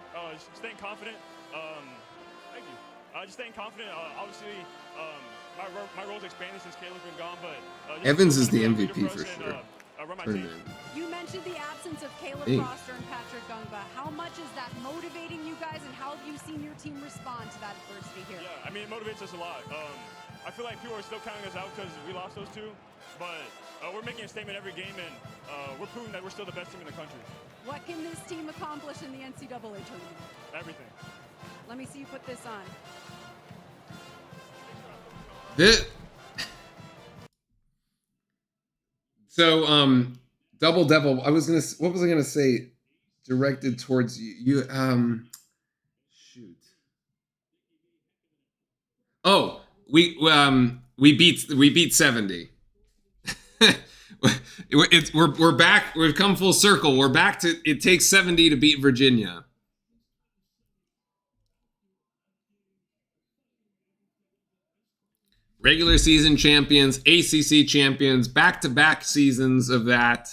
[SPEAKER 3] staying confident. Thank you. Just staying confident. Obviously, my role's expanded since Caleb's been gone, but
[SPEAKER 1] Evans is the MVP for sure.
[SPEAKER 3] Run my team.
[SPEAKER 2] You mentioned the absence of Caleb Foster and Patrick Gungba. How much is that motivating you guys, and how have you seen your team respond to that adversity here?
[SPEAKER 3] Yeah, I mean, it motivates us a lot. I feel like people are still counting us out because we lost those 2, but we're making a statement every game, and we're proving that we're still the best team in the country.
[SPEAKER 2] What can this team accomplish in the NCAA tournament?
[SPEAKER 3] Everything.
[SPEAKER 2] Let me see you put this on.
[SPEAKER 1] So, double. What was I gonna say? Directed towards you. Shoot. Oh, we beat 70. We're back. We've come full circle. We're back to it takes 70 to beat Virginia. Regular season champions, ACC champions, back-to-back seasons of that.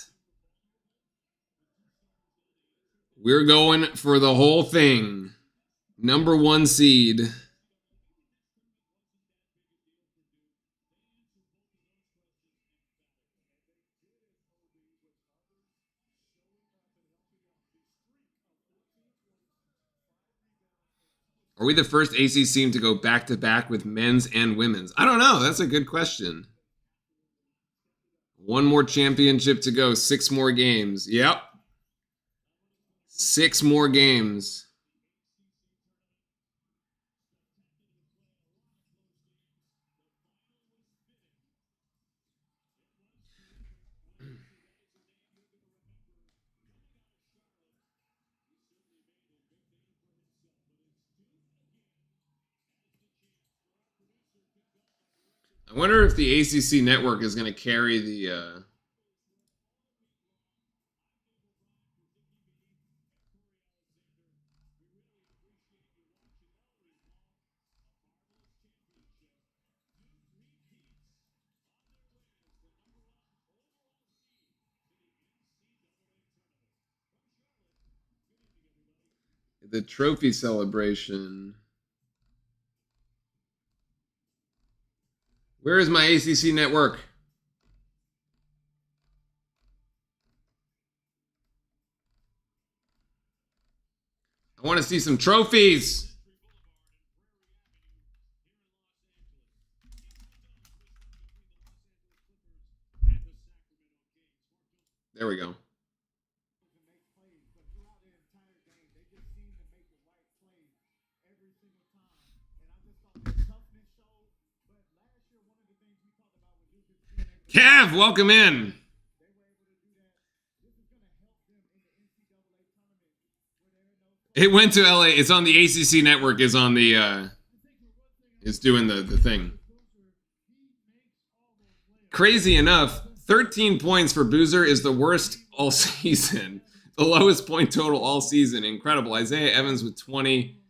[SPEAKER 1] We're going for the whole thing. Number 1 seed. Are we the first ACC team to go back-to-back with men's and women's? I don't know. That's a good question. 1 more championship to go. 6 more games. Yep. 6 more games. I wonder if the ACC network is going to carry the trophy celebration. Where is my ACC network? I want to see some trophies. There we go. Kev, welcome in. It went to LA. It's on the ACC network. Is on the. It's doing the thing. Crazy enough, 13 points for Boozer is the worst all season. The lowest point total all season. Incredible. Isaiah Evans with 20.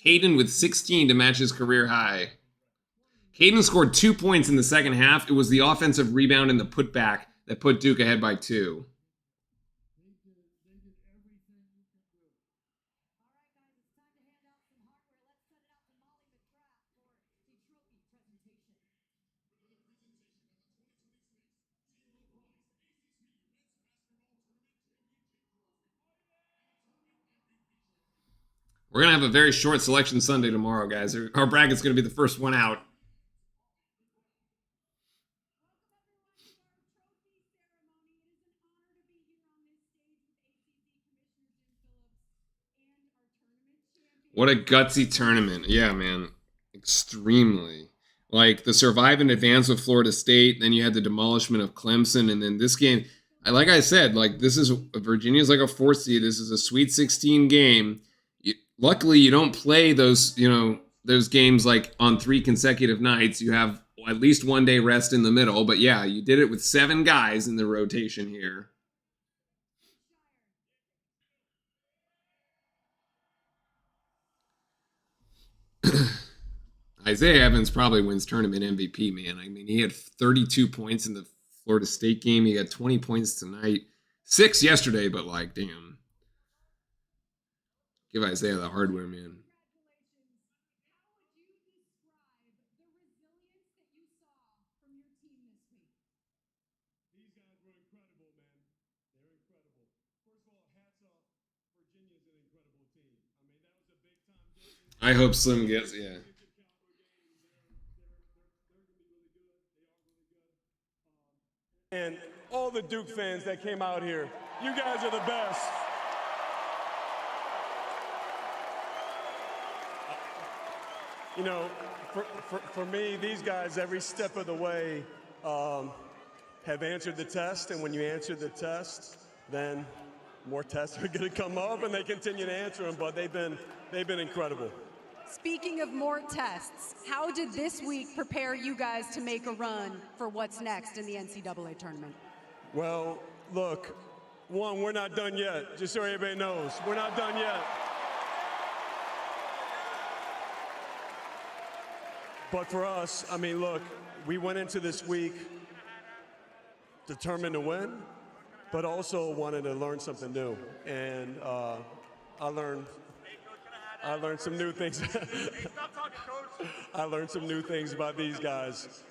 [SPEAKER 1] Caden with 16 to match his career high. Caden scored 2 points in the second half. It was the offensive rebound and the putback that put Duke ahead by 2. We're going to have a very short selection Sunday tomorrow, guys. Our bracket's going to be the first one out. What a gutsy tournament. Yeah, man. Extremely. Like, the survive and advance with Florida State, then you had the demolishment of Clemson, and then this game, like I said, like, this is, Virginia's like a 4th seed. This is a Sweet 16 game. Luckily, you don't play those, those games like on 3 consecutive nights. You have at least 1 day rest in the middle. But yeah, you did it with 7 guys in the rotation here. Isaiah Evans probably wins tournament MVP, man. I mean, he had 32 points in the Florida State game. He had 20 points tonight. 6 yesterday, but like, damn. Give Isaiah the hardware, man.
[SPEAKER 3] These guys were incredible, man. They're incredible. First of all, hats off. Virginia's an incredible team. I mean, that was a big time game.
[SPEAKER 1] I hope Slim gets, yeah.
[SPEAKER 3] And all the Duke fans that came out here, you guys are the best. For me, these guys, every step of the way, have answered the test. And when you answer the test, then more tests are going to come up, and they continue to answer them. But they've been incredible.
[SPEAKER 2] Speaking of more tests, how did this week prepare you guys to make a run for what's next in the NCAA tournament?
[SPEAKER 3] Well, look, one, we're not done yet, just so everybody knows. We're not done yet. But for us, I mean, look, we went into this week determined to win, but also wanted to learn something new. And I learned some new things. I learned some new things about these guys.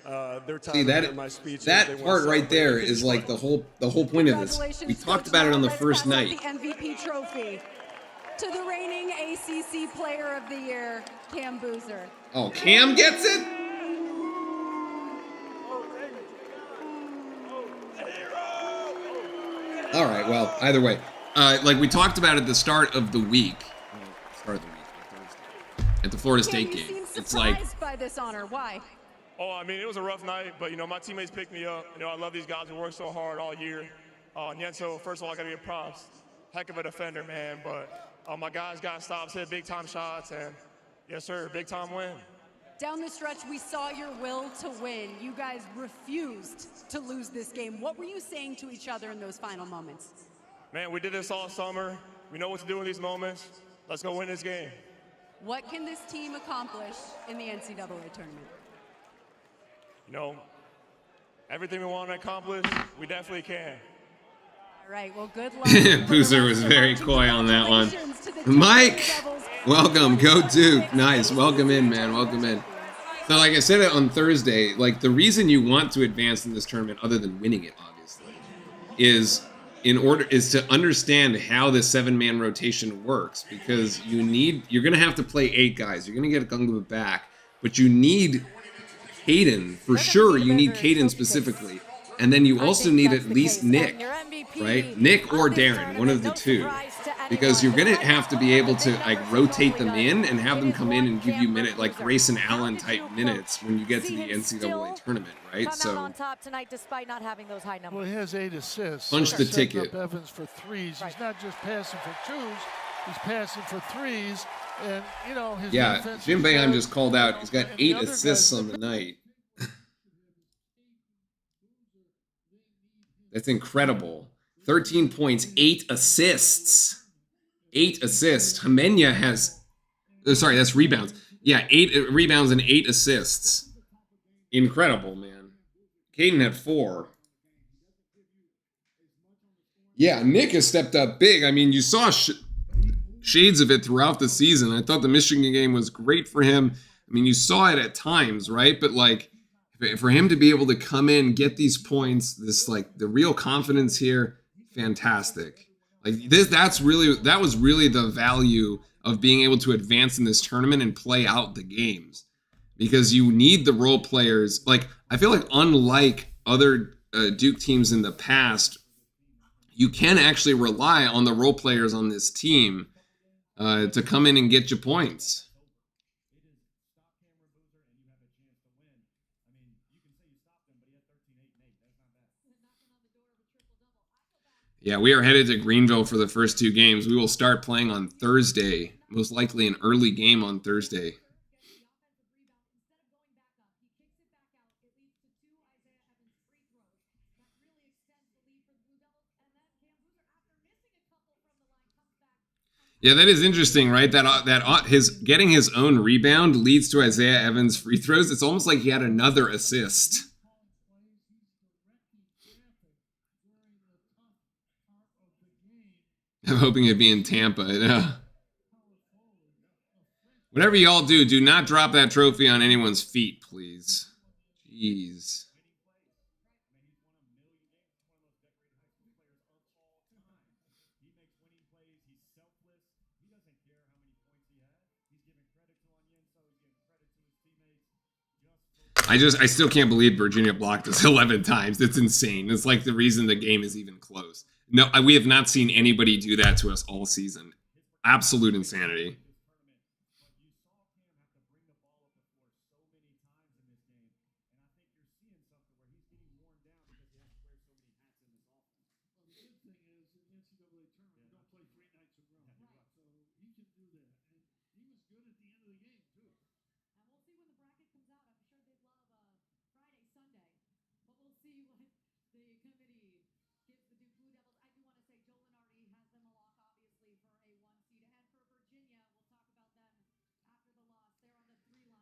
[SPEAKER 3] They're tired of my speeches.
[SPEAKER 1] That part right there is like the whole point of this. We talked about it on the first night.
[SPEAKER 2] The MVP trophy to the reigning ACC Player of the Year, Cam Boozer.
[SPEAKER 1] Oh, Cam gets it? All right, well, either way. Like we talked about at the start of the week. Thursday, at the Florida State game. It's like,
[SPEAKER 2] by this honor. Why?
[SPEAKER 3] Oh, I mean, it was a rough night, but, you know, my teammates picked me up. You know, I love these guys who work so hard all year. Yenso, first of all, I got to give props. Heck of a defender, man. But my guys got stops, hit big-time shots, and, yes, sir, big-time win.
[SPEAKER 2] Down the stretch, we saw your will to win. You guys refused to lose this game. What were you saying to each other in those final moments?
[SPEAKER 3] Man, we did this all summer. We know what to do in these moments. Let's go win this game.
[SPEAKER 2] What can this team accomplish in the NCAA tournament?
[SPEAKER 3] You know, everything we want to accomplish, we definitely can.
[SPEAKER 2] All right, well, good luck.
[SPEAKER 1] Boozer was very coy on that one. Mike, welcome. Go Duke. Nice. Welcome in, man. Welcome in. So, like I said it on Thursday, like the reason you want to advance in this tournament, other than winning it, obviously, is to understand how the 7-man rotation works, because you're going to have to play 8 guys. You're going to get Gungba back, but you need Caden for sure. You need Caden specifically, and then you also need at least Nick, right? Nick or Darren, one of the two, because you're going to have to be able to like rotate them in and have them come in and give you like Grayson Allen type minutes when you get to the NCAA tournament, right? So
[SPEAKER 5] on top tonight despite not having those high numbers.
[SPEAKER 6] Well, he has 8 assists.
[SPEAKER 1] Punch the ticket.
[SPEAKER 6] Up Evans for threes. He's not just passing for 2s. He's passing for 3s. And, you know, his defense.
[SPEAKER 1] Jim Boeheim just called out. He's got 8 assists on the night. That's incredible. 13 points, 8 assists. 8 assists. Hamenya has, sorry, that's rebounds. Yeah, 8 rebounds and 8 assists. Incredible, man. Caden had 4. Yeah, Nick has stepped up big. I mean, you saw shades of it throughout the season. I thought the Michigan game was great for him. I mean, you saw it at times, right? But like, for him to be able to come in, get these points, this like the real confidence here, fantastic. Like that was really the value of being able to advance in this tournament and play out the games, because you need the role players. Like I feel like unlike other Duke teams in the past, you can actually rely on the role players on this team to come in and get you points. Yeah, we are headed to Greenville for the first 2 games. We will start playing on Thursday, most likely an early game on Thursday. Yeah, that is interesting, right? That his getting his own rebound leads to Isaiah Evans' free throws. It's almost like he had another assist. I'm hoping it'd be in Tampa. Whatever y'all do, do not drop that trophy on anyone's feet, please. Jeez. I still can't believe Virginia blocked us 11 times. It's insane. It's like the reason the game is even close. No, we have not seen anybody do that to us all season. Absolute insanity.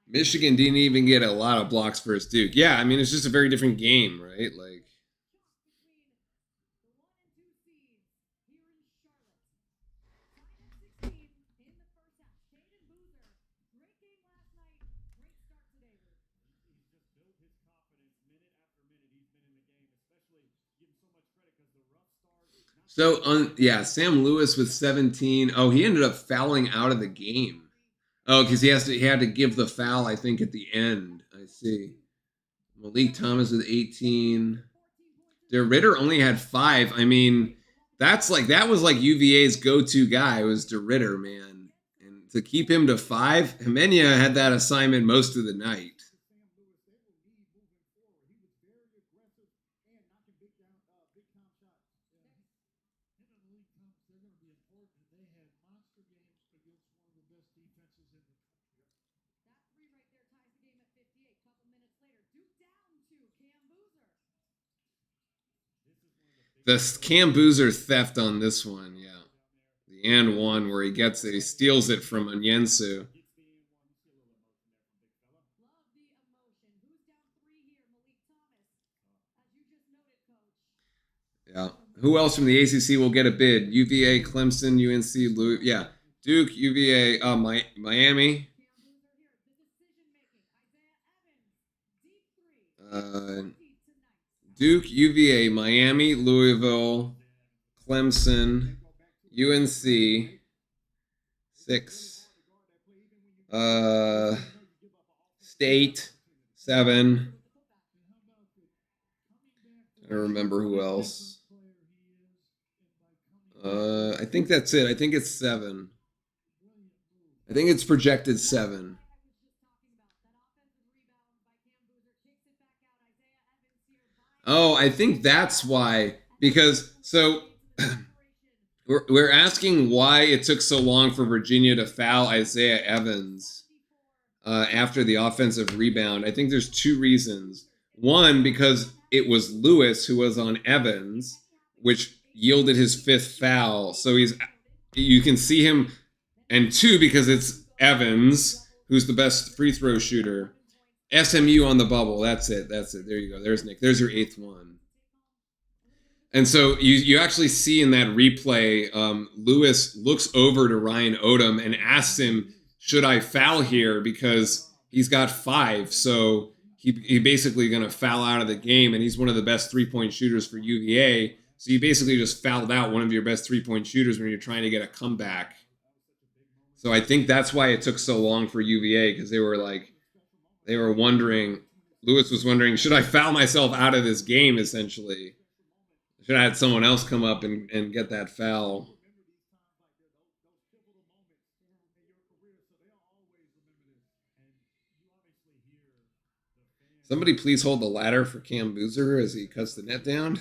[SPEAKER 1] Michigan didn't even get a lot of blocks versus Duke. Yeah, I mean, it's just a very different game, right? Like, so on, yeah, Sam Lewis with 17. Oh, he ended up fouling out of the game. Oh, because he had to give the foul, I think, at the end. I see. Malik Thomas with 18. DeRitter only had 5. I mean, that was like UVA's go-to guy was DeRitter, man. And to keep him to 5, Himenia had that assignment most of the night. The Cam Boozer theft on this one, yeah. The and one where he steals it from Onyensu. Yeah. Who else from the ACC will get a bid? UVA, Clemson, UNC, yeah. Duke, UVA, Miami. Duke, UVA, Miami, Louisville, Clemson, UNC, 6. State, 7. I don't remember who else. I think that's it. I think it's 7. I think it's projected 7. Oh, I think that's why. Because, so, we're asking why it took so long for Virginia to foul Isaiah Evans after the offensive rebound. I think there's 2 reasons. One, because it was Lewis who was on Evans, which yielded his 5th foul. So you can see him. And 2, because it's Evans, who's the best free throw shooter. SMU on the bubble. That's it. There you go. There's Nick. There's your 8th one. And so you actually see in that replay, Lewis looks over to Ryan Odom and asks him, should I foul here? Because he's got 5. So he basically going to foul out of the game. And he's one of the best 3-point shooters for UVA. So you basically just fouled out one of your best 3-point shooters when you're trying to get a comeback. So I think that's why it took so long for UVA, because they were wondering, Lewis was wondering, should I foul myself out of this game, essentially? Should I have had someone else come up and get that foul? Somebody please hold the ladder for Cam Boozer as he cuts the net down.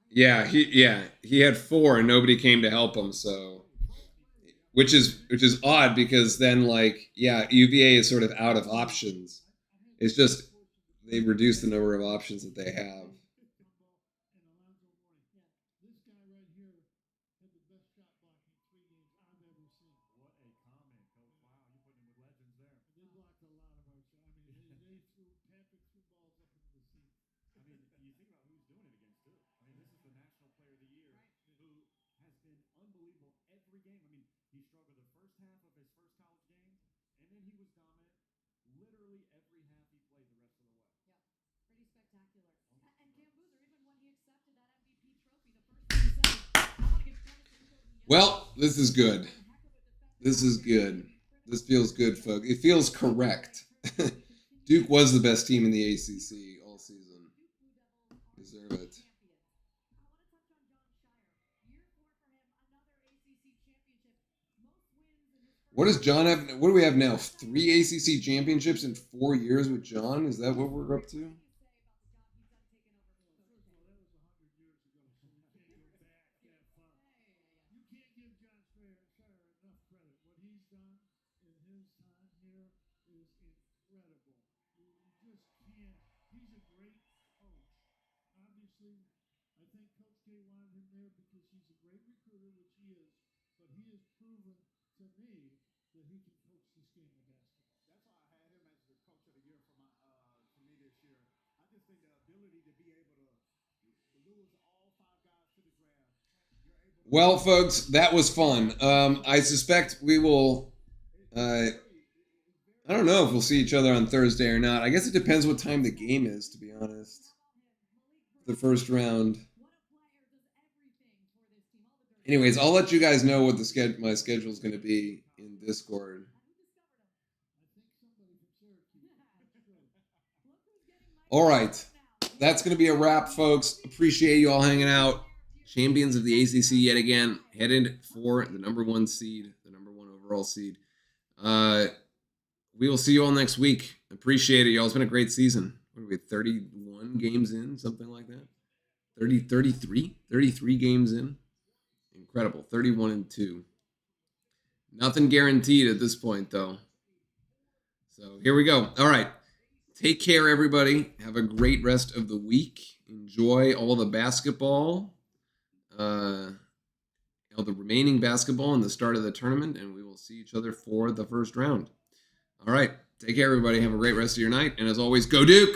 [SPEAKER 1] Yeah, he had 4 and nobody came to help him, so which is odd because then UVA is sort of out of options. It's just they reduced the number of options that they have. Well, this is good. This is good. This feels good, folks. It feels correct. Duke was the best team in the ACC all season. Deserve it. What does John have? What do we have now? 3 ACC championships in 4 years with John? Is that what we're up to?
[SPEAKER 6] I think Coach K wanted him there because he's a great recruiter, which he is, but he has proven to me that he can coach this game of basketball.
[SPEAKER 7] That's why I had him as the coach of the year for me this year. I just think the ability to be able to lose all 5 guys to the draft.
[SPEAKER 1] Well, folks, that was fun. I suspect we will. I don't know if we'll see each other on Thursday or not. I guess it depends what time the game is, to be honest. The first round. Anyways, I'll let you guys know what my schedule is going to be in Discord. All right. That's going to be a wrap, folks. Appreciate you all hanging out. Champions of the ACC yet again. Headed for the number 1 seed, the number 1 overall seed. We will see you all next week. Appreciate it, y'all. It's been a great season. What are we, 31 games in? Something like that? 33 games in. Incredible. 31-2. Nothing guaranteed at this point, though. So here we go. All right. Take care, everybody. Have a great rest of the week. Enjoy all the basketball. All the remaining basketball and the start of the tournament, and we will see each other for the first round. All right. Take care, everybody. Have a great rest of your night. And as always, go Duke!